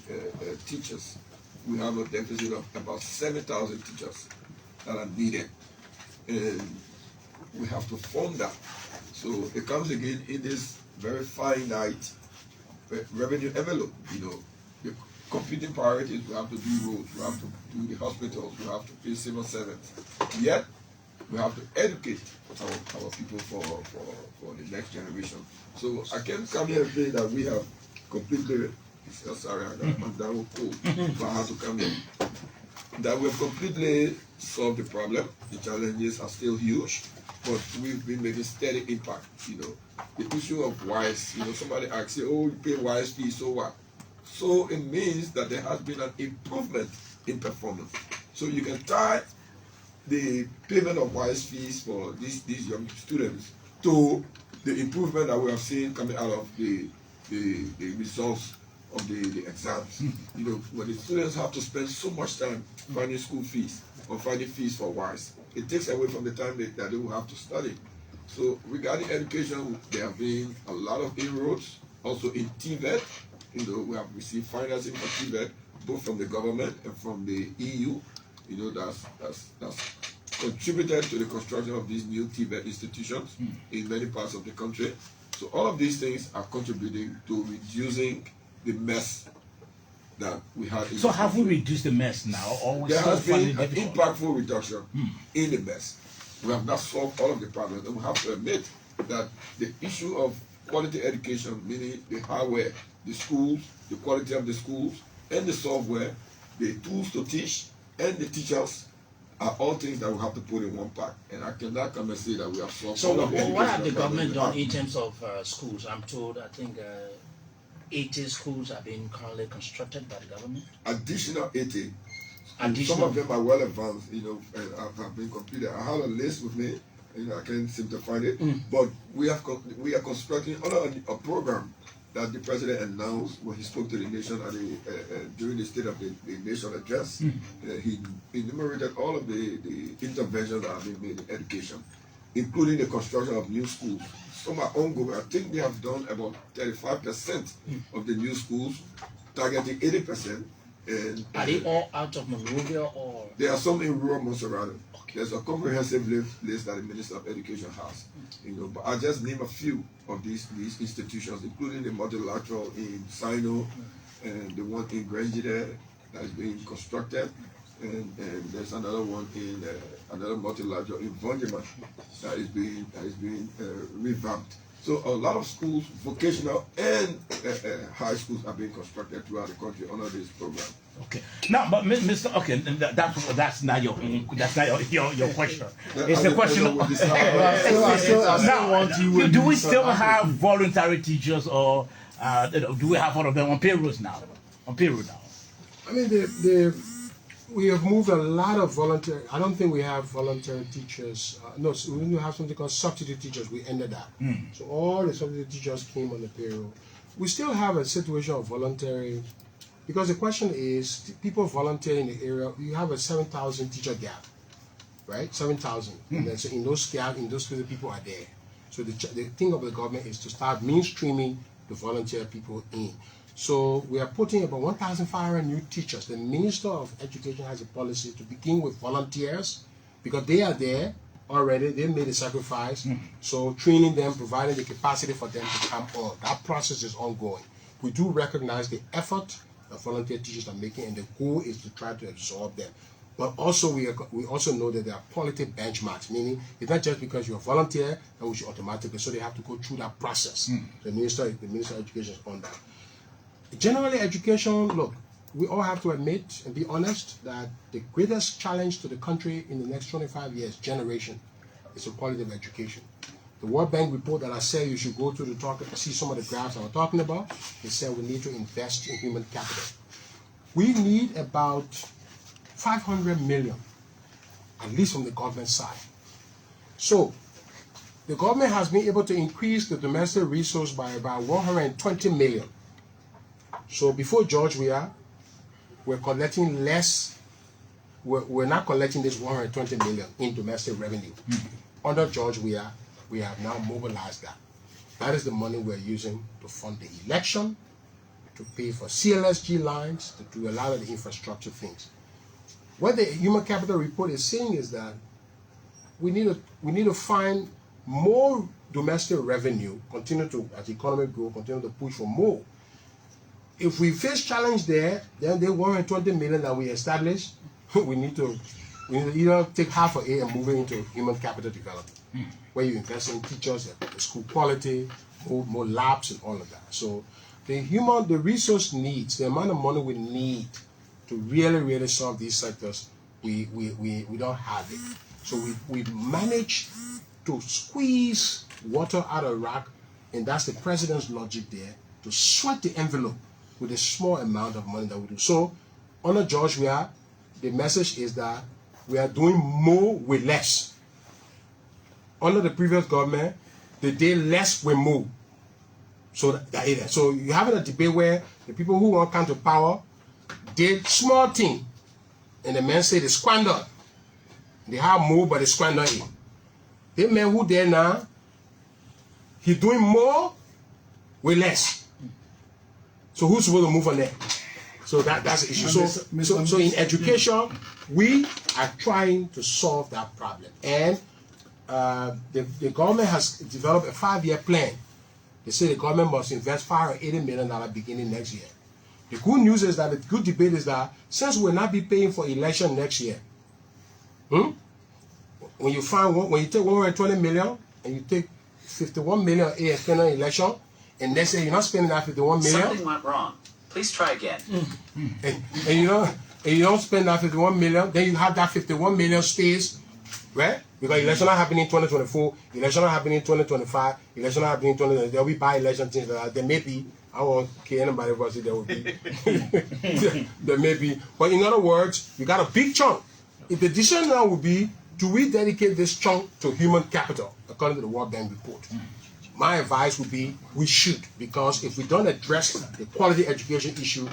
teachers. We have a deficit of about 7,000 teachers that are needed, and we have to fund that. So it comes again in this very finite revenue envelope. The competing priorities: we have to do roads, we have to do the hospitals, we have to pay civil servants. Yet we have to educate our people for the next generation. So I can't come here and say that we have completely. Sorry, that was cool. But I have to come here. That we have completely solved the problem. The challenges are still huge, but we've been making steady impact. The issue of wise. Somebody asks you, "Oh, you pay wise fees, so what?" So it means that there has been an improvement in performance. So you can tie the payment of wise fees for these young students to the improvement that we have seen coming out of the results of the exams. When the students have to spend so much time finding school fees or finding fees for wise, it takes away from the time that they will have to study. So regarding education, there have been a lot of inroads. Also in TVET, we have received financing for TVET, both from the government and from the EU. That's contributed to the construction of these new TVET institutions in many parts of the country. So all of these things are contributing to reducing the mess that we had. So have we reduced the mess now, or we there still has been finding an difficult? impactful reduction in the mess. We have not solved all of the problems, and we have to admit that the issue of quality education, meaning the hardware, the schools, the quality of the schools, and the software, the tools to teach, and the teachers, are all things that we have to put in one pack. And I cannot come and say that we have solved So all of the what have the educational government problems done we in terms of schools? I'm told, I think 80 schools are being currently constructed by the government. have. Additional 80. Additional. Some of them are well advanced, and have been completed. I have a list with me, I can't seem to find it. But we are constructing a program that the president announced when he spoke to the nation during the State of the Nation address. He enumerated all of the interventions that have been made in education, including the construction of new schools. Some are ongoing. I think they have done about 35% of the new schools, targeting 80%. And Are they all out of Monrovia or? there are some in rural Monserrato. There's a comprehensive list that the Minister of Education has. But I just name a few of these institutions, including the multilateral in Sino and the one in Grangide that is being constructed, and there's another one in another multilateral in Vonjima that is being revamped. So a lot of schools, vocational and high schools, are being constructed throughout the country under this program. Okay. Now, but Mr. Okay, that's not your question. It's the question. Now, do we still have voluntary teachers, or do we have all of them on payrolls now? On payroll now. I mean, we have moved a lot of voluntary. I don't think we have voluntary teachers. No, so we have something called substitute teachers. We ended that. So all the substitute teachers came on the payroll. We still have a situation of voluntary, because the question is, people volunteer in the area. You have a 7,000 teacher gap, right? 7,000. And then so in those gap, in those cases, people are there. So the thing of the government is to start mainstreaming the volunteer people in. So we are putting about 1,500 new teachers. The Minister of Education has a policy to begin with volunteers, because they are there already. They made a sacrifice. So training them, providing the capacity for them to come on. That process is ongoing. We do recognize the effort that volunteer teachers are making, and the goal is to try to absorb them. But also we also know that there are quality benchmarks, meaning it's not just because you're a volunteer that we should automatically. So they have to go through that process. The Minister of Education is on that. Generally, education, look, we all have to admit and be honest that the greatest challenge to the country in the next 25 years, generation, is the quality of education. The World Bank report that I said you should go to see some of the graphs I was talking about, they said we need to invest in human capital. We need about 500 million, at least from the government side. So, the government has been able to increase the domestic resource by about 120 million. So before George we're collecting less. We're not collecting this 120 million in domestic revenue. Under George we have now mobilized that. That is the money we're using to fund the election, to pay for CLSG lines, to do a lot of the infrastructure things. What the human capital report is saying is that we need to find more domestic revenue, continue to, as the economy grows, continue to push for more. If we face challenge there, then the 120 million that we established, we need to either take half of it and move it into human capital development, where you invest in teachers, school quality, more labs and all of that. So the resource needs, the amount of money we need to really solve these sectors, we don't have it. So we managed to squeeze water out of a rock, and that's the president's logic there, to sweat the envelope with a small amount of money that we do. So, under George the message is that we are doing more with less. Under the previous government, they did less with more. So you're having a debate where the people who want to come to power did small thing, and the men say they squandered. They have more, but they squandered it. The men who there now, He's doing more with less. So who's supposed to move on there? So that's the issue. So in education, we are trying to solve that problem. And the government has developed a 5-year plan. They say the government must invest $580 million beginning next year. The good news is that the good debate is that since we'll not be paying for election next year, when you take 120 million and you take 51 million a spend on election, and they say you're not spending that 51 million. Something went wrong. Please try again. And you don't spend that 51 million, then you have that 51 million stays, right? Because election not happening in 2024, election not happening in 2025, election not happening in 2020. There will be by-election things like that. There may be, I won't care anybody about it, there will be. There may be. But in other words, you got a big chunk. If the decision now would be, do we dedicate this chunk to human capital, according to the World Bank report? My advice would be, we should, because if we don't address the quality education issue,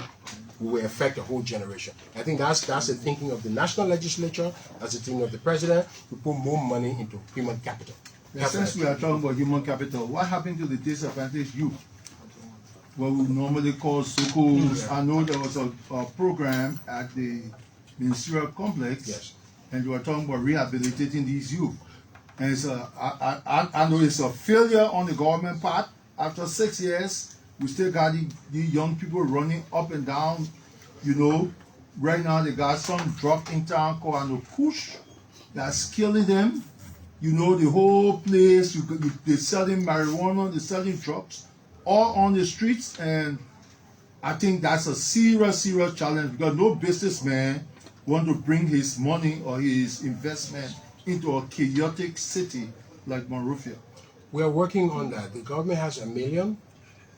we will affect the whole generation. I think that's the thinking of the national legislature, that's the thinking of the president. We put more money into human capital. Since we are talking about human capital, what happened to the disadvantaged youth? What we normally call SOCOs. I know there was a program at the ministerial complex, Yes. and you were talking about rehabilitating these youth. And it's I know it's a failure on the government part. After 6 years, we still got the young people running up and down. You know, right now they got some drug in town called push that's killing them. You know, the whole place, they're selling marijuana, they're selling drugs, all on the streets. And I think that's a serious challenge, because no businessman want to bring his money or his investment into a chaotic city like Monrovia. We are working on that. The government has $1 million.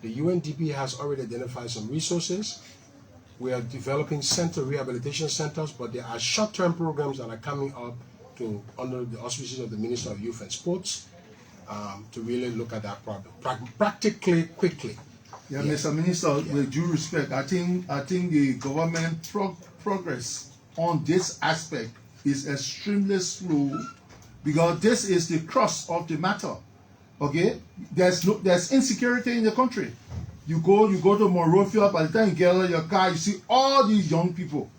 The UNDP has already identified some resources. We are developing rehabilitation centers, but there are short-term programs that are coming up under the auspices of the Minister of Youth and Sports to really look at that problem practically, quickly. Yeah, Mr. Minister, with due respect, I think the government progress on this aspect is extremely slow, because this is the crux of the matter. Okay, there's insecurity in the country. You go to Monrovia, by the time you get out of your car, you see all these young people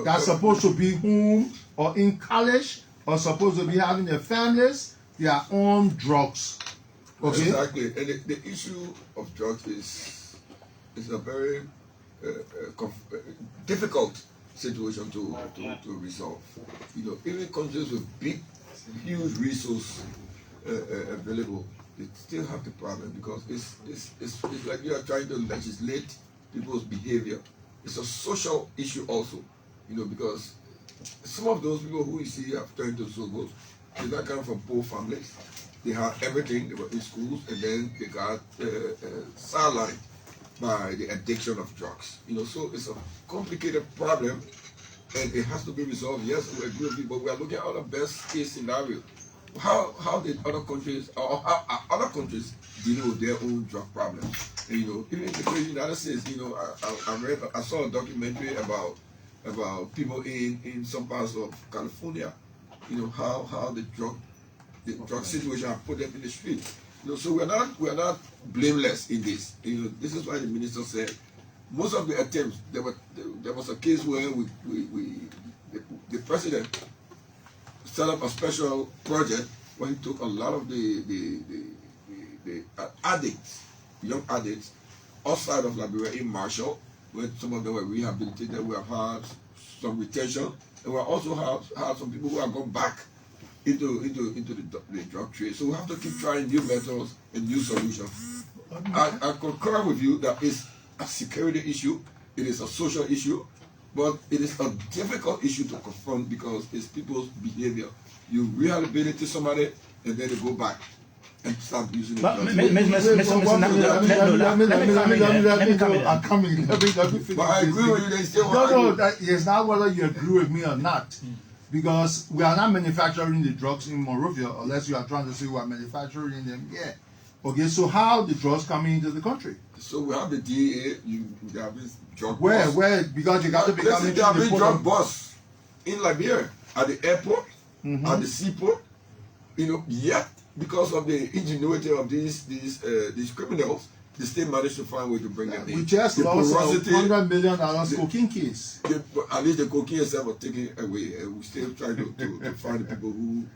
that's supposed to be home or in college or supposed to be having their families. They are on drugs. Okay. Exactly, and the issue of drugs is a very difficult situation to resolve. You know, even countries with huge resources available, they still have the problem, because it's like you are trying to legislate people's behavior. It's a social issue also, you know, because some of those people who you see have turned to Sogos, they not come from poor families. They have everything, they were in schools, and then they got sidelined by the addiction of drugs. You know, so it's a complicated problem, and it has to be resolved. Yes, we agree with you, but we are looking at our best case scenario. How did other countries, or how are other countries dealing with their own drug problems? And, you know, even in the United States, you know, I saw a documentary about people in some parts of California. You know, how the drug situation have put them in the street. You know, so we are not blameless in this. You know, this is why the minister said most of the attempts. There was a case where the president set up a special project where he took a lot of the addicts, young addicts, outside of Liberia in Marshall, where some of them were rehabilitated. We have had some retention, and we also have some people who have gone back into the drug trade. So we have to keep trying new methods and new solutions. I concur with you that it's a security issue, it is a social issue, but it is a difficult issue to confront, because it's people's behavior. You rehabilitate somebody and then they go back and start using it. Let me come in. But I agree with you, they still It's not whether you agree with me or not. Because we are not manufacturing the drugs in Monrovia, unless you are trying to say we are manufacturing them here. Okay, so how the drugs coming into the country? So we have the DEA, we have this drug Where? boss. Where? Because you got to be coming There have been to drug boss in Liberia, at the airport, at the seaport. You know, yet because of the ingenuity of these criminals, the state managed to find a way to bring them in. We just The lost porosity- $100 million cocaine case. At least the cocaine itself was taken away, and we still try to find the people who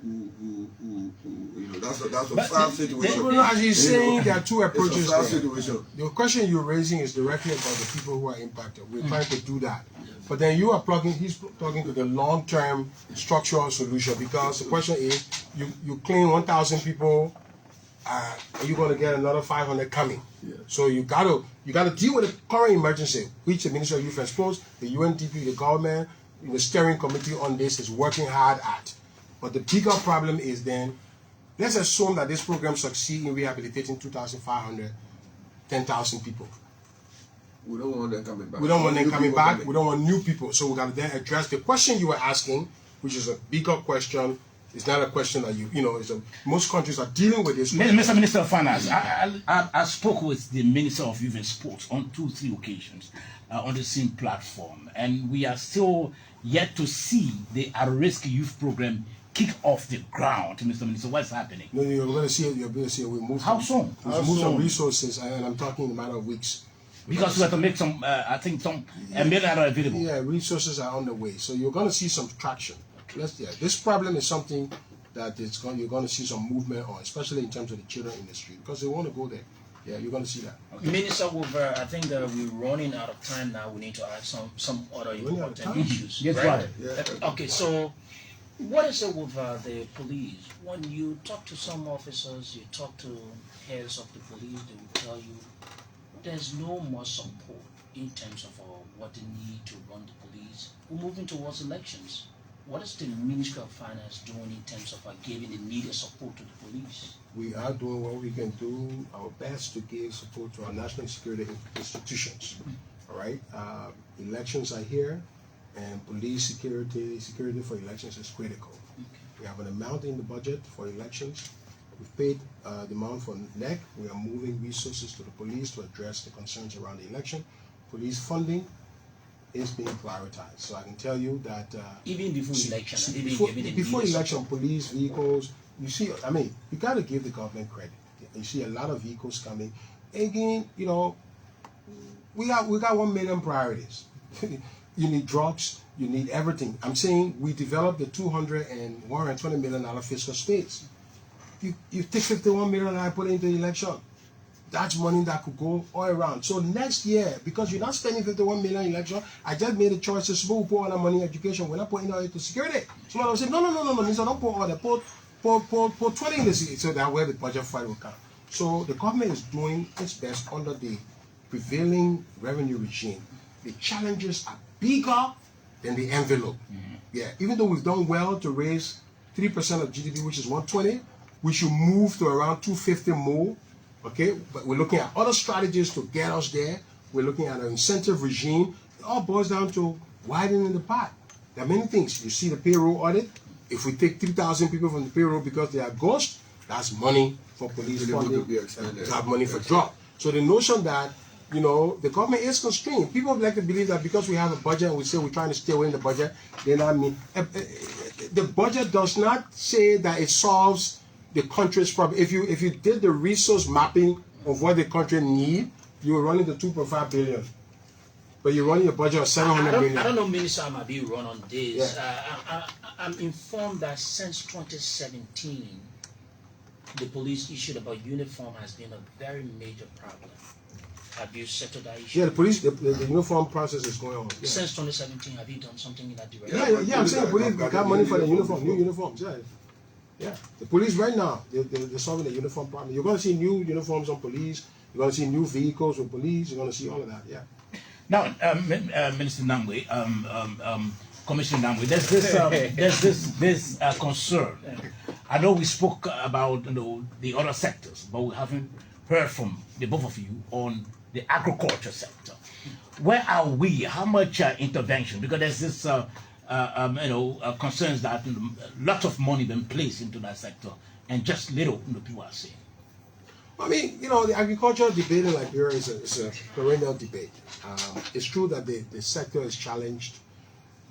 that's a sad situation. Well, as he's You saying, know, there are two approaches It's a sad there. situation. The question you're raising is directly about the people who are impacted. We're trying to do that. But then you are he's talking to the long-term structural solution, because the question is, you clean 1,000 people, are you going to get another 500 coming? Yeah. So you got to deal with the current emergency, which the Ministry of Youth and Sports, the UNDP, the government, the steering committee on this is working hard at. But the bigger problem is then, let's assume that this program succeeds in rehabilitating 2,500, 10,000 people. We don't want them coming back. We don't want them New coming people back. We don't want new people. So we got to then address the question you were asking, which is a bigger question. It's not a question that most countries are dealing with this. Mr. Minister of Finance, I spoke with the Minister of Youth and Sports on 2-3 occasions on the same platform, and we are still yet to see the at-risk youth program kick off the ground. Mr. Minister, what's happening? No, you're going to see it. You're going to see it. We move. How soon? We move some resources, and I'm talking in a matter of weeks. Because we have to make some, I think, $1 million available. Yeah, resources are on the way, so you're going to see some traction. This problem is something that you're going to see some movement on, especially in terms of the children industry, because they want to go there. Yeah, you're going to see that. Okay. Minister, I think that we're running out of time now. We need to add some other important issues. Yes, right? right. Okay, so what is it with the police? When you talk to some officers, you talk to heads of the police, they will tell you there's no more support in terms of what they need to run the police. We're moving towards elections. What is the Ministry of Finance doing in terms of giving the needed support to the police? We are doing what we can do, our best to give support to our national security institutions. All right, elections are here, and police security for elections is critical. Okay. We have an amount in the budget for elections. We've paid the amount for NEC. We are moving resources to the police to address the concerns around the election. Police funding is being prioritized. So I can tell you that Even before election, before election, police vehicles. You see, I mean, you got to give the government credit. You see a lot of vehicles coming. Again, we got 1 million priorities. You need drugs. You need everything. I'm saying we developed the $200 and $120 million fiscal space. You take 51 million and I put it into the election. That's money that could go all around. So next year, because you're not spending 51 million in election, I just made a choice to suppose we put all that money in education. We're not putting all it to security. Somebody will say, no, Mr. Don't put all that. Put 20 in the city. So that way the budget fight will come. So the government is doing its best under the prevailing revenue regime. The challenges are bigger than the envelope. Yeah, even though we've done well to raise 3% of GDP, which is 120, we should move to around 250 more. Okay, but we're looking at other strategies to get us there. We're looking at an incentive regime. It all boils down to widening the pot. There are many things. You see the payroll audit. If we take 3,000 people from the payroll because they are ghosts, that's money for police funding. To have money for job. So the notion that the government is constrained. People like to believe that because we have a budget and we say we're trying to stay within the budget, then the budget does not say that it solves the country's problem. If you did the resource mapping of what the country need, you will run into 2.5 billion. But you're running a budget of 700 million. I don't know, Minister, I might be wrong on this. Yeah. I'm informed that since 2017, the police issue about uniform has been a very major problem. Have you settled that issue? Yeah, the police, the uniform process is going on. Yeah. Since 2017, have you done something in that direction? Yeah, I'm saying police got money for the uniform, new uniforms. Yeah. The police right now, they're solving the uniform problem. You're going to see new uniforms on police. You're going to see new vehicles with police. You're going to see all of that. Yeah. Now, Minister Nagbe, Commissioner Nagbe, there's this concern. I know we spoke about the other sectors, but we haven't heard from the both of you on the agriculture sector. Where are we? How much intervention? Because there's this concerns that lots of money been placed into that sector, and just little people are saying. I mean, the agricultural debate in Liberia is a perennial debate. It's true that the sector is challenged.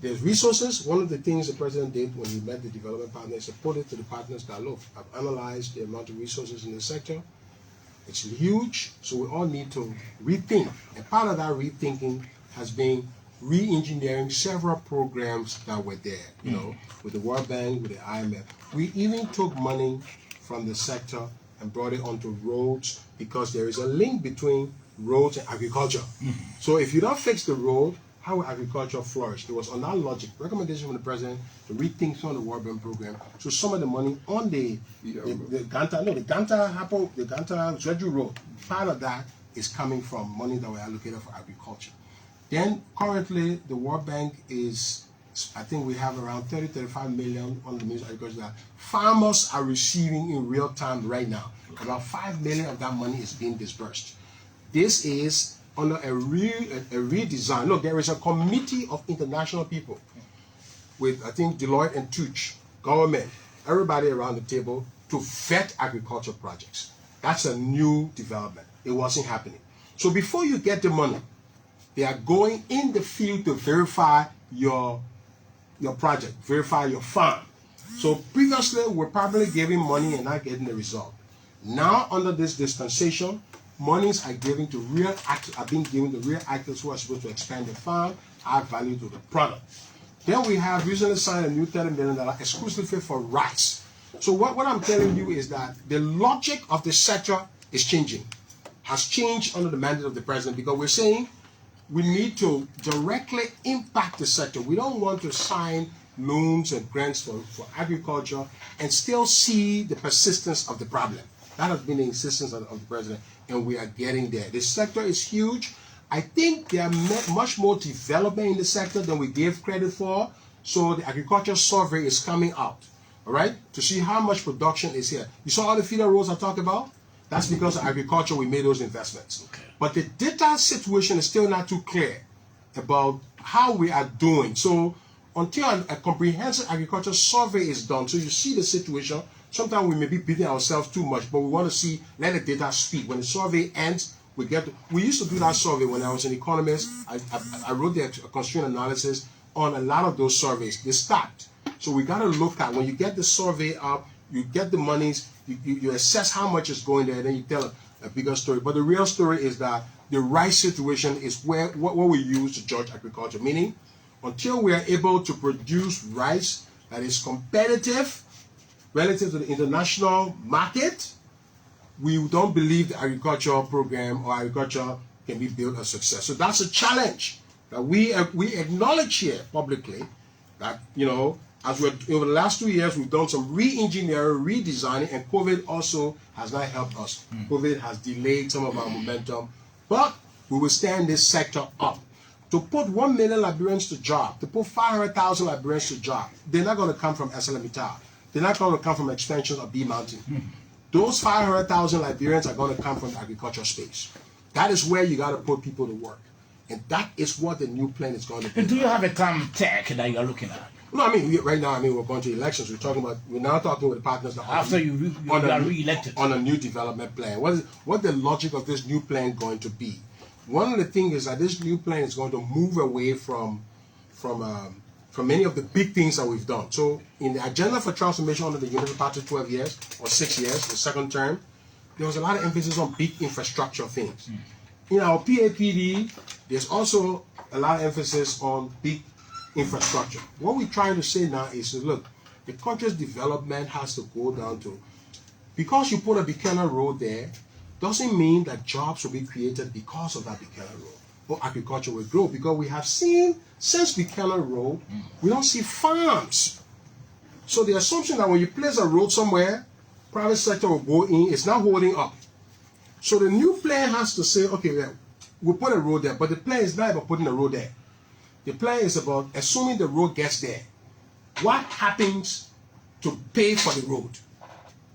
There's resources. One of the things the president did when he met the development partners, he put it to the partners that, look, I've analyzed the amount of resources in the sector. It's huge, so we all need to rethink. And part of that rethinking has been re-engineering several programs that were there, you know, with the World Bank, with the IMF. We even took money from the sector and brought it onto roads because there is a link between roads and agriculture. So if you don't fix the road, how will agriculture flourish? It was on that logic, recommendation from the president to rethink some of the World Bank program. So some of the money on the Ganta Zwedru Road, part of that is coming from money that were allocated for agriculture. Then currently the World Bank is, I think we have around 35 million on the Ministry of Agriculture that farmers are receiving in real time right now. About 5 million of that money is being disbursed. This is under a redesign. Look, there is a committee of international people with, I think, Deloitte and Touche, government, everybody around the table to vet agriculture projects. That's a new development. It wasn't happening. So before you get the money, they are going in the field to verify your project, verify your farm. So previously, we're probably giving money and not getting the result. Now, under this dispensation, monies are given to being given to real actors who are supposed to expand the farm, add value to the product. Then we have recently signed a new $30 million exclusively for rice. So what I'm telling you is that the logic of the sector is changing, has changed under the mandate of the president, because we're saying we need to directly impact the sector. We don't want to sign loans and grants for agriculture and still see the persistence of the problem. That has been the insistence of the president, and we are getting there. The sector is huge. I think there are much more development in the sector than we gave credit for. So the agriculture survey is coming out, all right, to see how much production is here. You saw all the feeder roads I talked about? That's because of agriculture we made those investments. Okay. But the data situation is still not too clear about how we are doing. So until a comprehensive agriculture survey is done, so you see the situation, sometimes we may be beating ourselves too much, but we want to see, let the data speak. When the survey ends, we used to do that survey when I was an economist. I wrote the constraint analysis on a lot of those surveys. They stopped. So we got to look at, when you get the survey up, you get the monies, you assess how much is going there, and then you tell a bigger story. But the real story is that the rice situation is what we use to judge agriculture. Meaning, until we are able to produce rice that is competitive relative to the international market, we don't believe the agricultural program or agriculture can be built a success. So that's a challenge that we acknowledge here publicly, that, you know, as over the last 2 years, we've done some re-engineering, redesigning, and COVID also has not helped us. COVID has delayed some of our momentum, but we will stand this sector up. To put 1 million Liberians to job, to put 500,000 Liberians to job, they're not going to come from Eselamitar. They're not going to come from extensions of B Mountain. Those 500,000 Liberians are going to come from the agriculture space. That is where you got to put people to work. And that is what the new plan is going to be. And do you have a time tech that you're looking at? No, I mean, right now, we're going to elections. We're now talking with the partners that after you are re-elected on a new development plan. What the logic of this new plan going to be? One of the things is that this new plan is going to move away from many of the big things that we've done. So in the agenda for transformation under the Unity Party 12 years or 6 years, the second term, there was a lot of emphasis on big infrastructure things. In our PAPD, there's also a lot of emphasis on big infrastructure. What we're trying to say now is, look, the country's development has to go down to, because you put a Buchanan Road there, doesn't mean that jobs will be created because of that Buchanan Road, or agriculture will grow, because we have seen since Buchanan Road, we don't see farms. So the assumption that when you place a road somewhere, private sector will go in, it's not holding up. So the new plan has to say, okay, we'll put a road there, but the plan is not about putting a road there. The plan is about assuming the road gets there. What happens to pay for the road?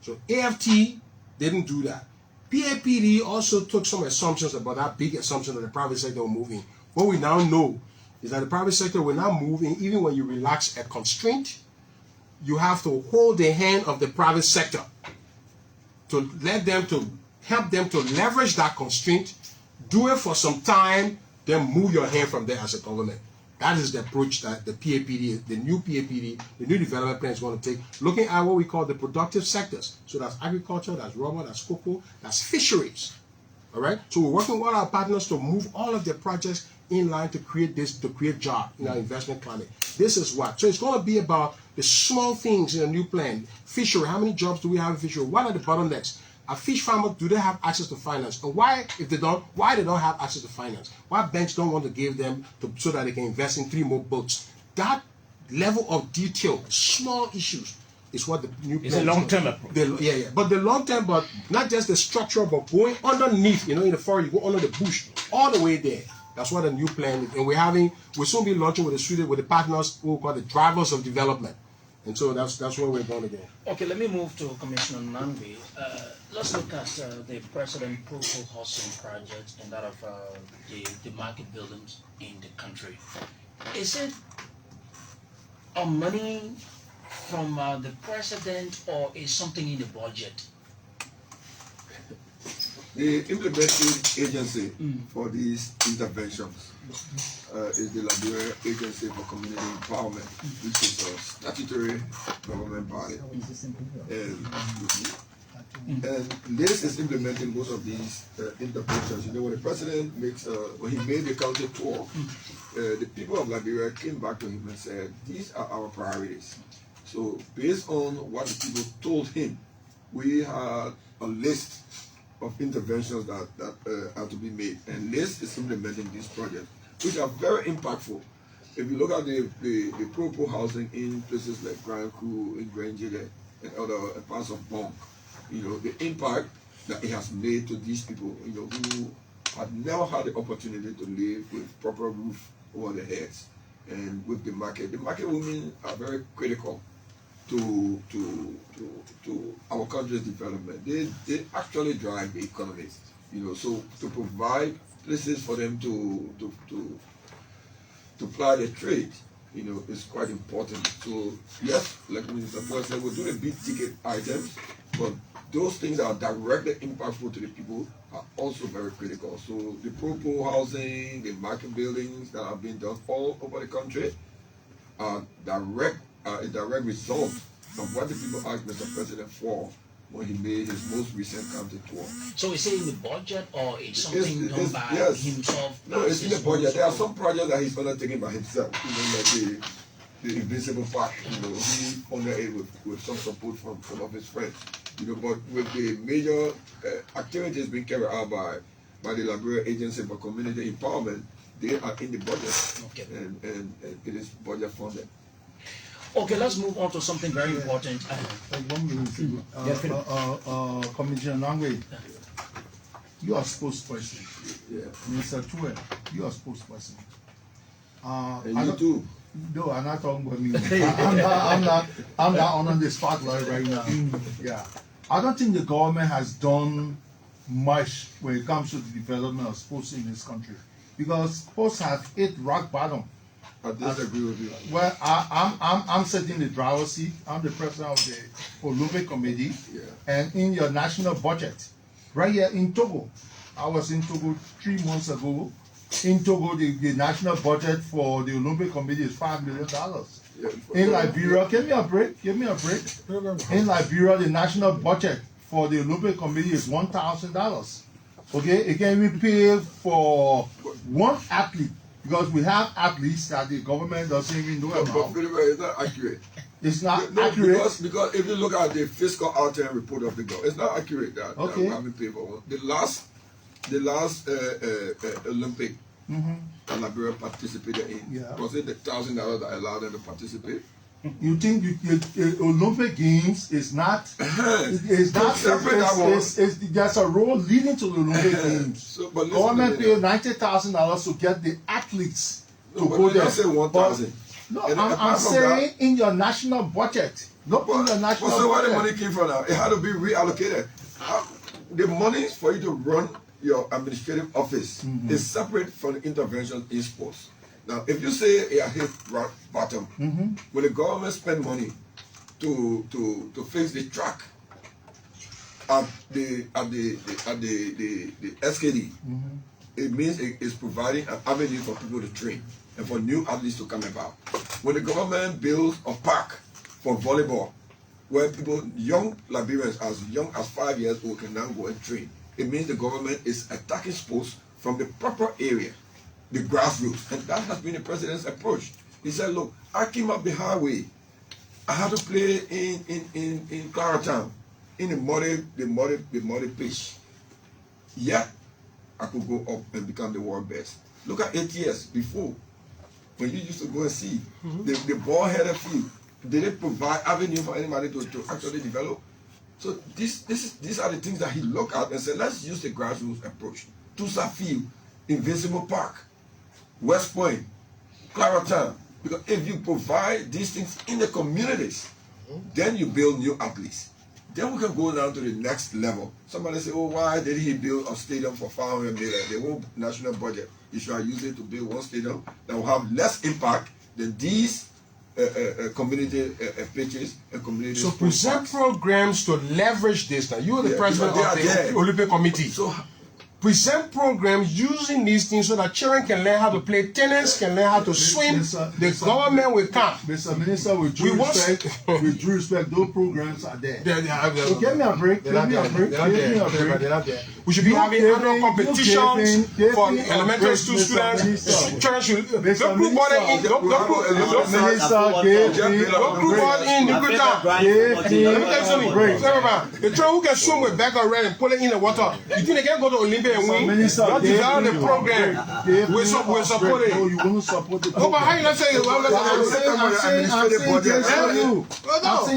So AFT didn't do that. PAPD also took some assumptions about that big assumption that the private sector will move in. What we now know is that the private sector will now move in, even when you relax a constraint, you have to hold the hand of the private sector to help them to leverage that constraint, do it for some time, then move your hand from there as a government. That is the approach that the PAPD, the new PAPD, the new development plan is going to take, looking at what we call the productive sectors. So that's agriculture, that's rubber, that's cocoa, that's fisheries. All right. So we're working with our partners to move all of their projects in line to create jobs in our investment climate. This is what. So it's going to be about the small things in a new plan. Fishery. How many jobs do we have in fishery? What are the bottlenecks? A fish farmer, do they have access to finance? And why, if they don't, why they don't have access to finance? Why banks don't want to give them so that they can invest in 3 more boats? That level of detail, small issues, is what the new plan It's a long-term approach. But the long term, but not just the structure, but going underneath, in the forest, you go under the bush, all the way there. That's what the new plan is. And we'll soon be launching with the partners who we call the drivers of development. And so that's where we're going to go. Okay, let me move to Commissioner Nagbe. Let's look at the President Pro-Pro housing project and that of the market buildings in the country. Is it money from the President or is something in the budget? The implementing agency for these interventions is the Liberia Agency for Community Empowerment, which is a statutory government body. And this is implementing most of these interventions. When the president when he made the county tour, the people of Liberia came back to him and said, these are our priorities. So based on what the people told him, we had a list of interventions that are to be made. And this is implementing these projects, which are very impactful. If you look at the pro housing in places like Grand Crew, in Granjile, and other parts of Bonk, the impact that it has made to these people, who had never had the opportunity to live with proper roof over their heads. And with the market women are very critical to our country's development. They actually drive the economy, so to provide places for them to ply their trade, is quite important. So yes, like Mr. Boy said, we'll do the big ticket items, but those things that are directly impactful to the people are also very critical. So the pro housing, the market buildings that are being done all over the country are a direct result of what the people asked Mr. President for when he made his most recent county tour. So is it in the budget or it's something done by himself? No, it's in the budget. There are some projects that he's undertaking by himself, like the Invincible Park, he funded it with some support from some of his friends. But with the major activities being carried out by the Liberia Agency for Community Empowerment, they are in the budget. Okay. And it is budget funded. Okay, let's move on to something very important. Commissioner Nagbe, you are spokesperson. Yeah. Mr. Tweah, you are spokesperson. And you too. No, I'm not talking about me. I'm not on the spotlight right now. Yeah, I don't think the government has done much when it comes to the development of sports in this country, because sports have hit rock bottom. I disagree with you. Well, I'm sitting in the driver's seat. I'm the president of the Olympic Committee, and in your national budget, right here in Togo, I was in Togo 3 months ago. In Togo, the national budget for the Olympic Committee is $5 million. In Liberia, give me a break. In Liberia, the national budget for the Olympic Committee is $1,000. Okay, it can be paid for one athlete, because we have athletes that the government doesn't even know about. But it's not accurate. It's not accurate. Because if you look at the fiscal outturn report of the government, it's not accurate that we haven't paid for one. The last Olympic that Liberia participated in, was it the $1,000 that allowed them to participate? You think the Olympic Games is not? There's a role leading to the Olympic Games. So, but government paid $90,000 to get the athletes to go there. Say 1,000. No, I'm saying in your national budget. Not in your national budget. So where the money came from now? It had to be reallocated. The money for you to run your administrative office is separate from the intervention in sports. Now, if you say it hit rock bottom, when the government spend money to fix the track at the SKD, it means it is providing an avenue for people to train. and for new athletes to come about. When the government builds a park for volleyball, where people, young Liberians as young as 5 years old can now go and train, it means the government is attacking sports from the proper area, the grassroots. And that has been the president's approach. He said, look, I came up the highway. I had to play in Claratown, in the muddy pitch. Yet, I could go up and become the world best. Look at 8 years before, when you used to go and see the ball-headed field. Did it provide avenue for anybody to actually develop? So these are the things that he looked at and said, let's use the grassroots approach. Tusa Field, Invincible Park, West Point, Claratown. Because if you provide these things in the communities, then you build new athletes. Then we can go down to the next level. Somebody say, oh, why did he build a stadium for 500 million? The whole national budget. You should use it to build one stadium that will have less impact than these community pitches and community. So present programs to leverage this. Now you are the president of the Olympic Committee. So present programs using these things so that children can learn how to play tennis, can learn how to swim. The government will come. Mr. Minister, with due respect, those programs are there. So give me a break. Give me a break. We should be having annual competitions for elementary school students. Children should don't put money in. Don't put in the good time. Let me tell you something. The child who can swim with back red and put it in the water, you think they can go to Olympia and win? Not develop the program. We're supporting. No, you won't support the Oh, but how you not saying? I'm not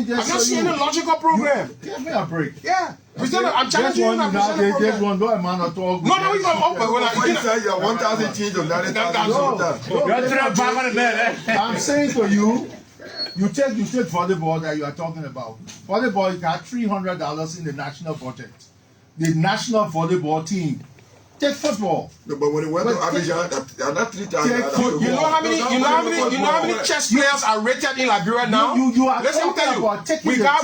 seeing a logical program. Give me a break. Yeah. I'm challenging you. There's one, no amount of talk. No, we don't open. When you say you're 1,000 change of 90,000. I'm saying to you, you take volleyball that you are talking about. Volleyball got $300 in the national budget. The national volleyball team. Take football. No, but when it went to Abidjan, that 3,000. You know how many chess players are rated in Liberia now? Let's tell you. We got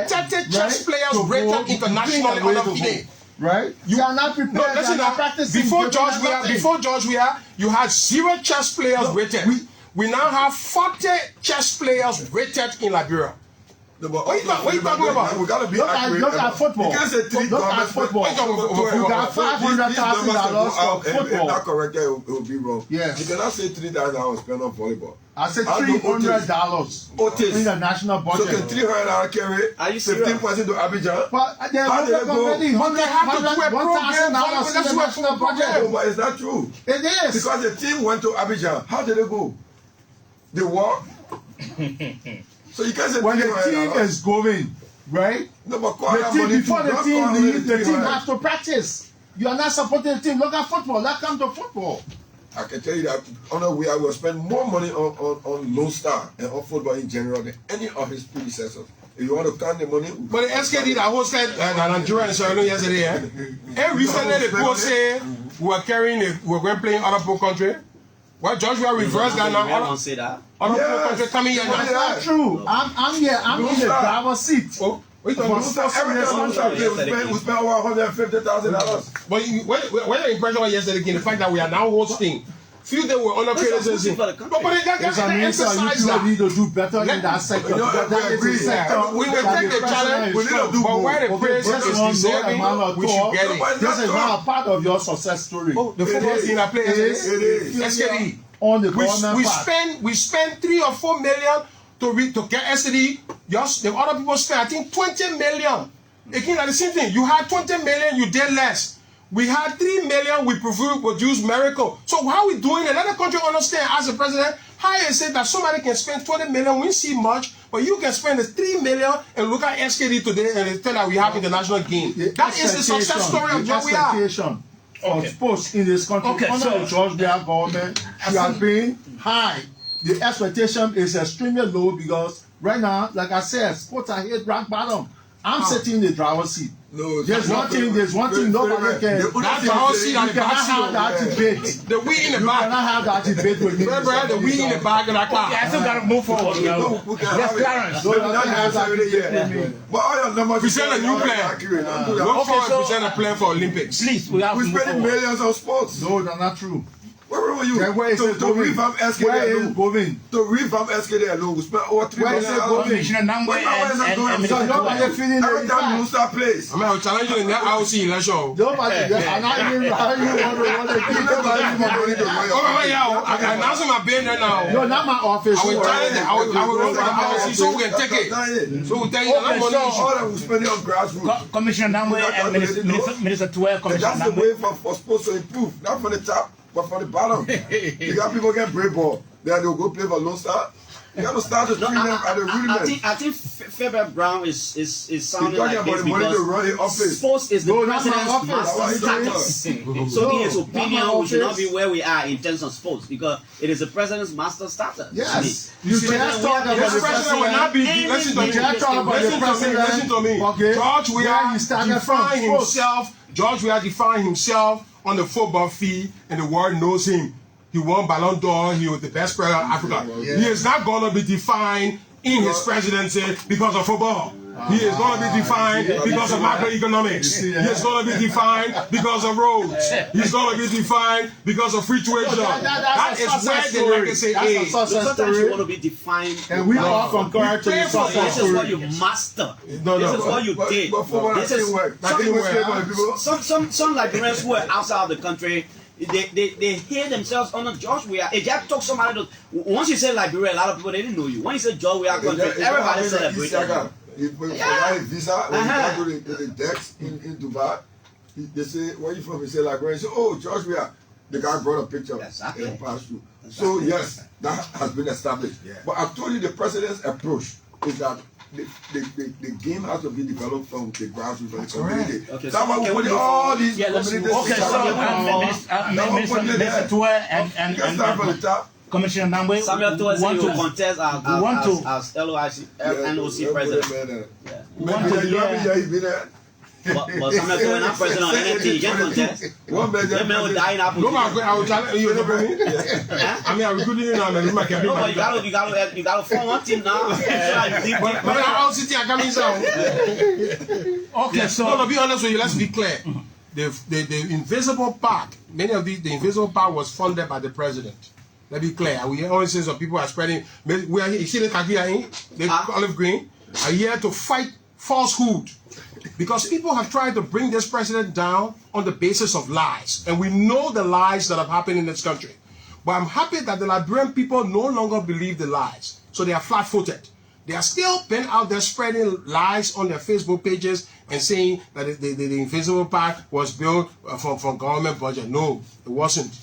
30 chess players rated international on the day. Right? You are not prepared. No, listen now. Before George Weah, you had 0 chess players rated. We now have 40 chess players rated in Liberia. No, but what are you talking about? We gotta be accurate. Look at football. You can't say Look at football. You got $500,000 for football. If not correct, it will be wrong. Yes. You cannot say $3,000 spent on volleyball. I said $300 in the national budget. So can $300 carry 15% to Abidjan? But they have already $100,000 in the national budget. No, but it's not true. It is. Because the team went to Abidjan. How did they go? They walked. So you can't say when the team is going, right? No, but before the team leaves, the team has to practice. You are not supporting the team. Look at football. Let's come to football. I can tell you that we will spend more money on Lone Star and on football in general than any of his predecessors. If you want to count the money, but the SKD that hosted Nigeria and Sierra Leone yesterday, and recently the post say we're going to play in other pro country. Well, George, we are reversed that now. I don't say that. Other pro country coming here now. That's not true. I'm here. I'm in the driver's seat. Oh. We spent over $150,000. But what your impression was yesterday? The fact that we are now hosting, few days were under criticism. But you need to do better in that sector. We will take the challenge. We need to do but where the praise is deserving, we should get it. This is not a part of your success story. Oh, the football team are playing. It is. On the government part. We spend 3 or 4 million to get STD. Just the other people spend, I think, 20 million. Again, like the same thing. You had 20 million, you did less. We had 3 million, we produced miracle. So how are we doing it? Let the country understand as a president how is it that somebody can spend 20 million, we see much, but you can spend the 3 million and look at SKD today and tell that we have international game. That is the success story of what we are. Of sports in this country under the George Weah government has been high. The expectation is extremely low because right now, like I said, sports are hit rock bottom. I'm sitting in the driver's seat. No, there's one thing nobody can. That driver's seat and you cannot have that debate. The we in the bag. You cannot have that debate with me. The we in the bag in that car. I still gotta move forward. Yes, Clarence. So you cannot have that debate with me. But all your numbers. Present a new plan. Look forward to present a plan for Olympics. Please, we're spending millions on sports. No, that's not true. Where were you? Then where is to it going? revamp SKD Where is alone. going? To revamp SKD alone, we spent over $3 Where is it million. going? Commissioner Nagbe Where is it going? and So Mr. nobody Tweah. feeling Every time you start place. I mean, I'll challenge you in that IOC election. Nobody, and I even how you want to keep nobody Nobody to run your Oh, party. yeah, I can announce my bid right now. No, not my office. I will challenge it. I will run for the IOC so we can take it. That's it. So we'll tell you that money issue. All that we spend it on grassroots. Commissioner Nagbe and Minister Tweah, And Commissioner that's the Nagbe. way for sports to improve. Not from the top, but from the bottom. You got people get brave ball. Then they'll go play for Lone Star. You got to start to treat them at the rudiment. I think Fairbairn Brown is sounding You're talking like about this the money to because run in office. sports is the No, not my president's office. master That's what I'm status. No, In his not my opinion, we should not office. be where we are in terms of sports because it is the president's master status. Yes. See, You see, just we talk are the about This the president will not be. Listen to You me. just talk about the Listen to me. president. Listen to me. Okay. George Where Weah you started from? defined Sports. himself. George Weah defined himself on the football field, and the world knows him. He won Ballon d'Or. He was the best player in Africa. Yeah. He is not going to be defined in his presidency because of football. He is going to be defined because of macroeconomics. He is going to be defined because of roads. He's going to be defined because of free tuition. That That's a is where success the story. legacy That's a is. success sometimes you want to story. be defined. And we all concur to the success This is what story. you master. No, This no. is what you did. But for what I This is think work. That Some didn't people work. say for the people. some Liberians who are outside of the country. They hear themselves under George Weah. If you have to talk somebody to, once you say Liberia, a lot of people they didn't know you. When you say George Weah country, everybody celebrated. If you buy a visa, when you go to the decks in Dubai, they say, where you from? You say Liberia. You say, oh, George Weah. The guy brought a picture Exactly. and passed through. So yes, that has been established. But I've told you the president's approach is that the game has to be developed from the grassroots of the community. Okay, That's so why we can we put go all forward? these Yeah, let's communities move. Okay, so together. Minister Tweah and You can start from the top. Commissioner Nagbe Samuel Tweah said want he will to contest as LOIC, NOC president. want to hear. But Samuel Tweah not president on anything. He can contest. One major That man will die in Abu No, Dhabi. I will challenge you. I mean, I'm recruiting you now. I'm No, but you gotta form one team now. So that you But I'll sit here. I come inside. Okay, so No, to be honest with you, let's be clear. The invisible part, many of the invisible part was funded by the president. Let's be clear. We always say some people are spreading. We are here. You see the khaki here, the olive green, are here to fight falsehood. Because people have tried to bring this president down on the basis of lies. And we know the lies that have happened in this country. But I'm happy that the Liberian people no longer believe the lies. So they are flat-footed. They are still been out there spreading lies on their Facebook pages and saying that the invisible part was built from government budget. No, it wasn't.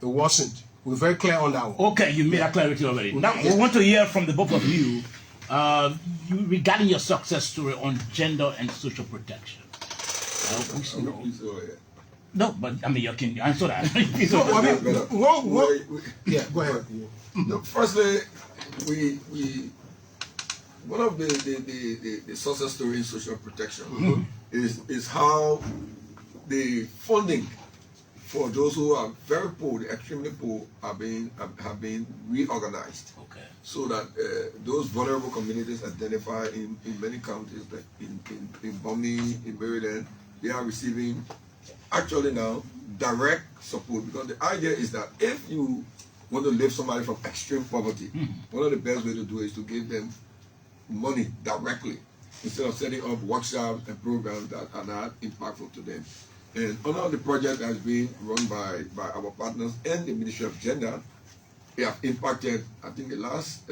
It wasn't. We're very clear on that one. okay, you made that clarity already. Now we want to hear from the both of you, regarding your success story on gender and social protection. No, but I mean you can answer that. No, I mean, yeah, go ahead. No, firstly, we one of the success story in social protection is how the funding for those who are very poor, the extremely poor, have been reorganized. Okay. So that those vulnerable communities identified in many counties, like in Bumi, in Maryland, they are receiving actually now direct support, because the idea is that if you want to lift somebody from extreme poverty, one of the best ways to do it is to give them money directly instead of setting up workshops and programs that are not impactful to them. And one of the projects that has been run by our partners and the Ministry of Gender, they have impacted, I think, the last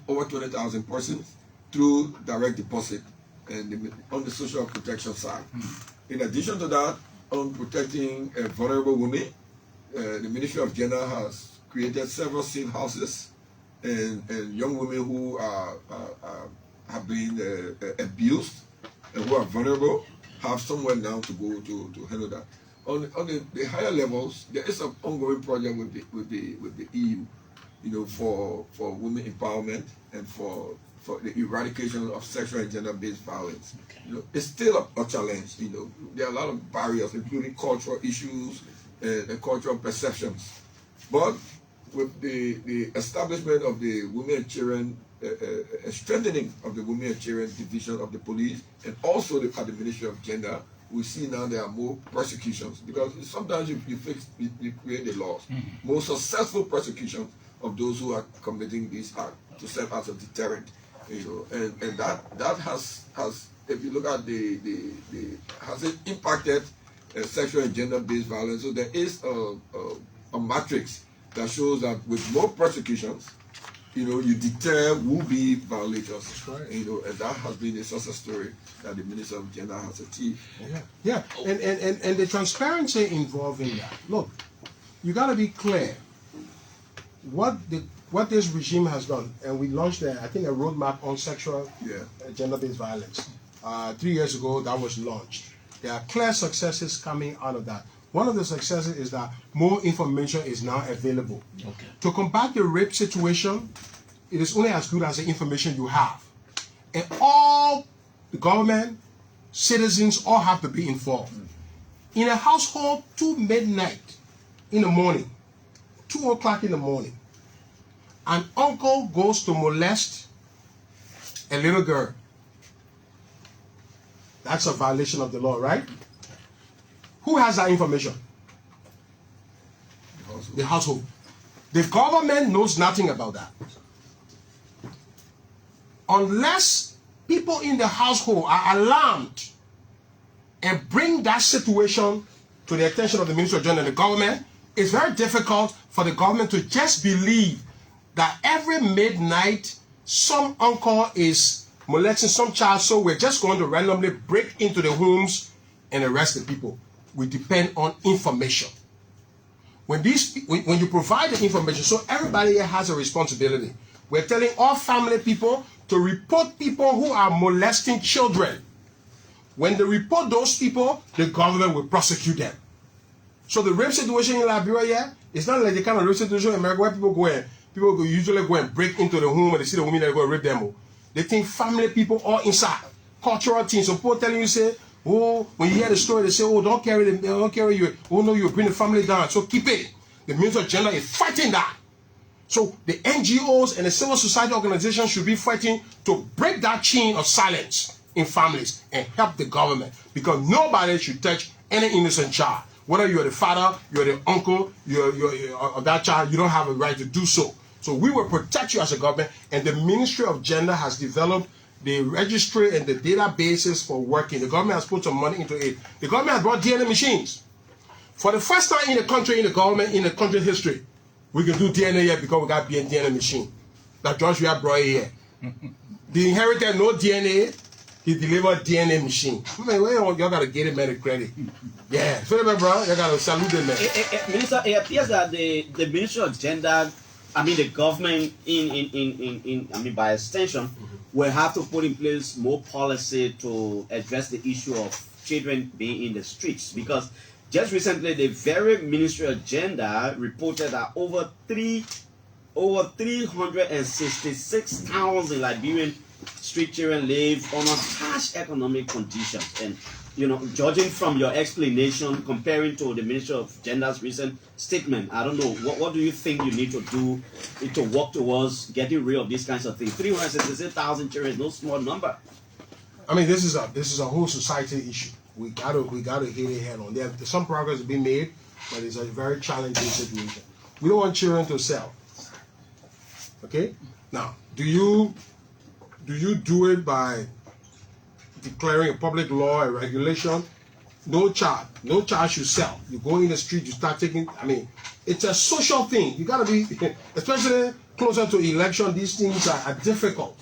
over 20,000 persons through direct deposit and on the social protection side. In addition to that, on protecting vulnerable women, the Ministry of Gender has created several safe houses, and young women who have been abused and who are vulnerable have somewhere now to go to handle that. On the higher levels, there is an ongoing project with the EU, for women empowerment and for the eradication of sexual and gender-based violence. It's still a challenge. There are a lot of barriers, including cultural issues and cultural perceptions. But with the establishment of the Women and Children, strengthening of the Women and Children Division of the Police, and also at the Ministry of Gender, we see now there are more prosecutions because sometimes you create the laws. More successful prosecutions of those who are committing these acts to serve as a deterrent, and that has if you look at the has it impacted sexual and gender-based violence. So there is a matrix that shows that with more prosecutions, you deter would-be violators. That's right. And that has been a success story that the Minister of Gender has achieved. Yeah. And the transparency involved in that. Look, you got to be clear. What this regime has done, and we launched I think a roadmap on sexual gender-based violence. 3 years ago, that was launched. There are clear successes coming out of that. One of the successes is that more information is now available. Okay. To combat the rape situation, it is only as good as the information you have. And all the government, citizens, all have to be informed. In a household, 2 midnight in the morning, 2 o'clock in the morning, an uncle goes to molest a little girl. That's a violation of the law, right? Who has that information? The household. The government knows nothing about that. Unless people in the household are alarmed and bring that situation to the attention of the Ministry of Gender and the government, it's very difficult for the government to just believe that every midnight some uncle is molesting some child, so we're just going to randomly break into the homes and arrest the people. We depend on information. When you provide the information, so everybody here has a responsibility. We're telling all family people to report people who are molesting children. When they report those people, the government will prosecute them. So the rape situation in Liberia is not like the kind of rape situation in America where people usually go and break into the home and they see the women that go and rape them. They think family people all inside. Cultural things. So people telling you, say, oh, when you hear the story, they say, oh, don't carry you. Oh, no, you bring the family down. So keep it. The Ministry of Gender is fighting that. So the NGOs and the civil society organizations should be fighting to break that chain of silence in families and help the government, because nobody should touch any innocent child. Whether you're the father, you're the uncle, you're of that child, you don't have a right to do so. So we will protect you as a government, and the Ministry of Gender has developed the registry and the databases for working. The government has put some money into it. The government has brought DNA machines. For the first time in the country, in the country's history, we can do DNA here because we got a DNA machine that Joshua brought here. The inherited no DNA, he delivered DNA machine. I mean, y'all got to get him the credit. Yeah, so bro, you got to salute them, man. Minister, it appears that the Ministry of Gender, the government by extension, will have to put in place more policy to address the issue of children being in the streets, because just recently the very Ministry of Gender reported that over 366,000 Liberian street children live under harsh economic conditions. And judging from your explanation, comparing to the Ministry of Gender's recent statement, I don't know, what do you think you need to do to work towards getting rid of these kinds of things? 366,000 children is no small number. This is a whole society issue. We gotta hit it head on. There's some progress to be made, but it's a very challenging situation. We don't want children to sell. Okay? Now, do you do it by declaring a public law, a regulation? No child should sell. You go in the street, you start taking, it's a social thing. You gotta be, especially closer to election, these things are difficult.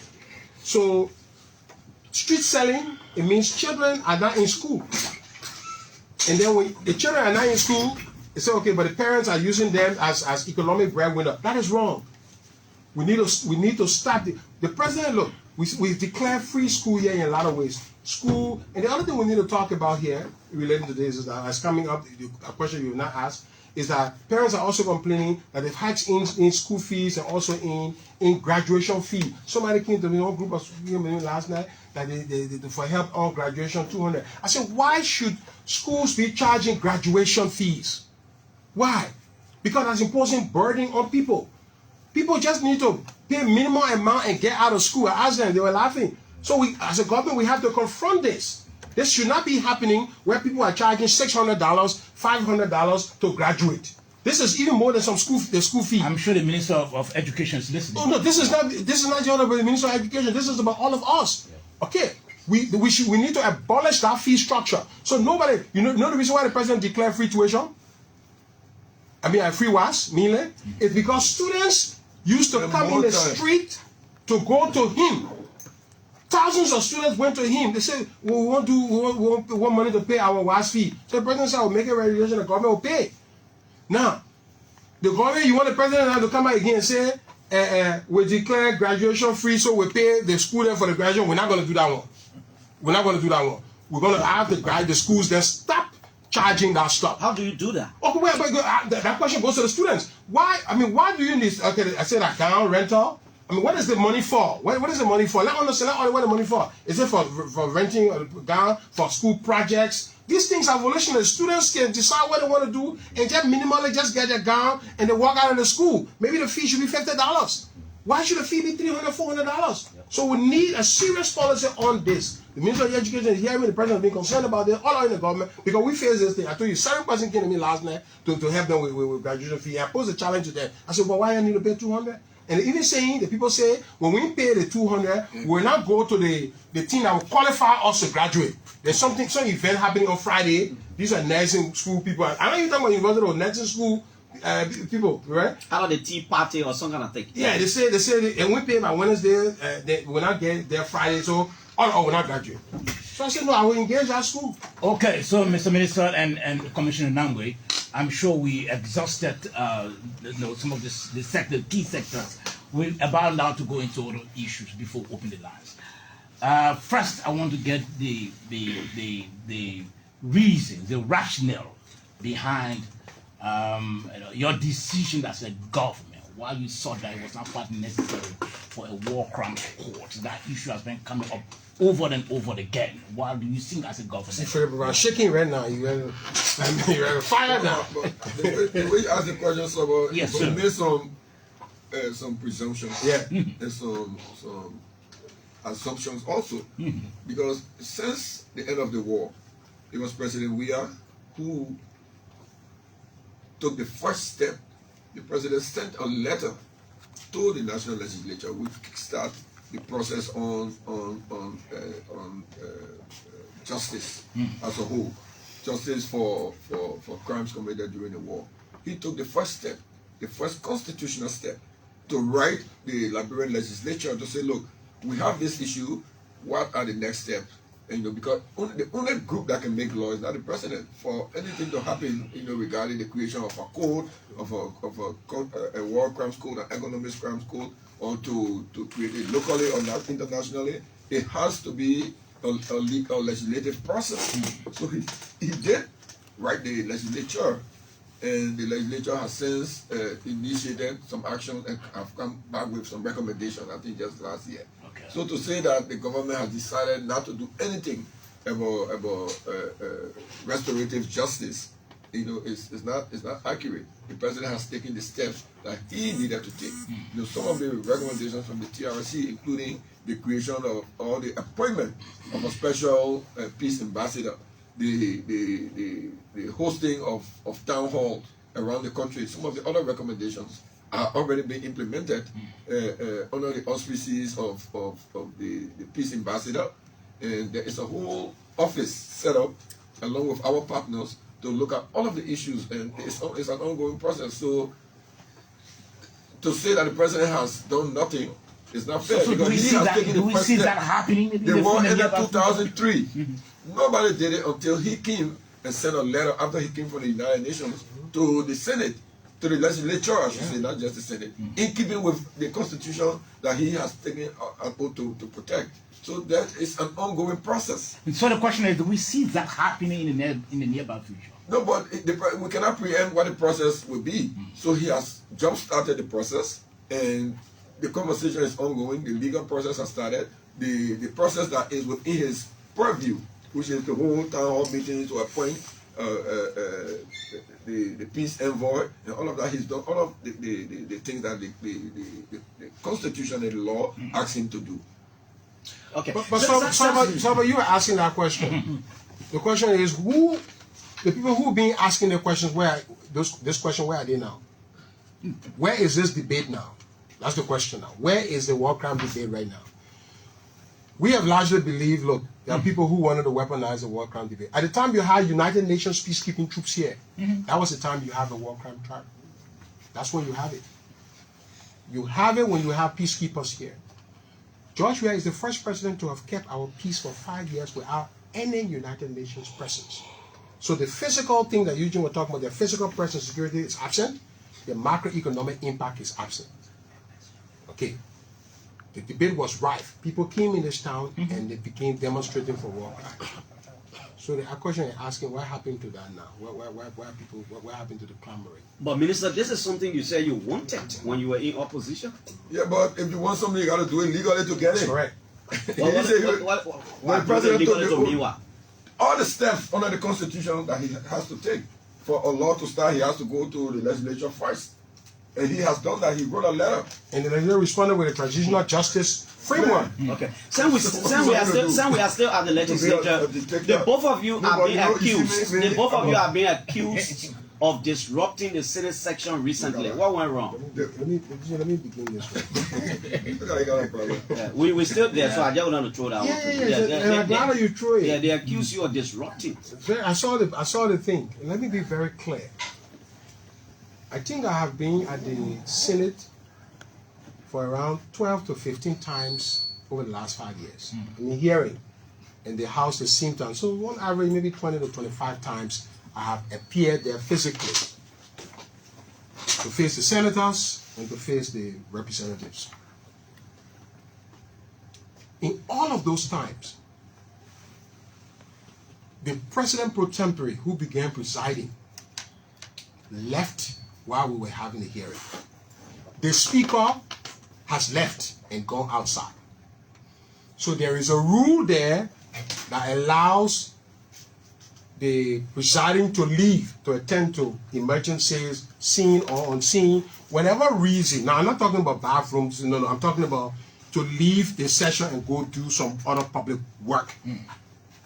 So, street selling, it means children are not in school. And then when the children are not in school, they say, okay, but the parents are using them as economic breadwinner. That is wrong. We need to start. The president, look, we declare free school here in a lot of ways. School, and the other thing we need to talk about here, relating to this, is that as coming up, a question you have not asked, is that parents are also complaining that they've hiked in school fees and also in graduation fee. Somebody came to me, one group of me last night, that they for help on graduation, 200. I said, why should schools be charging graduation fees? Why? Because that's imposing burden on people. People just need to pay minimum amount and get out of school. I asked them, they were laughing. So we, as a government, we have to confront this. This should not be happening where people are charging $600, $500 to graduate. This is even more than the school fee. I'm sure the Minister of Education is listening. Oh no, this is not just about the Minister of Education. This is about all of us. Yeah. Okay, we need to abolish that fee structure. So nobody, you know the reason why the president declared free tuition? Free was mainly. It's because students used to come in the street to go to him. Thousands of students went to him. They said, we want money to pay our WAS fee. So the president said, "I'll make a regulation. The government will pay." Now, the government, you want the president to come out again and say, we declare graduation free, so we pay the school for the graduation. We're not going to do that one. We're not going to do that one. We're going to have the schools then stop charging that stuff. How do you do that? Okay, that question goes to the students. Why do you need, okay, I said that gown rental. What is the money for? What is the money for? Let understand what the money for. Is it for renting a gown, for school projects? These things are volitional. Students can decide what they want to do and just minimally just get their gown and they walk out of the school. Maybe the fee should be $50. Why should the fee be $300, $400? So we need a serious policy on this. The Minister of Education is hearing the president being concerned about this all in the government because we face this thing. I told you, 7% came to me last night to help them with graduation fee. I posed a challenge to them. I said, well, why do I need to pay $200? And even saying, the people say, when we pay the $200, we'll not go to the thing that will qualify us to graduate. There's some event happening on Friday. These are nursing school people. I know you're talking about university or nursing school people, right? How about the tea party or some kind of thing? Yeah, they say, and we pay by Wednesday, they will not get there Friday, so all will not graduate. So I said, no, I will engage our school. Okay, so Mr. Minister and Commissioner Nagbe, I'm sure we exhausted some of the key sectors. We're about now to go into other issues before we open the lines. First, I want to get the reason, the rationale behind your decision as a government. Why you saw that it was not quite necessary for a war crimes court. That issue has been coming up over and over again. Why do you think as a government? See, Fred, I'm shaking right now. You're fired now. The way you ask the question, so yes, you made some presumptions, yeah, and some assumptions also, because since the end of the war, it was President Tweah who took the first step. The president sent a letter to the national legislature which kickstart the process on justice as a whole, justice for crimes committed during the war. He took the first step, the first constitutional step, to write the Liberian legislature to say, look, we have this issue, what are the next steps? And because the only group that can make law is not the president. For anything to happen, regarding the creation of a code, of a war crimes code, an economic crimes code, or to create it locally or not internationally, it has to be a legislative process. So he did write the legislature, and the legislature has since initiated some action and have come back with some recommendations, I think just last year. Okay. So to say that the government has decided not to do anything about restorative justice, is not accurate. The president has taken the steps that he needed to take. Some of the recommendations from the TRC, including the creation of or the appointment of a special peace ambassador, the hosting of town halls around the country. Some of the other recommendations are already being implemented under the auspices of the peace ambassador, and there is a whole office set up along with our partners to look at all of the issues, and it's an ongoing process. So to say that the president has done nothing is not fair, So because do we he see has that? taken Do the we first see step. that happening? in The war future ended year? 2003. Nobody did it until he came and sent a letter after he came from the United Nations to the Senate, to the legislature, I should say, not just the Senate, in keeping with the Constitution that he has taken an oath to protect. So that is an ongoing process. And so the question is, do we see that happening in the nearby future? No, but we cannot preempt what the process will be. So he has jump-started the process, and the conversation is ongoing. The legal process has started. The process that is within his purview, which is the whole town hall meetings to appoint the peace envoy, and all of that, he's done all of the things that the Constitution and the law asks him to do. Okay. But Saba, you were asking that question. The question is who, the people who being asking the questions, this question, where are they now? Where is this debate now? That's the question now. Where is the war crime debate right now? We have largely believed, look, there are people who wanted to weaponize the war crime debate. At the time you had United Nations peacekeeping troops here, that was the time you have the war crime trial. That's when you have it. You have it when you have peacekeepers here. George Weah is the first president to have kept our peace for 5 years without any United Nations presence. So the physical thing that Eugene was talking about, the physical presence security is absent, the macroeconomic impact is absent. Okay. The debate was rife. People came in this town and they became demonstrating for war crime. So the question is asking, what happened to that now? What happened to the clamoring? But Minister, this is something you said you wanted when you were in opposition. Yeah, but if you want something, you got to do it legally to get it. That's correct. When the president took the all the steps under the Constitution that he has to take for a law to start, he has to go to the legislature first. And he has done that. He wrote a letter. And the legislature responded with a transitional justice framework. Okay. Since we are still at the legislature, the both of you are being accused. The both of you are being accused of disrupting the Senate section recently. What went wrong? Let me begin this way. We still there, so I just want to throw that And I'm glad you throw it. Yeah, they accuse you of disrupting. I saw the thing. And let me be very clear. I think I have been at the Senate for around 12 to 15 times over the last 5 years. In hearing, in the House the same time. So on average, maybe 20 to 25 times I have appeared there physically to face the senators and to face the representatives. In all of those times, the President pro tempore who began presiding left while we were having the hearing. The Speaker has left and gone outside. So there is a rule there that allows the presiding to leave to attend to emergencies, seen or unseen, whatever reason. Now, I'm not talking about bathrooms, no, I'm talking about to leave the session and go do some other public work.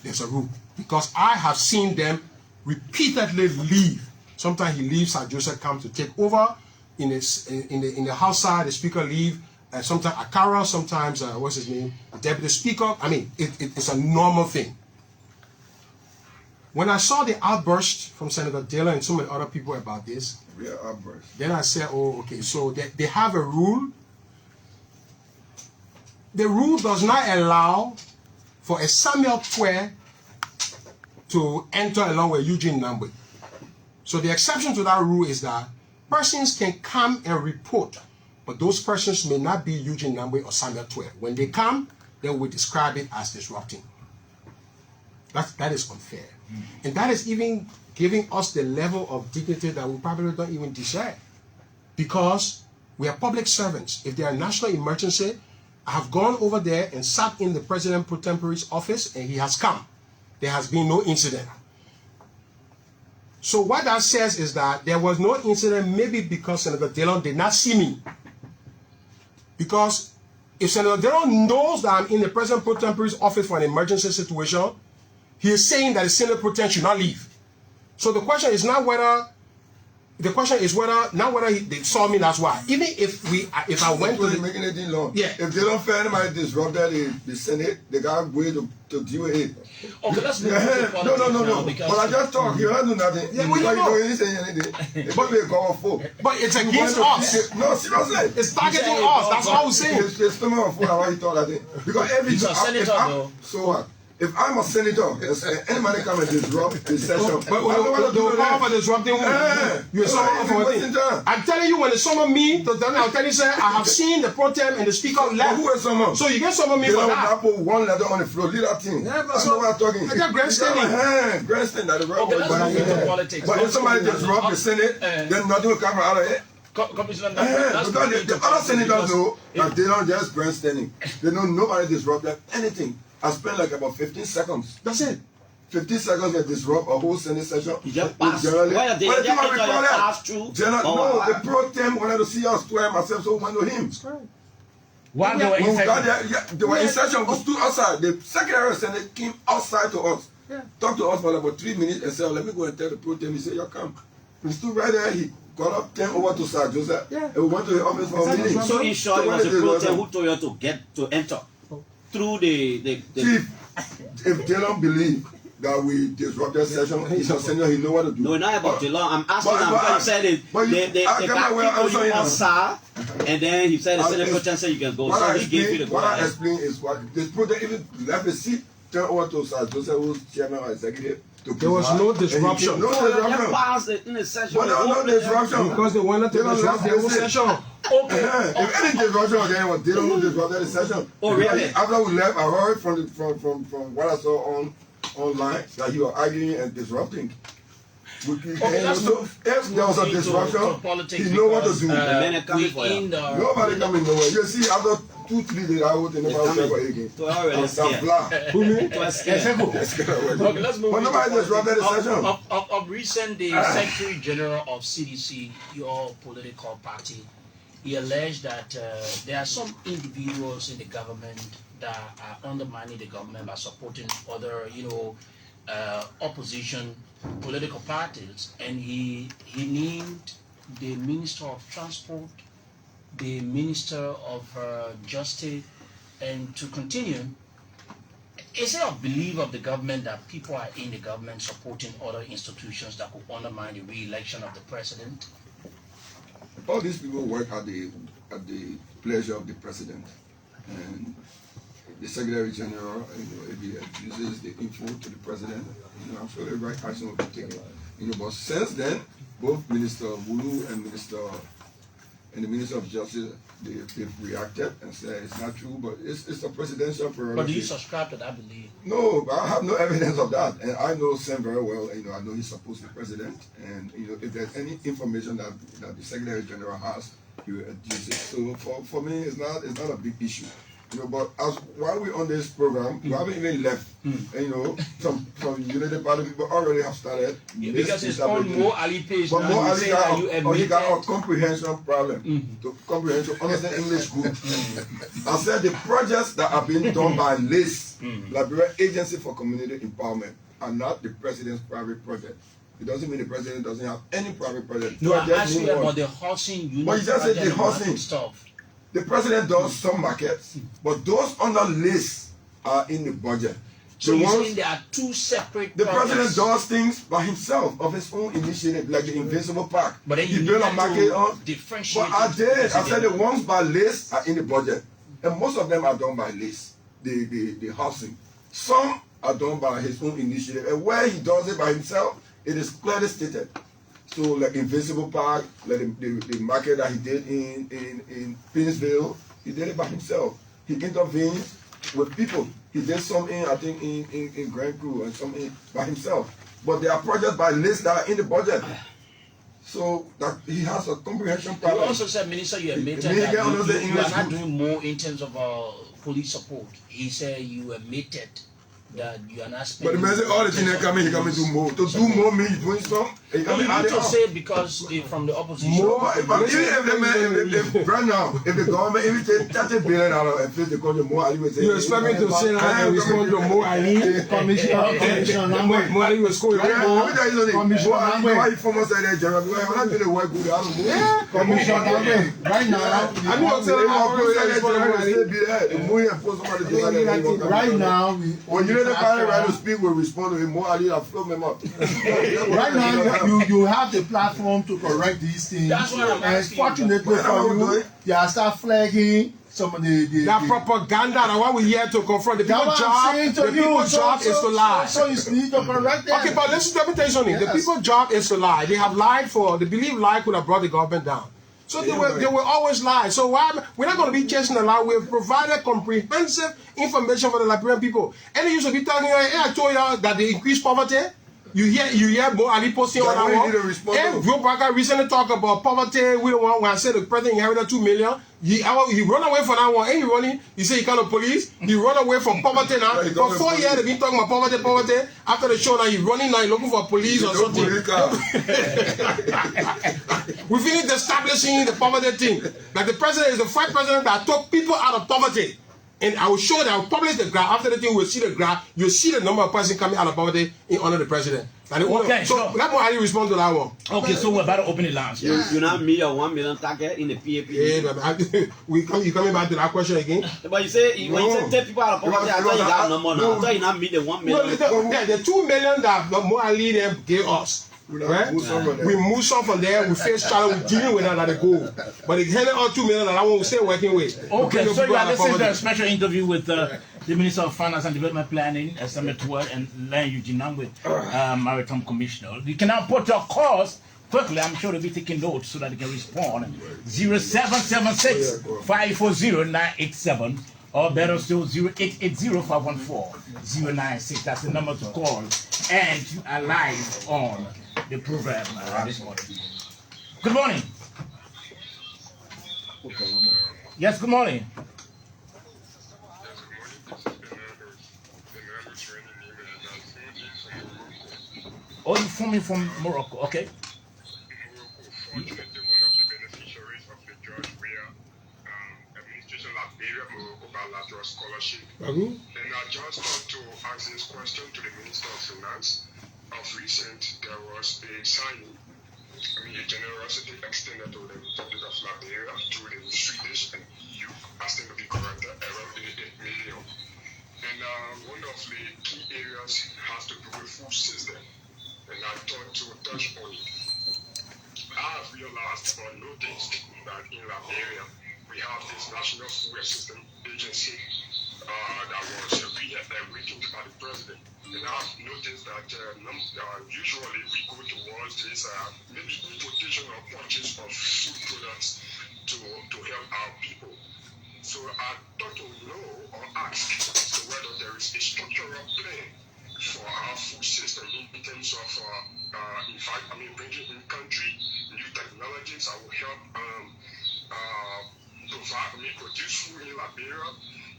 There's a rule. Because I have seen them repeatedly leave. Sometimes he leaves, Sir Joseph comes to take over. In the House side, the Speaker leave. Sometimes Akara, sometimes, what's his name? The Deputy Speaker. I mean, it's a normal thing. When I saw the outburst from Senator Taylor and so many other people about this, then I said, oh, okay, so they have a rule. The rule does not allow for a Samuel Tweah to enter along with Eugene Nagbe. So the exception to that rule is that persons can come and report, but those persons may not be Eugene Nagbe or Samuel Tweah. When they come, then we describe it as disrupting. That is unfair. And that is even giving us the level of dignity that we probably don't even deserve. Because we are public servants. If there are national emergency, I have gone over there and sat in the President pro tempore's office and he has come. There has been no incident. So what that says is that there was no incident maybe because Senator Dillon did not see me. Because if Senator Dillon knows that I'm in the President pro tempore's office for an emergency situation, he is saying that the Senate pro tem should not leave. So the question is not whether they saw me. That's why. Even if I went to making anything long. Yeah. If they don't find anybody disrupted the Senate, they got a way to deal with it. Okay, let's move to politics No. But I just talk. You don't do nothing. Yeah, you don't do anything. But we go for. But it's against us. No, seriously. It's targeting us. That's all we're saying. It's too much for why you talk like that. Because every so what? If I'm a senator, anybody come and disrupt the session. But they will call for disrupting who? You're someone for a thing. I'm telling you, when they summon me, I'll tell you, sir, I have seen the pro tem and the speaker left. Who is someone? So you get someone me for that. Put one letter on the floor, leave that thing. Yeah, but I know what I'm talking. I got grandstanding. Grandstand, that the right Okay, let's move into politics. But if somebody disrupt the Senate, then nothing will come out of it. Commissioner, Because the other senators know that they don't just grandstanding. They know nobody disrupted anything. I spent like about 15 seconds. That's it. 15 seconds to disrupt a whole Senate session. You just pass. Generally, Why are they pass through? no, the pro tem wanted to see us, Tweah myself, so we went to him. While they were When we inside. got there, yeah, they were in session. We stood outside. The Secretary of Senate came outside to us, talked to us for about 3 minutes, and said, "Let me go and tell the protest." He said, "You come." We stood right there. He got up, turned over to Sir Joseph, and we went to the office for a meeting. So in short, it was a protest who told you to enter through the Chief, if they don't believe that we disrupted session, he's a senior, he know what to do. No, not about the law. I'm asking him because he said they I got people you outside, and then he said the Senate it's- protest said you can go. What So I he gave you the go what I ahead. explain is what this project even left the seat, turned over to Sir Joseph, who's chairman or executive. There was no disruption. No So they disruption. passed it in the session. But there was no disruption. Because they wanted to They don't disrupt let the whole this in. session. If any disruption again was they don't disrupt the session. Oh, really? After we left, I heard from what I saw online that he was arguing and disrupting. let's So move- if there was a into disruption, politics he know what to because, do. men are coming for you. Nobody coming nowhere. You see, after 2-3 days, I would nobody coming. ever again. So I already And some scared. blah. It was scared. Okay, let's move But into nobody disrupted the politics. session. Of recent, the Secretary General of CDC, your political party, he alleged that there are some individuals in the government that are undermining the government by supporting other, opposition political parties, and he named the Minister of Transport, the Minister of Justice, and to continue. Is there a belief of the government that people are in the government supporting other institutions that could undermine the re-election of the president? All these people work at the pleasure of the president, and the Secretary General, if he uses the info to the president, I'm sure the right action will be taken. But since then, both Minister Wulu and the Minister of Justice, they've reacted and said it's not true, but it's a presidential prerogative. But do you subscribe to that belief? No, I have no evidence of that, and I know Sam very well. I know he's supposed to be president, and if there's any information that the Secretary General has, he will use it. So for me, it's not a big issue. But while we're on this program, we haven't even left. And, some United Party people already have started. Because it's on Mo Ali page But now. Mo You Ali say that you admitted. got a comprehension problem. To comprehension, understand English good. I said the projects that are being done by LACE, Liberia Agency for Community Empowerment, are not the president's private project. It doesn't mean the president doesn't have any private project. No, I Project asked you mean about what? the housing unit. But you just said the project and all that housing. stuff. The president does some markets, but those on the list are in the budget. So The you're ones- saying there are two separate the projects. president does things by himself, of his own initiative, like the Invincible Park. But then you he built a need market to on. differentiate. But I it did. because I said they- the ones by list are in the budget, and most of them are done by list. The housing. Some are done by his own initiative, and where he does it by himself, it is clearly stated. So, like Invincible Park, like the market that he did in Painesville, he did it by himself. He intervened with people. He did some I think in Grand Crew and some by himself. But there are projects by list that are in the budget. So that he has a comprehension You problem. also said, Minister, you admitted Minister that understands you are English not good. doing more in terms of police support. He said you admitted that you are not But spending. the man said all the things that come in, he come in do more. To do more means doing some. He But come you in add need it to up. say because from the opposition. More, but even if the man, if right now, if the government, if it take $30 billion and face the country more, Ali will say. You expect me to say that and respond to Mo Ali? Commissioner Nagbe. Mo Ali will score Yeah, more. let me tell you something. Commissioner Why Nagbe. you former Secretary General? Because when I do the work good, I don't move. Commissioner Nagbe. Right now, I need to tell you how good Secretary General will still be there. The more you enforce somebody to do that, Right now, when you let the party right to speak, we respond to him. More Ali, I flow them up. right now, you have the platform to correct these things. That's what I'm And asking you. fortunately What am I for you, doing? you are start flagging some of the That propaganda, that what we here to confront. The That's people's what I'm saying job, to the you. people's job is to lie. So you need to correct that. Okay, but listen, let me tell you something. The Yes. people's job is to lie. They have lied they believe lie could have brought the government down. So they will always lie. So we're not going to be chasing a lie. We've provided comprehensive information for the Liberian people. And they used to be telling you, hey, I told you that they increased poverty. You hear Mo Ali posting on That's that why you one. need to respond And to. Joe Barker recently talked about poverty. We don't want, when I said the president inherited 2 million, he run away from that one. And he running, he say he kind of police. He run away from poverty now. Yeah, he For got 4 the years they've been talking about poverty. After the show now, he's running now, he's looking for police or something. We finished establishing the poverty thing. Like the president is the first president that took people out of poverty. And I will show that I will publish the graph. After the thing, we'll see the graph. You'll see the number of persons coming out of poverty in honor of the president. Okay, so let me how you respond to that one. Okay, so we're about to open the lounge. You not meet your 1 million target in the PAP. Yeah, you coming back to that question again? But you say when you say take people out of poverty, I thought you got no more now. I thought you not meet the 1 million. No, the 2 million that Moali them gave us. Right? We move some from there, we face challenge, we're dealing with that at the goal. But the 2 million that I want to stay working with. Okay, so you are listening to a special interview with the Minister of Finance and Development Planning, Tweah, and Lenn Eugene with Maritime Commissioner. You can now put your calls quickly. I'm sure they'll be taking notes so that they can respond. 0776-540-987 or better still 0880-514-096. That's the number to call. And you are live on the program this morning. Good morning. Yes, good morning. Oh, you're from Morocco, okay. Unfortunately, one of the beneficiaries of the George Weah administration Liberia Morocco bilateral scholarship. And I just want to ask this question to the Minister of Finance. Of recent, there was a signing, a generosity extended to the Republic of Liberia through the Swedish and EU, as to be corrected, around 88 million. And one of the key areas has to do with food system. And I thought to touch on it. I have realized or noticed that in Liberia, we have this National Food System Agency that was weakened by the president. And I've noticed that usually we go towards this maybe importation or purchase of food products to help our people. So I thought to know or ask as to whether there is a structural plan for our food system in terms of, in fact, bringing in country new technologies that will help produce food in Liberia,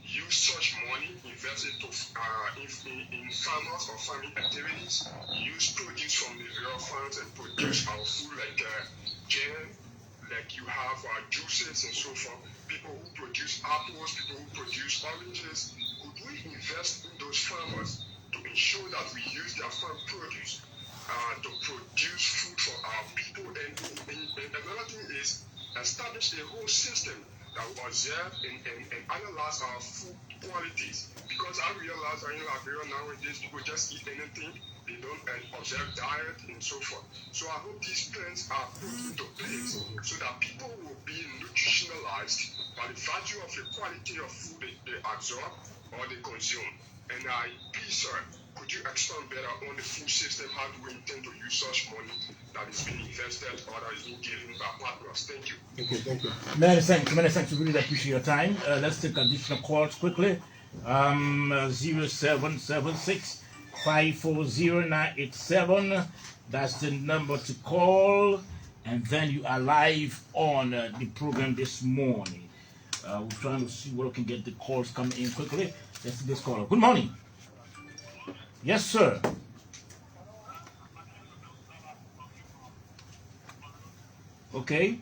use such money, invest it in farmers or farming activities, use produce from the rural farms and produce our food like jam, like you have juices and so forth. People who produce apples, people who produce oranges, could we invest in those farmers to ensure that we use their farm produce to produce food for our people? And another thing is establish a whole system that will observe and analyze our food qualities. Because I realize that in Liberia nowadays people just eat anything, they don't observe diet and so forth. So I hope these plans are put into place so that people will be nutritionalized by the value of the quality of food they absorb or they consume. And please, sir, could you expand better on the food system? How do we intend to use such money that is being invested or that is being given by partners? Thank you. Thank you. Many thanks. We really appreciate your time. Let's take additional calls quickly. 0776-540-987. That's the number to call. And then you are live on the program this morning. We're trying to see where we can get the calls coming in quickly. Let's see this caller. Good morning. Yes, sir. Okay.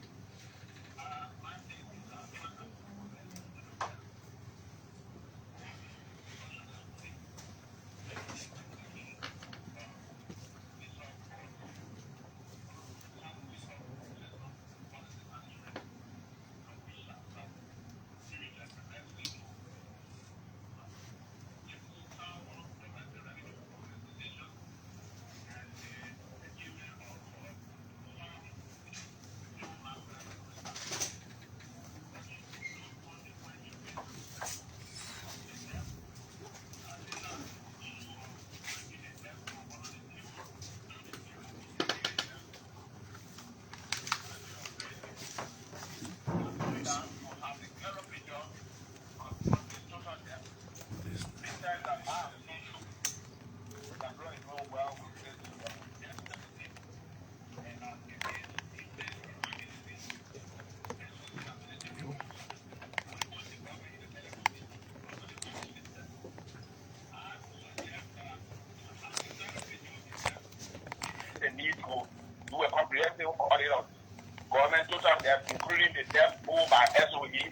government total debt, including the debt owed by SOE,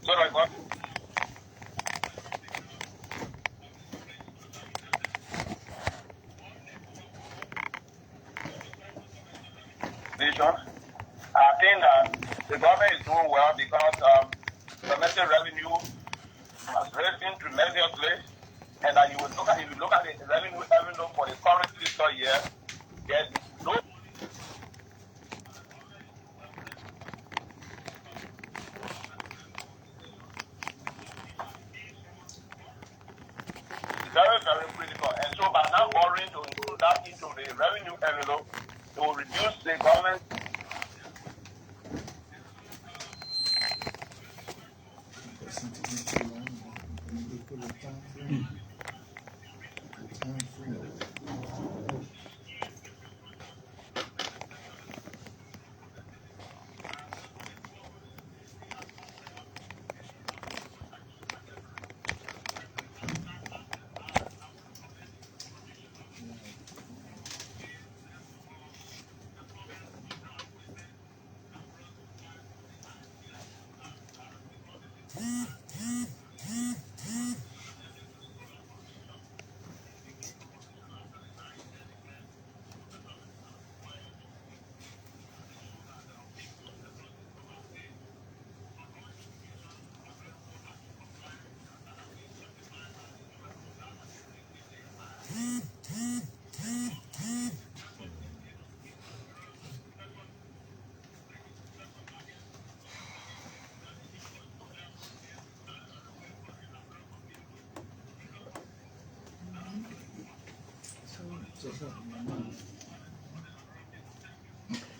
so that government I think that the government is doing well because domestic revenue has risen tremendously, and that if you look at the revenue envelope for the current fiscal year, there's no very, very critical. And so by now borrowing to include that into the revenue envelope, it will reduce the government.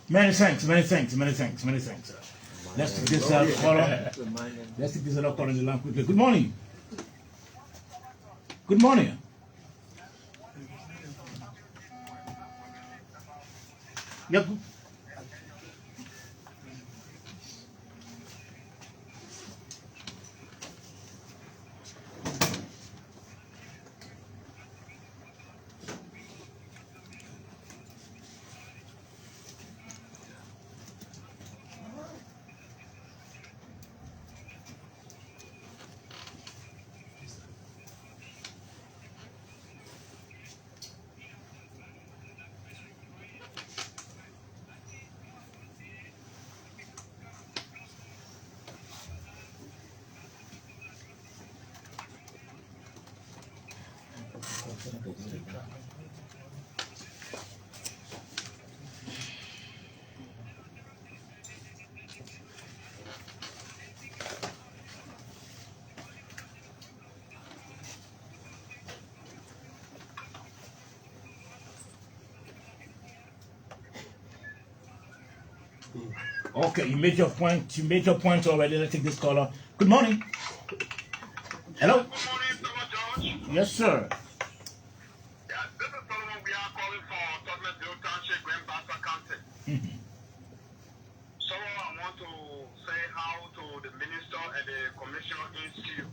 Many thanks. Let's take this caller. Let's take this caller in the line quickly. Good morning. Good morning. Yeah. Okay, you made your point. You made your point already. Let's take this caller. Good morning. Hello. Good morning, Mr. George. Yes, sir. Yeah, this is Solomon. We are calling for Tottenham Hill Township, Grand Bassa County. So I want to say how to the minister and the commissioner institute.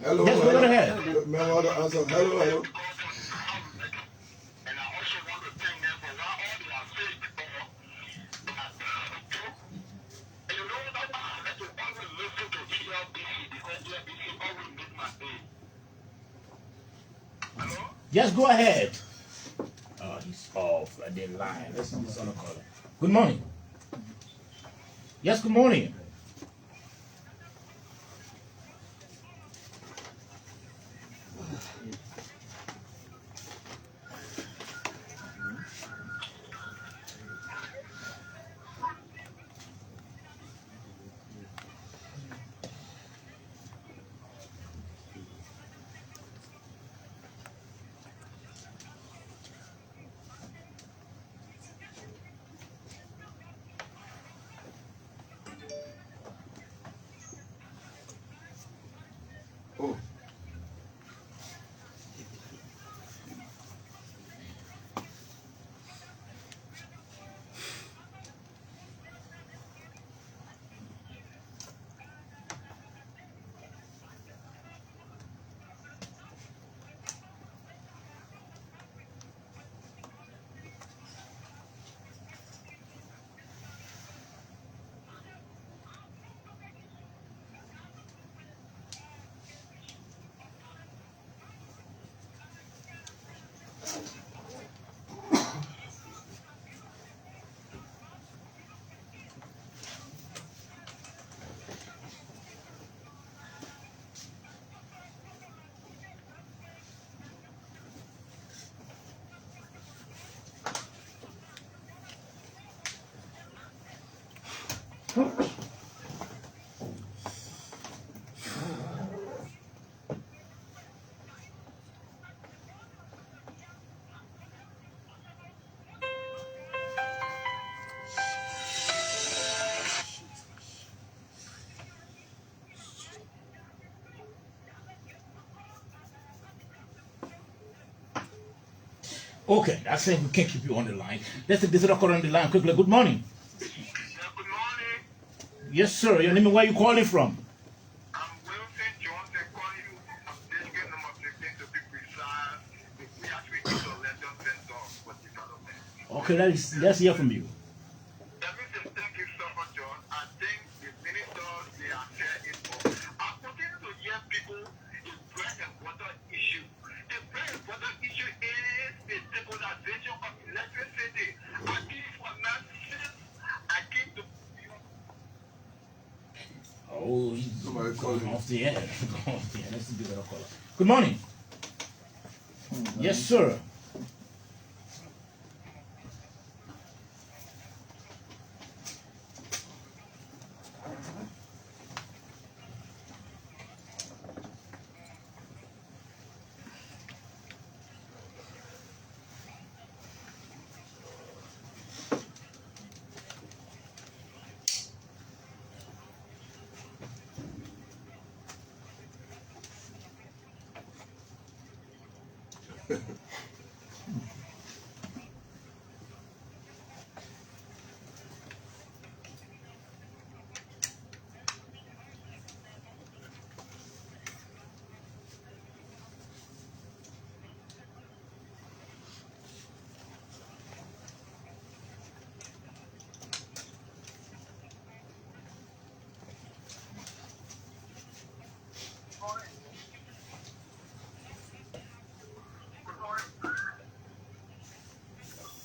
Hello, Yes, go ahead. May I want to answer? Hello. And I also want to thank them for what all they have said before. And you know that I had to always listen to ELBC because ELBC always make my day. Hello? Yes, go ahead. Oh, he's off. I didn't lie. Let's see this other caller. Good morning. Yes, good morning. Okay, I think we can't keep you on the line. Let's take this other caller on the line quickly. Good morning. Good morning. Yes, sir. Your name and where you calling from? I'm Wilson Jones. I call you. I'm dedicated number 15 to be precise. We actually do the legend center for development. Okay, let's hear from you. Everything, thank you so much, John. I think the ministers, they are there in for. I'm continuing to hear people in bread and water issue. The bread and water issue is the decolonization of electricity. I think for now, since I came to Oh, he's Somebody going calling. off the air. Going off the air. Let's give it a caller. Good morning. Yes, sir.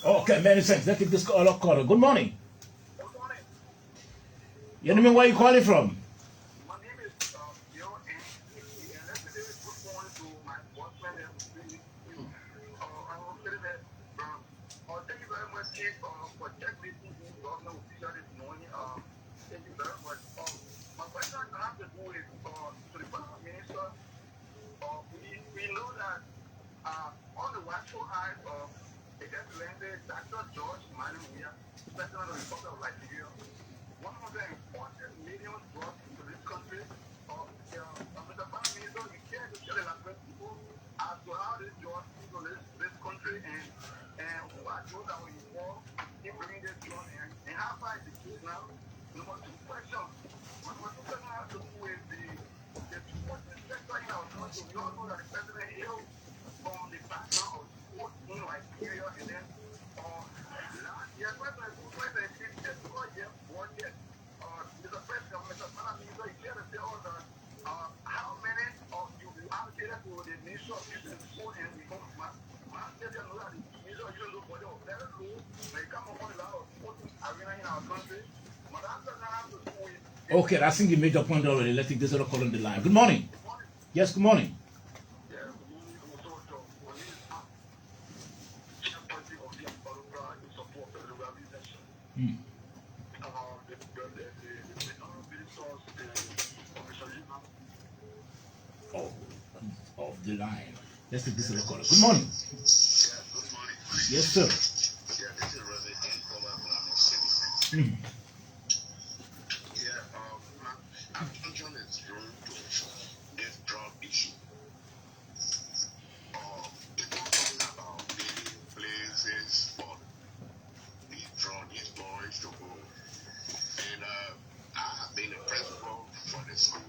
Okay, many thanks. Let's take this other caller. Good morning. Your name and where you calling from? My name is Bill, and let's say this good morning to my boyfriend and I will say that, thank you very much, Chief, for checking this governor official this morning. Thank you very much. My question I have to do is to the Prime Minister. We know that on the watchful eyes of Excellency Dr. George Manuia, President of the Republic of Liberia, 140 million brought into this country. Mr. Prime Minister, you care to tell the Liberian people as to how this George into this country and who are those that were involved in bringing this George in and how far is the case now? Number two question. Number two question has to do with the sporting sector in our country. We all know that the president hails from the background of sports in Liberia, and then last year, President did the 4-year budget. Mr. President, Mr. Prime Minister, he shared with us how many of you allocated to the Ministry of Youth and Sport, and because my state know that the Ministry of Youth and Sport was very low when it comes upon a lot of sporting arena in our country. But that's what I have to do with. Okay, I think you made your point already. Let's take this other caller on the line. Good morning. Yes, good morning. Oh, off the line. Let's take this other caller. Good morning. Good morning. Yes, sir. Yeah, this is Reverend Informer from City. Yeah, my attention is drawn to this drug issue. People talking about the places for these boys to go. And I have been a principal for the school,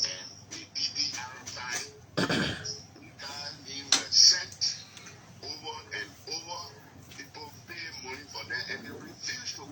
and the DDR side, they were sent over and over. People pay money for that, and they refuse to go.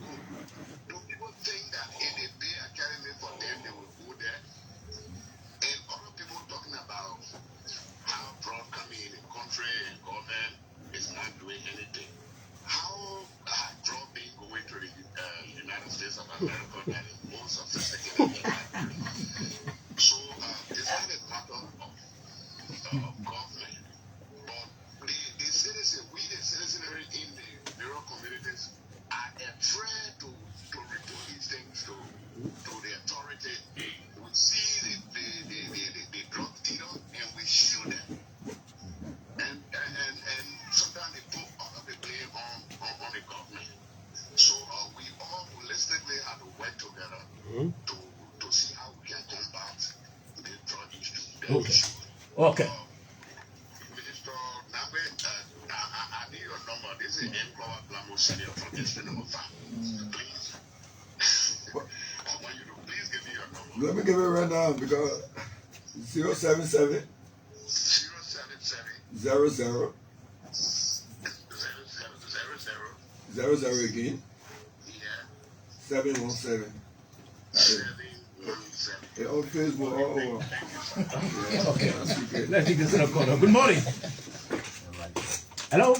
Okay. Okay. Minister Nagbe, I need your number. This is Employer Plamo Senior Protestant number 5. Please. I want you to please give me your number. Let me give it right now because 077 077 00 00 00 again Yeah. 717. 717. On Facebook all over. Yeah, Okay. that's okay. Let's take this other caller. Good morning. Hello.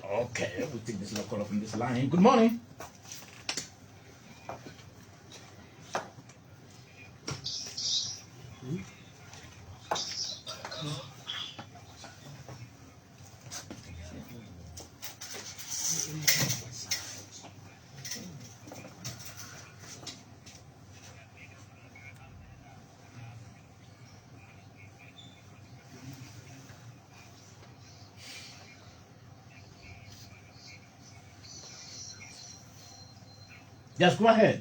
Okay, we'll take this other caller from this line. Good morning. Just go ahead.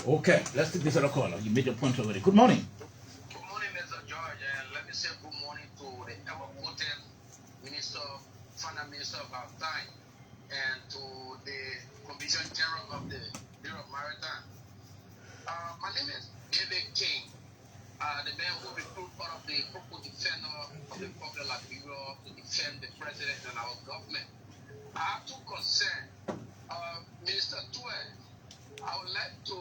Okay, let's take this other caller. You made your point already. Good morning. Good morning, Mr. George, and let me say good morning to the ever-potent Minister, Finance Minister of our time, and to the Commission General of the Bureau of Maritime. My name is David King, the man who recruited part of the purple defender of the Republic of Liberia to defend the president and our government. I have two concerns. Minister Tweah, I would like to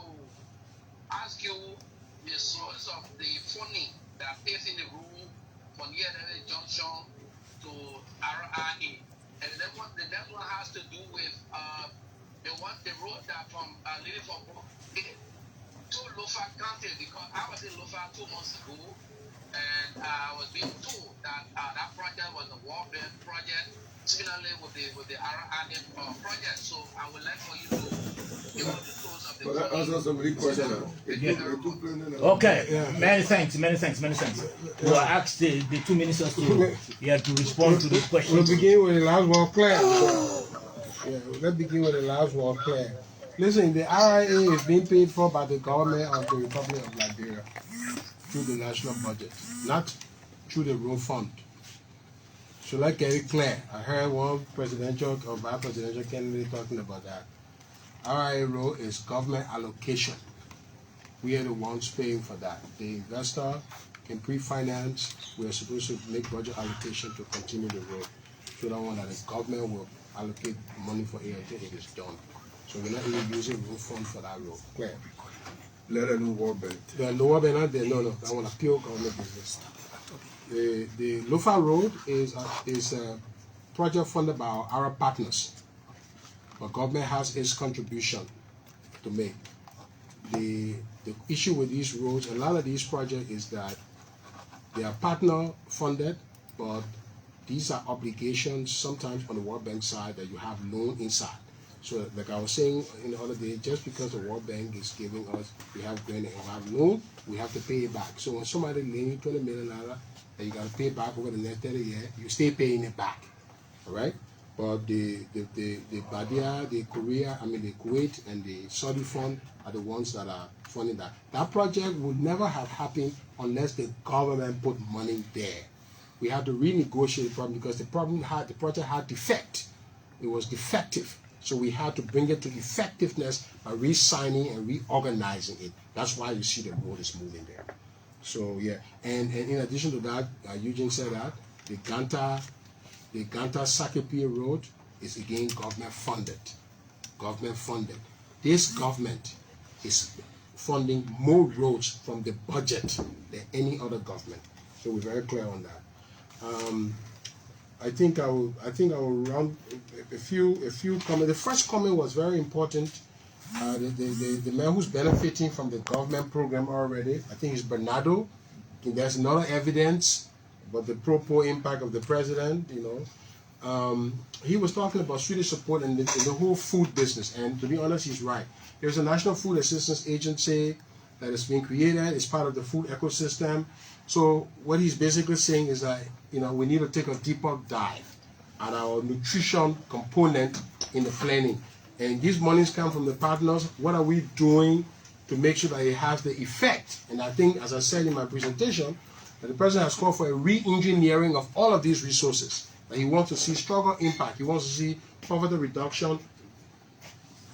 ask you the source of the funding that is in the room from here junction to RRA. And the next one has to do with the road that from leading from to Lofa County, because I was in Lofa 2 months ago and I was being told that that project was a World Bank project, similarly with the RRA project. So I would like for you to give us the source of the But that answers some big questions. Okay, many thanks. We'll ask the two ministers to respond to this question. We'll begin with the last one, Claire. Yeah, let's begin with the last one, Claire. Listen, the RIA is being paid for by the government of the Republic of Liberia through the national budget, not through the road fund. So let's get it clear. I heard one presidential or vice presidential candidate talking about that. RIA road is government allocation. We are the ones paying for that. The investor can pre-finance. We are supposed to make budget allocation to continue the road. So that one that the government will allocate money for it until it is done. So we're not even using road fund for that road. Clear? Let her know World Bank. The lower bank not there. No. I want to pure government business. The Lofa Road is a project funded by our Arab partners. But government has its contribution to make. The issue with these roads, a lot of these projects is that they are partner funded, but these are obligations sometimes on the World Bank side that you have loan inside. So like I was saying in the other day, just because the World Bank is giving us, we have granted and we have loan, we have to pay it back. So when somebody lends you $20 million and you got to pay it back over the next 30 years, you stay paying it back, all right? But the Badia, the Kuwait and the Saudi fund are the ones that are funding that. That project would never have happened unless the government put money there. We had to renegotiate the problem because the project had defect. It was defective. So we had to bring it to effectiveness by re-signing and reorganizing it. That's why you see the road is moving there. So yeah, and in addition to that, Eugene said that the Ganta Sakepi Road is again government funded. This government is funding more roads from the budget than any other government. So we're very clear on that. I think I will round a few comments. The first comment was very important. The man who's benefiting from the government program already, I think is Bernardo. there's another evidence about the pro impact of the president, he was talking about Swedish support in the whole food business, and to be honest, he's right. There's a National Food Assistance Agency that is being created. It's part of the food ecosystem. So what he's basically saying is that we need to take a deeper dive at our nutrition component in the planning. And these monies come from the partners. What are we doing to make sure that it has the effect? And I think, as I said in my presentation, that the president has called for a re-engineering of all of these resources. That he wants to see stronger impact. He wants to see poverty reduction.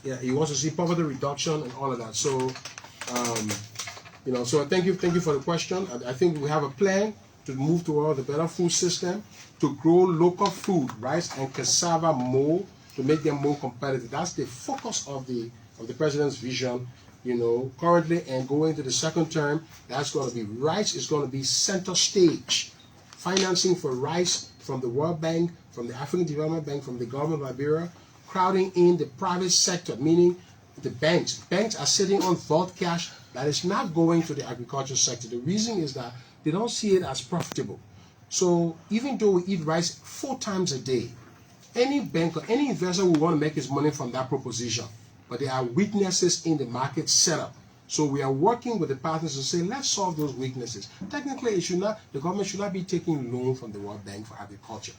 Yeah, he wants to see poverty reduction and all of that. So, so thank you for the question. I think we have a plan to move toward a better food system, to grow local food, rice and cassava more, to make them more competitive. That's the focus of the president's vision. Currently and going to the second term, that's going to be rice is going to be center stage. Financing for rice from the World Bank, from the African Development Bank, from the government of Liberia, crowding in the private sector, meaning the banks. Banks are sitting on vault cash that is not going to the agriculture sector. The reason is that they don't see it as profitable. So even though we eat rice 4 times a day, any bank or any investor will want to make his money from that proposition. But there are weaknesses in the market setup. So we are working with the partners to say, let's solve those weaknesses. Technically, the government should not be taking loan from the World Bank for agriculture.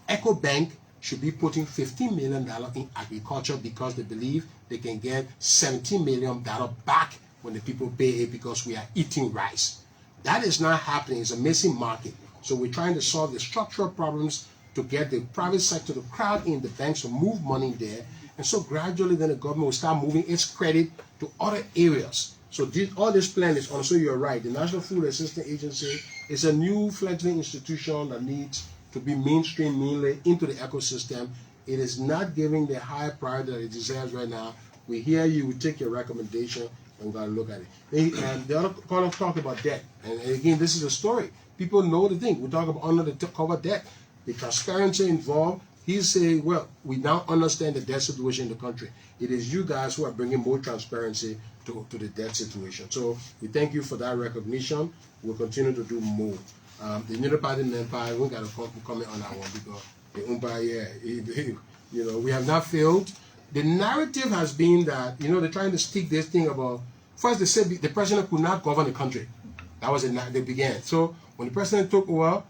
Eco Bank should be putting $15 million in agriculture because they believe they can get $17 million back when the people pay it because we are eating rice. That is not happening. It's a missing market. So we're trying to solve the structural problems to get the private sector to crowd in the banks to move money there. And so gradually then the government will start moving its credit to other areas. So all this plan is on. So you're right. The National Food Assistance Agency is a new fledgling institution that needs to be mainstream mainly into the ecosystem. It is not giving the high priority that it deserves right now. We hear you, we take your recommendation, and we're going to look at it. And the other caller talked about debt. And again, this is a story. People know the thing. We talk about under the cover debt, the transparency involved. He's saying, well, we now understand the debt situation in the country. It is you guys who are bringing more transparency to the debt situation. So we thank you for that recognition. We'll continue to do more. The Unity Party and Empire, we got to comment on that one because the Empire, we have not failed. The narrative has been that, they're trying to stick this thing about, first they said the president could not govern the country. That was they began. So when the president took over,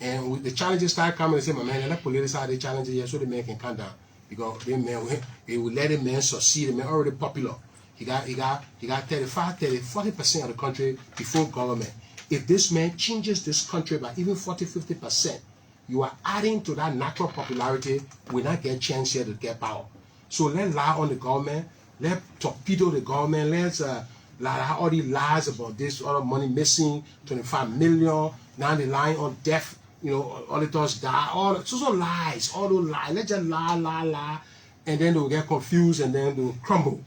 and the challenges started coming, they said, my man, let politicize the challenges here so the man can calm down. Because they will let the man succeed. The man already popular. He got 35, 30, 40% of the country before government. If this man changes this country by even 40, 50%, you are adding to that natural popularity. We not get a chance here to get power. So let's lie on the government. Let's torpedo the government. Let's lie all these lies about this, all the money missing, 25 million. Now they're lying on death. Auditors die. All those lies. Let's just lie, and then they'll get confused and then they'll crumble.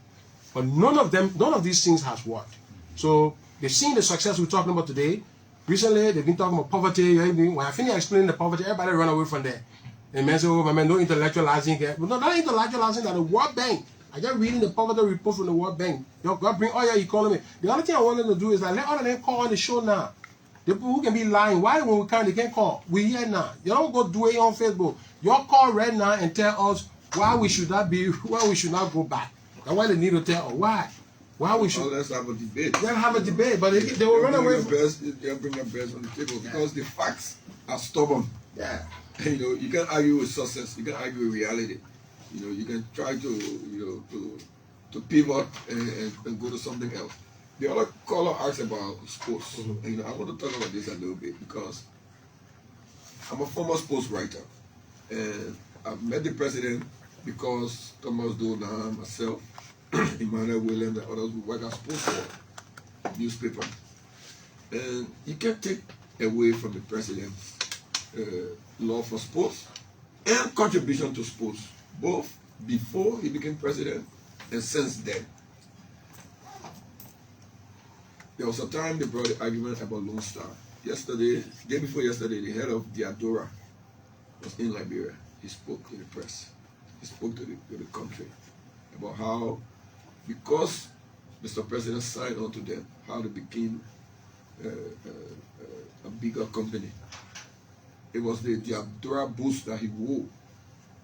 But none of these things has worked. So they've seen the success we're talking about today. Recently, they've been talking about poverty. When I finish explaining the poverty, everybody run away from there. And man say, oh, my man, no intellectualizing. But no, not intellectualizing that the World Bank. I just reading the poverty report from the World Bank. God bring all your economy. The only thing I wanted to do is let all of them call on the show now. The people who can be lying, why when we can't, they can't call? We here now. You don't go do it on Facebook. You call right now and tell us why we should not go back. That's why they need to tell us why we should. Let's have a debate. Let's have a debate, but they will run away. They'll bring their best on the table because the facts are stubborn. Yeah. You can't argue with success. You can't argue with reality. You can try to pivot and go to something else. The other caller asked about sports. And, I want to talk about this a little bit because I'm a former sports writer. And I've met the president because Thomas Dona, myself, Emmanuel Williams, and others who work at sports newspaper. And you can't take away from the president's love for sports and contribution to sports, both before he became president and since then. There was a time they brought the argument about Lone Star. Day before yesterday, the head of Diadora was in Liberia. He spoke to the press. He spoke to the country about how, because Mr. President signed on to them, how they became a bigger company. It was the Diadora boots that he wore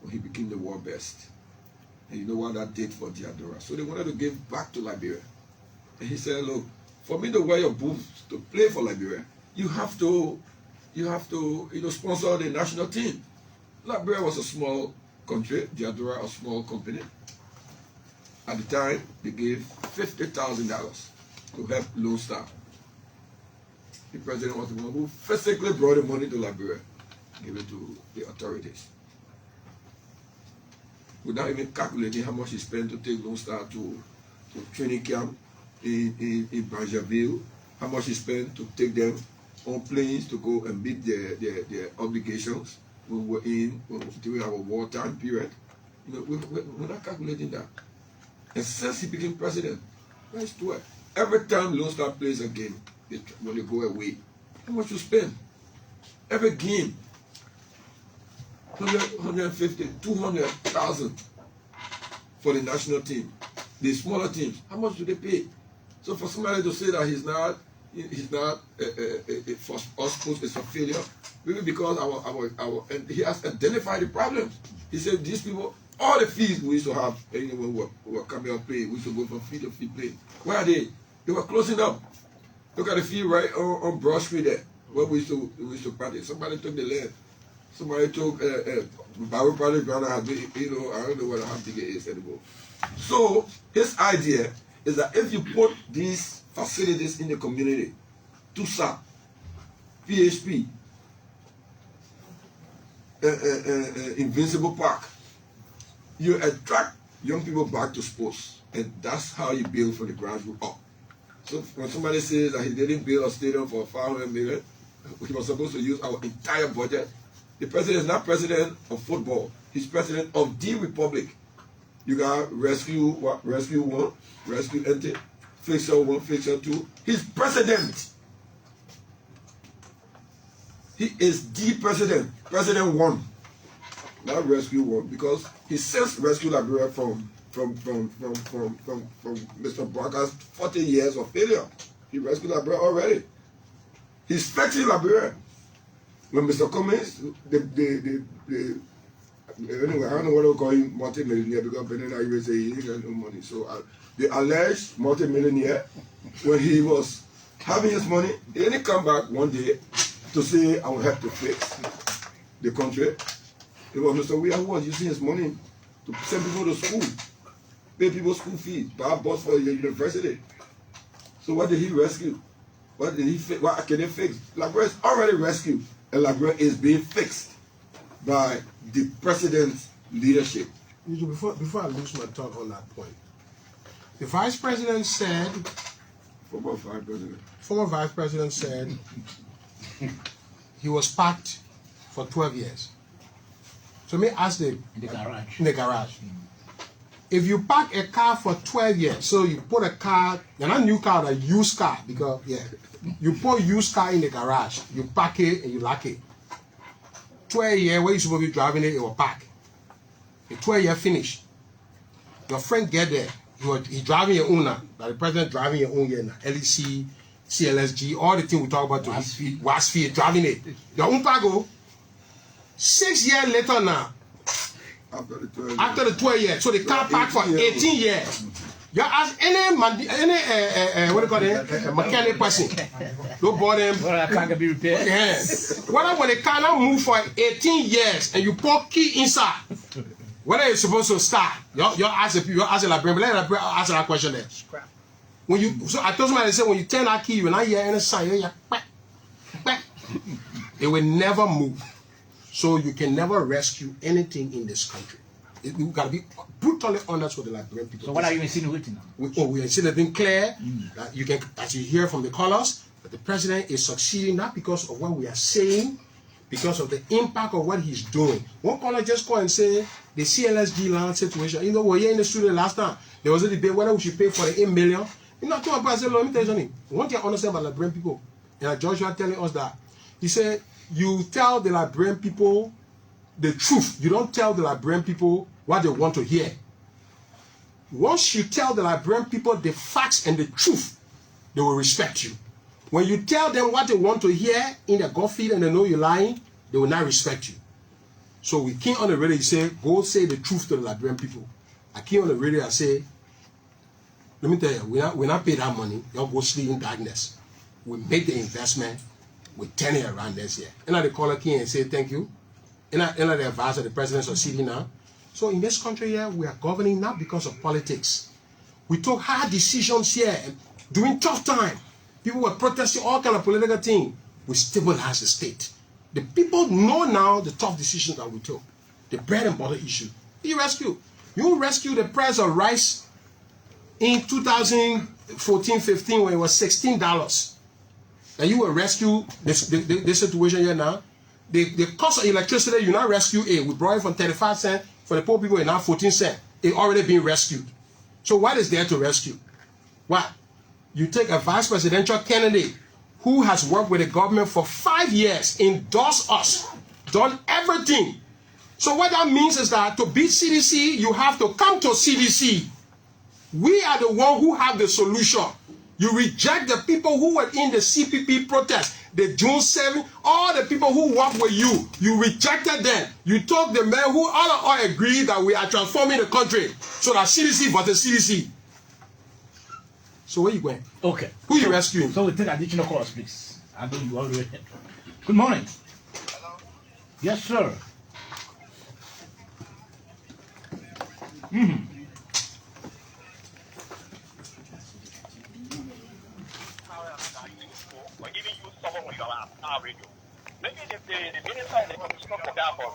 when he became the world best. And you know what that did for Diadora. So they wanted to give back to Liberia. And he said, look, for me to wear your boots to play for Liberia, you have to sponsor the national team. Liberia was a small country, Diadora a small company. At the time, they gave $50,000 to help Lone Star. The president was the one who physically brought the money to Liberia, gave it to the authorities. Without even calculating how much he spent to take Lone Star to training camp in Brazzaville, how much he spent to take them on planes to go and meet their obligations when we were during our wartime period. You know, we're not calculating that. And since he became president, where's Tweah? Every time Lone Star plays a game, when they go away, how much you spend? Every game, 150, 200,000 for the national team. The smaller teams, how much do they pay? So for somebody to say that he's not for us it's a failure, maybe because and he has identified the problems. He said these people, all the fees we used to have when we were coming out play, we used to go from fee to fee play. Where are they? They were closing up. Look at the fee right on Broad Street there, where we used to practice. Somebody took the land. Somebody took Bible Project ground. I don't know what how big it is anymore. So his idea is that if you put these facilities in the community, TUSA, PHP, Invincible Park, you attract young people back to sports, and that's how you build from the grassroots up. So when somebody says that he didn't build a stadium for 500 million, he was supposed to use our entire budget. The president is not president of football. He's president of the republic. You got rescue 1, rescue NT, fixture 1, fixture 2. He's president. He is the president, president 1, not rescue 1, because he since rescued Liberia from Mr. Barker's 40 years of failure. He rescued Liberia already. He's fixing Liberia. When Mr. Cummings, anyway, I don't know what to call him, multi-millionaire, because Benin I say he ain't got no money. So the alleged multi-millionaire, when he was having his money, he didn't come back one day to say, I will help to fix the country. It was Mr. Weah who was using his money to send people to school, pay people school fees, buy a bus for your university. So what did he rescue? What did he fix? What can he fix? Liberia is already rescued, and Liberia is being fixed by the president's leadership. Before I lose my thought on that point, the vice president said, former vice president said he was parked for 12 years. So let me ask in the garage. If you park a car for 12 years, so you put a car, you're not a new car, a used car, because you put a used car in the garage, you park it and you lock it. 12 years, where you supposed to be driving it, it will park. The 12 year finish. Your friend get there, he's driving your own now. Like the president driving your own here now. LEC, CLSG, all the things we talk about. WASFI, driving it. Your own car go. 6 years later now. After the 12 years. So the car parked for 18 years. You ask any what do you call it? Mechanic person. Don't bother them. Well, that car can be repaired. Yes. What when the car now move for 18 years and you put key inside? When are you supposed to start? You ask the librarian, let the librarian answer that question there. When you, so I told somebody, they say when you turn that key, you will not hear any sound. It will never move. So you can never rescue anything in this country. You got to be brutally honest with the Liberian people. So what are you insinuating now? We are insinuating clear that you can, as you hear from the callers, that the president is succeeding not because of what we are saying, because of the impact of what he's doing. One caller just called and say the CLSG land situation. You know, we were here in the studio last time. There was a debate whether we should pay for the 8 million. You know, I said, let me tell you something. One thing I understand about Liberian people, and Joshua telling us that, he said, you tell the Liberian people the truth. You don't tell the Liberian people what they want to hear. Once you tell the Liberian people the facts and the truth, they will respect you. When you tell them what they want to hear in the gut feel and they know you're lying, they will not respect you. So we came on the radio, you say, go say the truth to the Liberian people. I came on the radio, I say, let me tell you, we're not paid that money. Y'all go sleep in darkness. We make the investment, we turn it around this year. And they call a king and say thank you. And the advisor, the president succeeding now. So in this country here, we are governing not because of politics. We took hard decisions here and during tough time. People were protesting all kind of political things. We stabilized the state. The people know now the tough decisions that we took. The bread and butter issue. You rescue the price of rice in 2014-15 when it was $16. And you will rescue this situation here now. The cost of electricity, you now rescue it. We brought it from 35 cents for the poor people, and now 14 cents. It already been rescued. So what is there to rescue? What? You take a vice presidential candidate who has worked with the government for 5 years, endorsed us, done everything. So what that means is that to beat CDC, you have to come to CDC. We are the one who have the solution. You reject the people who were in the CPP protest, the June 7, all the people who work with you. You rejected them. You told the men who all agree that we are transforming the country so that CDC but the CDC. So where you going? Okay. Who you rescuing? So we take additional calls, please. I know you already. Good morning. Hello? Yes, sir. Mm-hmm. Maybe the minister and the commissioner for that or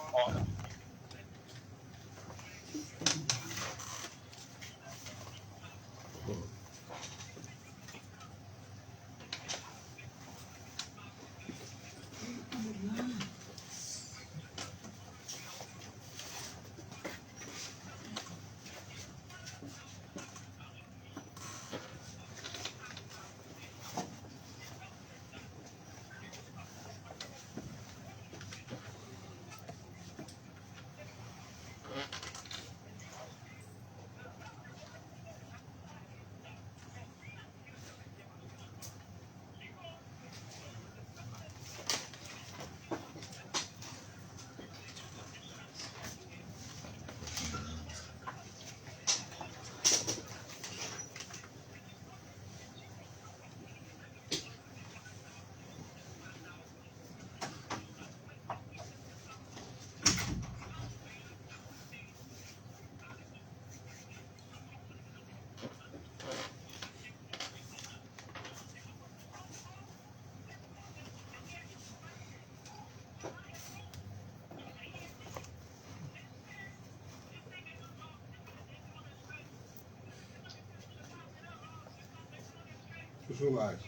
Visualize.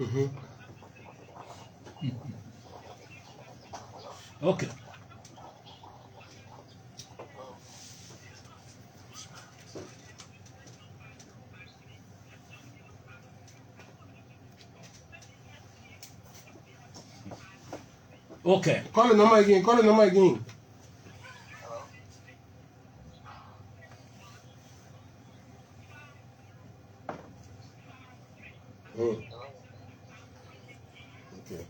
Mm-hmm. Okay. Okay. Call the number again. Call the number again. Oh. Okay.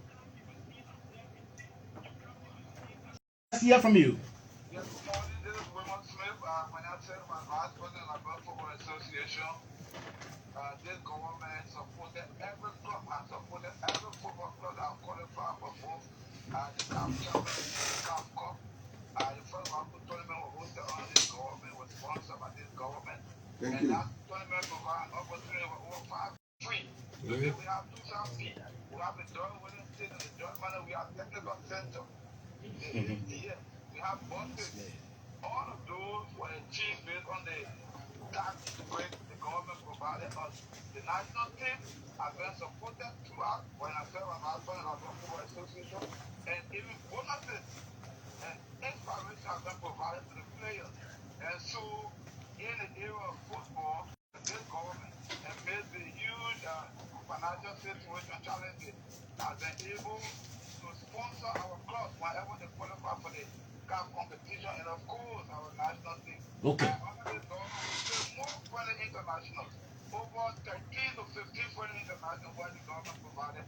Let's hear from you. Yes, good morning. This is Wilmot Smith, financial and vice president of the Football Association. This government supported every club and supported every football club that qualified for both the CAF Champions and the CAF Cup. The first one tournament was hosted on this government, was sponsored by this government. Thank and you. that tournament provided an opportunity for over 5 free. Today we have 2 champions. We have the joint winning state and the joint winner. We have technical center. Yes, we have buses. All of those were achieved based on the tax break the government provided us. The national team has been supported throughout when I serve as husband and the Football Association, and even bonuses and inspiration has been provided to the players. And so, in the era of football, this government, amid the huge financial situation challenges, has been able to sponsor our clubs whenever they qualify for the CAF competition and of course our national team. Okay. Under the government, we play more friendly internationals. Over 13 to 15 friendly internationals where the government provided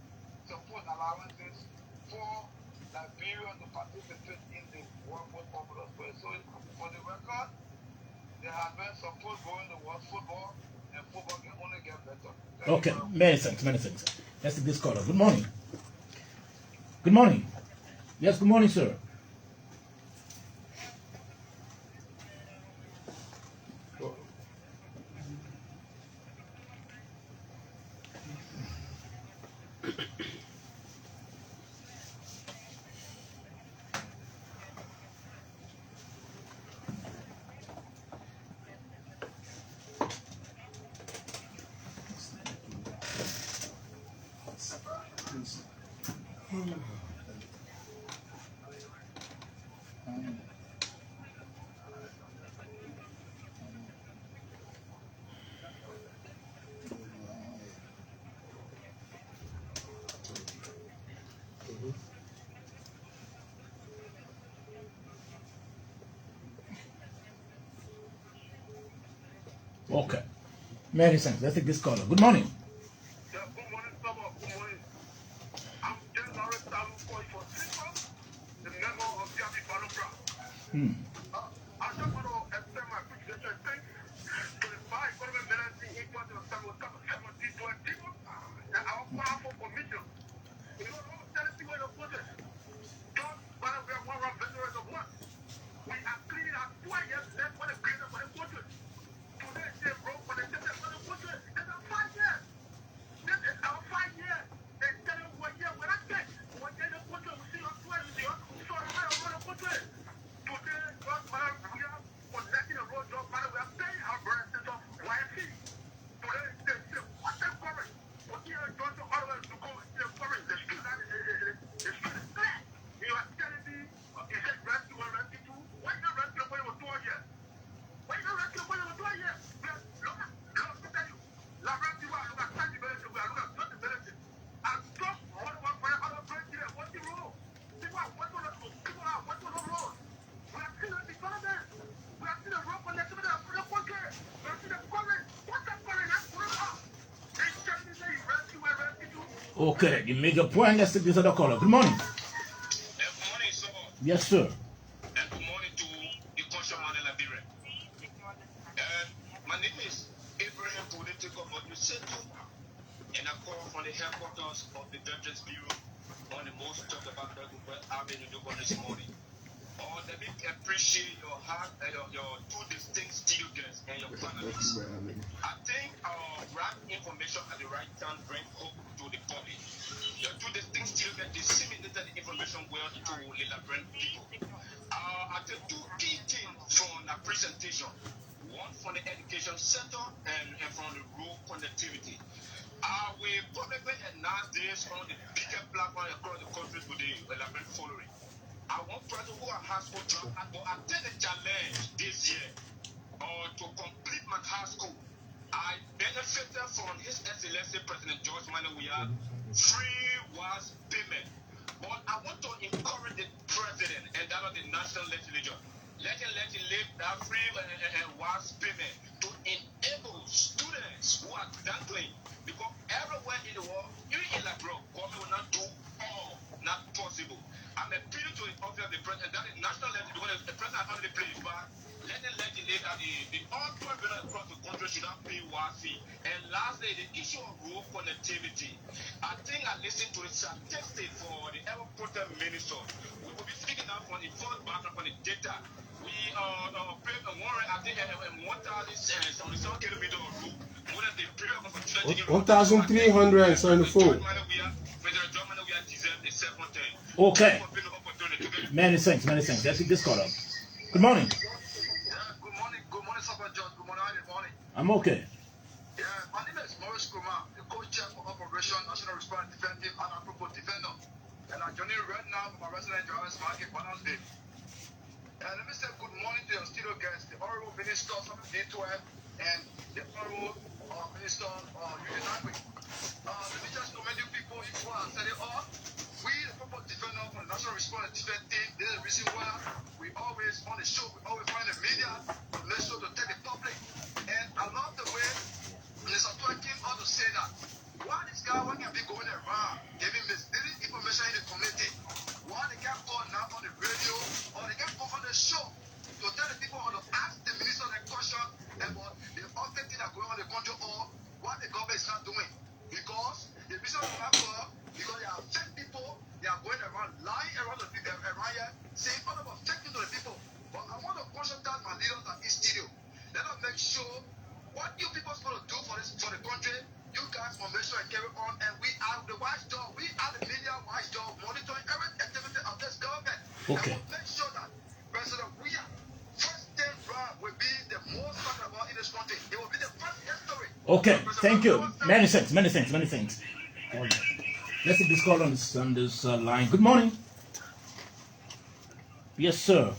support allowances for Liberia to participate in the World Football Play. So for the record, there has been support going towards football, and football can only get better. Okay, many thanks, many thanks. Let's take this caller. Good morning. Good morning. Yes, good morning, sir. Okay. Many thanks. Let's take this caller. Good morning. Yeah, good morning, Summer. Good morning. I'm just Lawrence Talu for Simple, the member of Yami Balopra. I just want to extend my appreciation and thanks to the five government ministers equal to the 70 people and our powerful commission. You know, all the way to put it. Just when we are one veterans of what? We are cleaning our 2 years left for the creator for the portrait. Today, they broke for the for the portrait. It's a 5 years. This is our 5 years. They tell you 1 year when I take. 1 year the portrait, we see your 12, you see your so the portrait. Today, God, man, we are connecting a road job, man, we are paying our branches of YFC. Today, they say, what the current? What year going to order to go in the current? The street is clear. You are telling me, is it rescue or rescue too? Why not rescue when it was 2 years? Why not rescue when it was 2 years? Look, to tell you, La rescue, look at 30 minutes, we are looking at 20 minutes. And stop one for other branches, what's the rule? People are what on the road. We are still in the government. We are still in the road for the country. We are still in the government. What's that government? That's what it's about. They tell me say you rescue and rescue too. Okay, you make a point. Let's take this other caller. Good morning. Good morning, sir. Yes, sir. And good morning to the culture man in Liberia. My name is Abraham Political Modusento, and I call from the headquarters of the Veterans Bureau on the most talked about Avenue this morning. Let me appreciate your heart and your two distinct studio guests and your panelists. I think right information at the right time brings hope to the public. Your two distinct studio guests disseminated the information well to the Liberian people. I take two key things from the presentation. One from the education sector and from the rural connectivity. We publicly announce this on the biggest platform across the country today, Liberian following. I want person who are high school dropout, but I take the challenge this year to complete my high school. I benefited from His Excellency President George Manneh. We have free was payment. But I want to encourage the president and that of the national legislature. Let him live that free was payment to enable students who are dangling. Because everywhere in the world, even in Liberia, government will not do all, not possible. I'm appealing to the office of the president, that is national legislature, because the president has already played his part. Let the legislature, the all 12 billion across the country should not pay WASI. And lastly, the issue of rural connectivity. I think I listened to the statistic for the ever protect minister. We will be speaking now from the first background from the data. We pay I think 1,077 kilometers of route. More than the period of 1,374. Okay. Many thanks, many thanks. Let's take this call up. Good morning. Good morning, Super George. Good morning, good morning. I'm okay. Yeah, my name is Maurice Kumar, the co-chair for Operation National Response Defensive and Appropriate Defender. And I'm joining right now from my resident drivers market, Balance Day. Let me say good morning to your studio guests, the Honorable Minister of the Tweah and the Honorable Minister Eugene Nagbe. Let me just commend you people, if you want to set it off. we, the people defender from the National Response Defense Team, this is the reason why we always on the show, we always find the media to make sure to take the public. And I love the way Mr. Tweah came out to say that. Why this guy can be going around giving misleading information in the community? Why they can't go now on the radio or they can't go on the show to tell the people or to ask the minister the question about the other thing that going on in the country or what the government is not doing? Because the reason why because they are fake people, they are going around lying around the people around here, saying all about fake things to the people. But I want to concentrate my leaders at this studio. Let us make sure what you people are supposed to do for the country. You guys will make sure and carry on, and we are the watchdog. We are the media watchdog, monitoring every activity of this government. Okay. And we'll make sure that President Weah first day round will be the most talked about in this country. It will be the first history. Okay, thank you. Many thanks, many thanks, many thanks. Let's take this call on this line. Good morning. Yes, sir.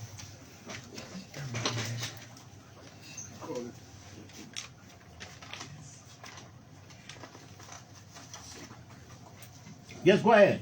Yes, go ahead.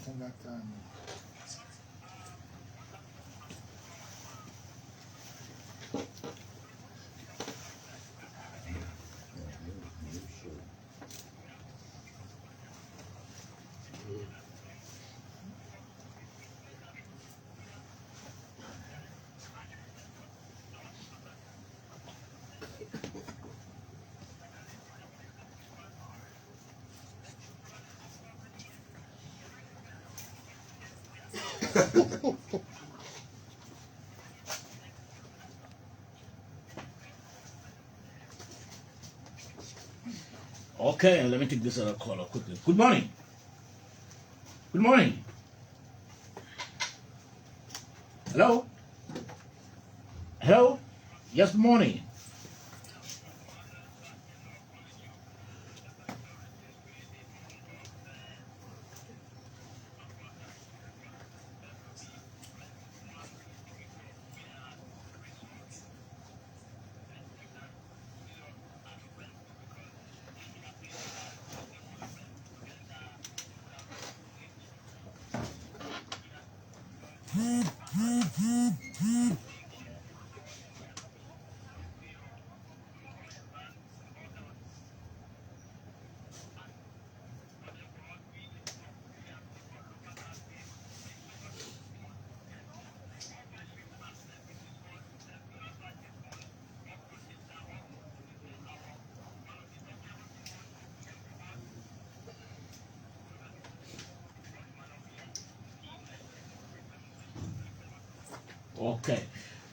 Okay, let me take this other caller quickly. Good morning. Good morning. Hello? Hello? Yes, good morning. Okay.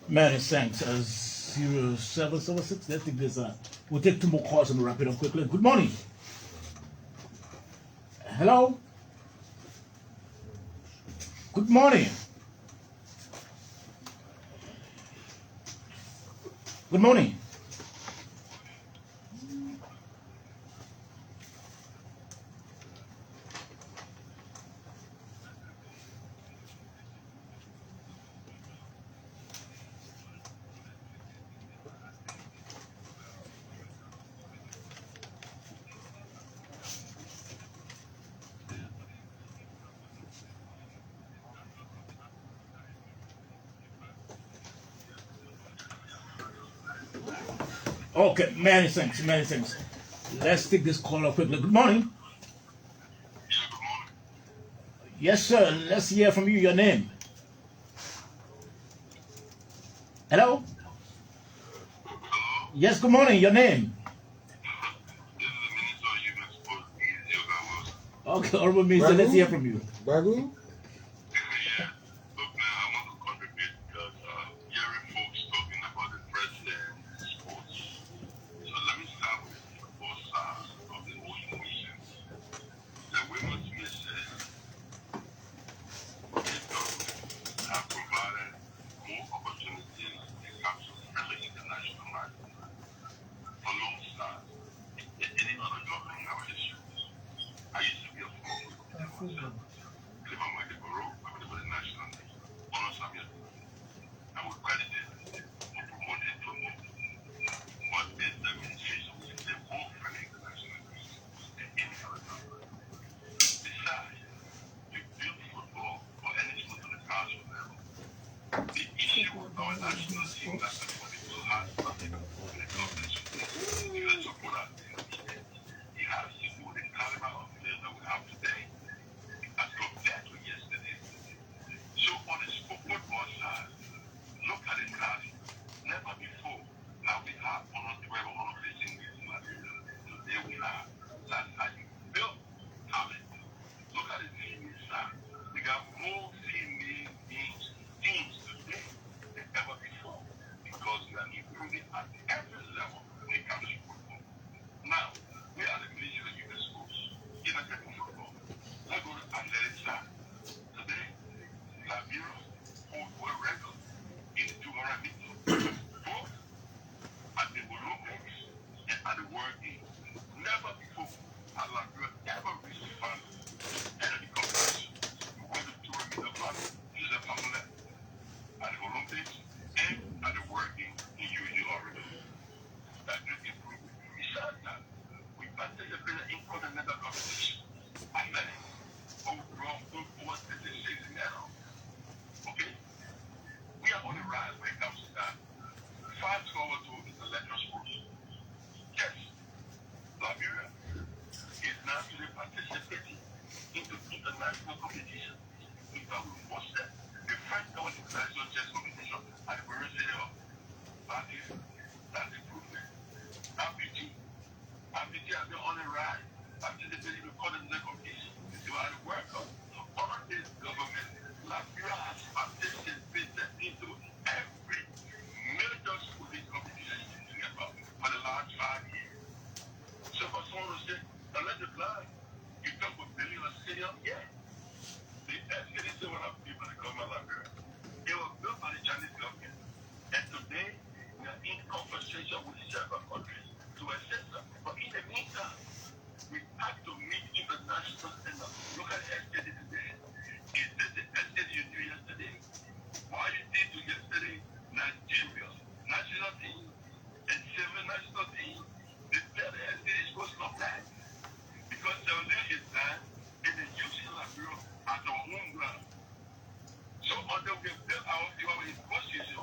Many thanks. 0776. Let's take this. We'll take two more calls and wrap it up quickly. Good morning. Hello? Good morning. Good morning. Okay, many thanks, many thanks. Let's take this caller quickly. Good morning. Yes, sir. Let's hear from you. Your name. Hello? Yes, good morning. Your name. Okay, Honorable Minister, let's hear from you. Bagu? are. That's how you build talent. Look at the female side. We got more female teams today than ever before because we are improving at every level when it comes to football. Now, we are the Ministry of Youth Schools. You're not getting football. Let's go to athletic side. Today, Liberia holds world record in the 200 meters, both at the Olympics and at the World Games. Never before has Liberia ever reached the final and the competition. We won the 200 meter final, Joseph Hamlet, at the Olympics and at the World Games in Eugene, Oregon. That's good improvement. Besides that, we participated in continental competition. Athletics, overall, over 56 medals. Okay? We are on the rise when it comes to that. Fast forward to intellectual sports. Yes, Liberia is now really participating into international competition. In fact, we watched that. The first ever international chess competition at the University of Paris. That's improvement. RPG has been on the rise, participating in continental competition. They are the World Cup. Under this government, Liberia has participated into every major sporting competition you can think about for the last 5 years. So for someone to say, now let the blind, you come for building a stadium? Yeah. The SKDC one of people that come out of Liberia. They were built by the Chinese government. And today, we are in conversation with several countries to assess them. But in the meantime, we have to meet international standards. Look at the SKD today. Is this the SKD you do yesterday? Why you did to yesterday Nigeria national team and 7 national team? They tell the SKD supposed to come back. Because 7 days is done and they're using Liberia as our home ground. So until we build our position,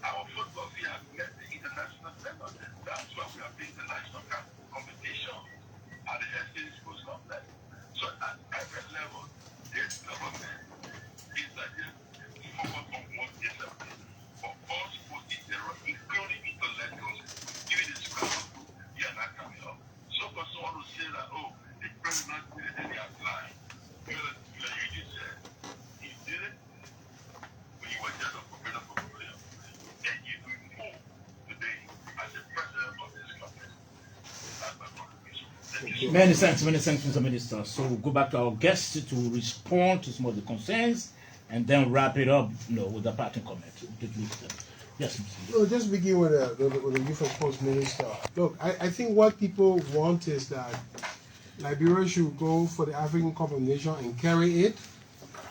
our football field has met the international standard. That's why we are playing the national competition at the SKD Sports Complex. So at every level, this government is like focused on one discipline for all sports in general, including intellectuals. Even the scramble group, they are not coming up. So for someone to say that, oh, the president did it and they are lying. Like you just said, he did it when you were just a professional player. And you're doing more today as the president of this country. That's my contribution. Thank you. Many thanks, Mr. Minister. So we'll go back to our guests to respond to some of the concerns and then wrap it up, with the parting comment. Yes, Mr. No, just begin with the Youth and Sports Minister. Look, I think what people want is that Liberia should go for the African Cup of Nations and carry it.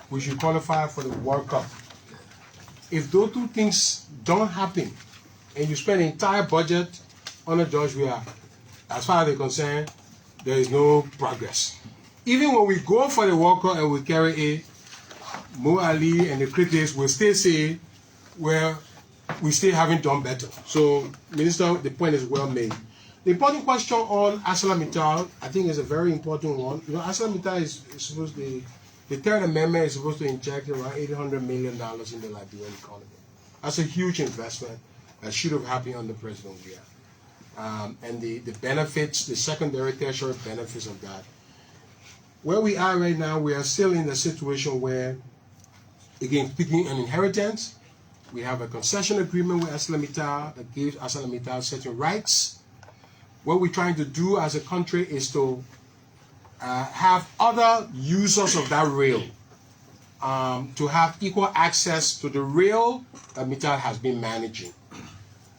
We should qualify for the World Cup. If those two things don't happen, and you spend the entire budget on a George Weah, as far as they're concerned, there is no progress. Even when we go for the World Cup and we carry it, Mo Ali and the critics will still say, well, we still haven't done better. So, Minister, the point is well made. The important question on ArcelorMittal, I think, is a very important one. ArcelorMittal is supposed to, the Third Amendment is supposed to inject around $800 million in the Liberian economy. That's a huge investment that should have happened under President Weah. And the benefits, the secondary, tertiary benefits of that. Where we are right now, we are still in a situation where, again, speaking an inheritance, we have a concession agreement with ArcelorMittal that gives ArcelorMittal certain rights. What we're trying to do as a country is to have other users of that rail to have equal access to the rail that Mittal has been managing.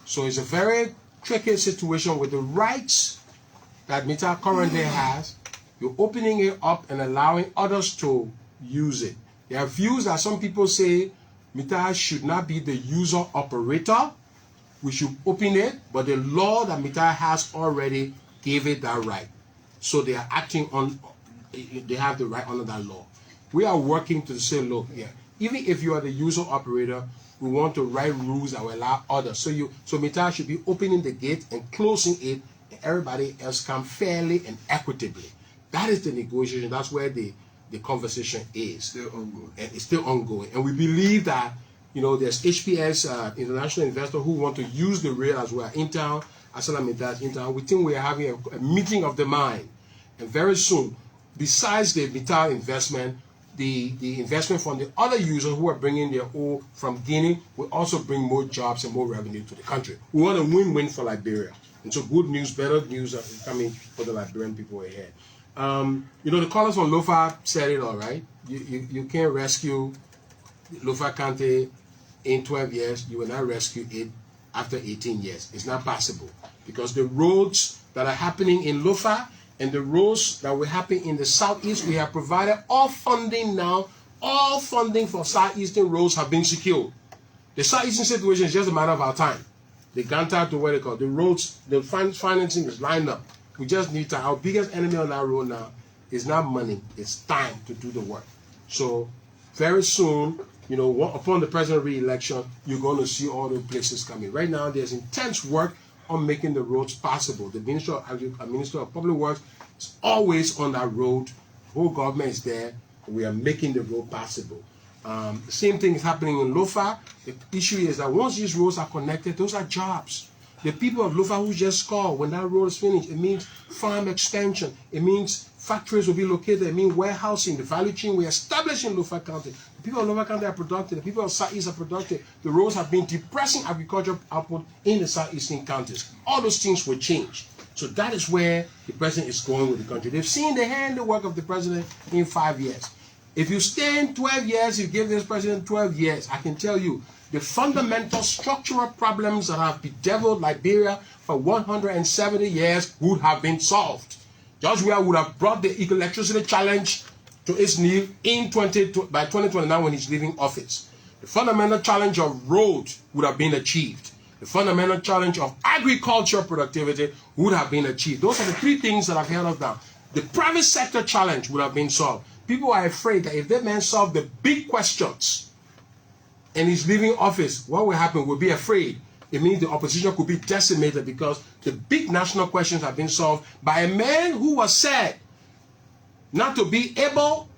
So it's a very tricky situation with the rights that Mittal currently has. You're opening it up and allowing others to use it. There are views that some people say Mittal should not be the user operator. We should open it, but the law that Mittal has already gave it that right. So they are acting on, they have the right under that law. We are working to say, look, even if you are the user operator, we want to write rules that will allow others. So Mittal should be opening the gate and closing it, and everybody else come fairly and equitably. That is the negotiation. That's where the conversation is. Still ongoing. And it's still ongoing. And we believe that, there's HPS, international investor, who want to use the rail as well in town. Asalamidad Inter. We think we are having a meeting of the mind. And very soon, besides the vital investment, the investment from the other users who are bringing their oil from Guinea will also bring more jobs and more revenue to the country. We want a win-win for Liberia. And so good news, better news are coming for the Liberian people ahead. The callers from Lofa said it all right. You can't rescue Lofa County in 12 years. You will not rescue it after 18 years. It's not possible because the roads that are happening in Lofa and the roads that will happen in the southeast, we have provided all funding now. All funding for southeastern roads have been secured. The southeastern situation is just a matter of our time. They got out to what they call the roads, the financing is lined up. We just need time. Our biggest enemy on that road now is not money, it's time to do the work. So very soon, upon the president re-election, you're going to see all the places coming. Right now, there's intense work on making the roads possible. The Minister of Public Works is always on that road. The whole government is there. We are making the road possible. The same thing is happening in Lofa. The issue is that once these roads are connected, those are jobs. The people of Lofa who just called, when that road is finished, it means farm expansion. It means factories will be located. It means warehousing. The value chain we established in Lofa County. The people of Lofa County are productive. The people of Southeast are productive. The roads have been depressing agricultural output in the Southeastern counties. All those things will change. So that is where the president is going with the country. They've seen the handiwork of the president in 5 years. If you stay in 12 years, you give this president 12 years, I can tell you, the fundamental structural problems that have bedeviled Liberia for 170 years would have been solved. George Weah would have brought the electricity challenge to its knee by 2029 when he's leaving office. The fundamental challenge of road would have been achieved. The fundamental challenge of agricultural productivity would have been achieved. Those are the three things that have held us down. The private sector challenge would have been solved. People are afraid that if that man solved the big questions and he's leaving office, what will happen? We'll be afraid. It means the opposition could be decimated because the big national questions have been solved by a man who was said not to be able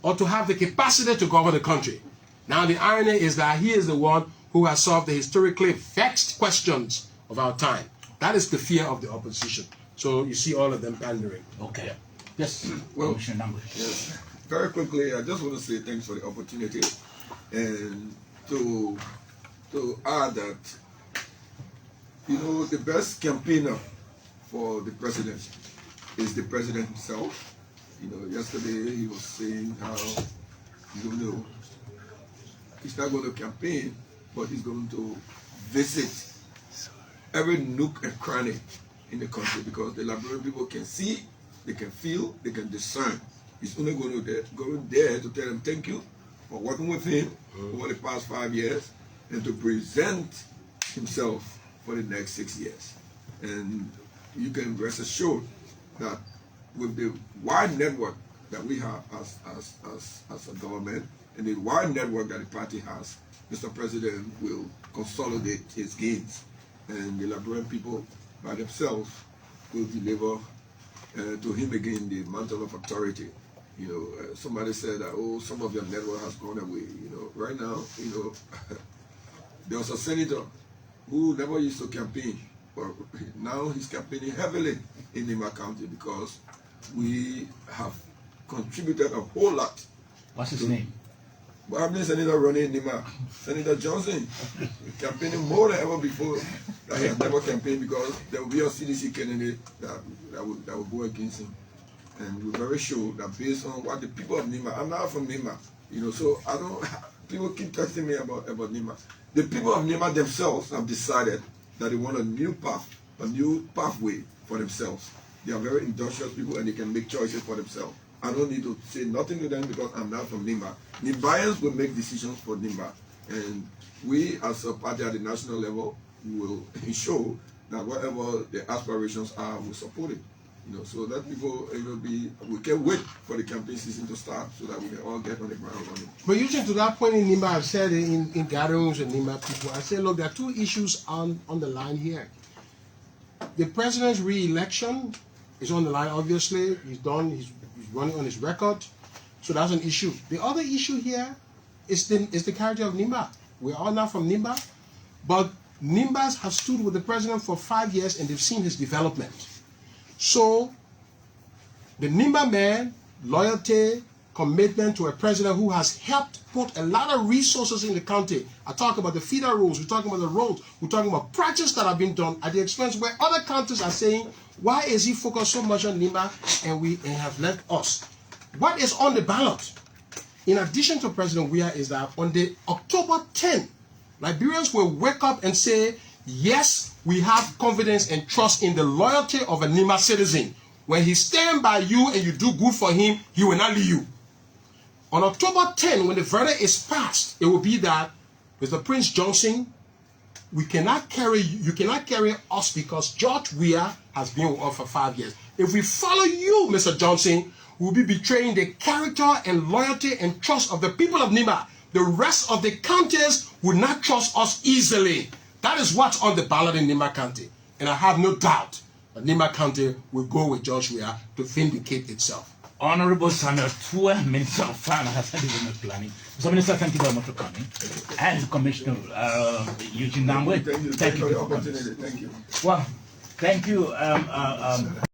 or to have the capacity to govern the country. Now the irony is that he is the one who has solved the historically vexed questions of our time. That is the fear of the opposition. So you see all of them pandering. Okay. Yes, Well, Commissioner Nagbe. Yes. Very quickly, I just want to say thanks for the opportunity and to add that, the best campaigner for the president is the president himself. Yesterday he was saying how he's not going to campaign, but he's going to visit every nook and cranny in the country because the Liberian people can see, they can feel, they can discern. He's only going there to tell them thank you for working with him over the past 5 years and to present himself for the next 6 years. And you can rest assured that with the wide network that we have as a government and the wide network that the party has, Mr. President will consolidate his gains and the Liberian people by themselves will deliver to him again the mantle of authority. Somebody said that, some of your network has gone away. Right now, there was a senator who never used to campaign, but now he's campaigning heavily in Nima County because we have contributed a whole lot. What's his name? But I've been Senator running Nima, Senator Johnson, campaigning more than ever before. That he has never campaigned because there will be a CDC candidate that will go against him. And we're very sure that based on what the people of Nima, I'm not from Nima, so I don't, people keep texting me about Nima. The people of Nima themselves have decided that they want a new path, a new pathway for themselves. They are very industrious people and they can make choices for themselves. I don't need to say nothing to them because I'm not from Nima. Nimbayans will make decisions for Nima. And we as a party at the national level will ensure that whatever the aspirations are, we support it. So that people, we can't wait for the campaign season to start so that we can all get on the ground running. But usually to that point in Nima, I've said in gatherings with Nima people, I say, look, there are two issues on the line here. The president's re-election is on the line, obviously. He's done, he's running on his record. So that's an issue. The other issue here is the character of Nima. We're all not from Nima, but Nimbas have stood with the president for 5 years and they've seen his development. So, the Nimba man, loyalty, commitment to a president who has helped put a lot of resources in the county. I talk about the feeder roads, we're talking about the roads, we're talking about projects that have been done at the expense where other counties are saying, why is he focused so much on Nimba and have left us? What is on the ballot? In addition to President Weah, is that on the October 10th, Liberians will wake up and say, yes, we have confidence and trust in the loyalty of a Nimba citizen. When he stands by you and you do good for him, he will not leave you. On October 10, when the verdict is passed, it will be that, Mr. Prince Johnson, you cannot carry us because George Weah has been with us for 5 years. If we follow you, Mr. Johnson, we'll be betraying the character and loyalty and trust of the people of Nimba. The rest of the counties will not trust us easily. That is what's on the ballot in Nimba County. And I have no doubt that Nimba County will go with George Weah to vindicate itself. Honorable Samuel Tweah, Minister of Finance and Development Planning. Mr. Minister, thank you very much for coming. And Commissioner Eugene Nagbe, thank you for coming. Thank you. Well, thank you.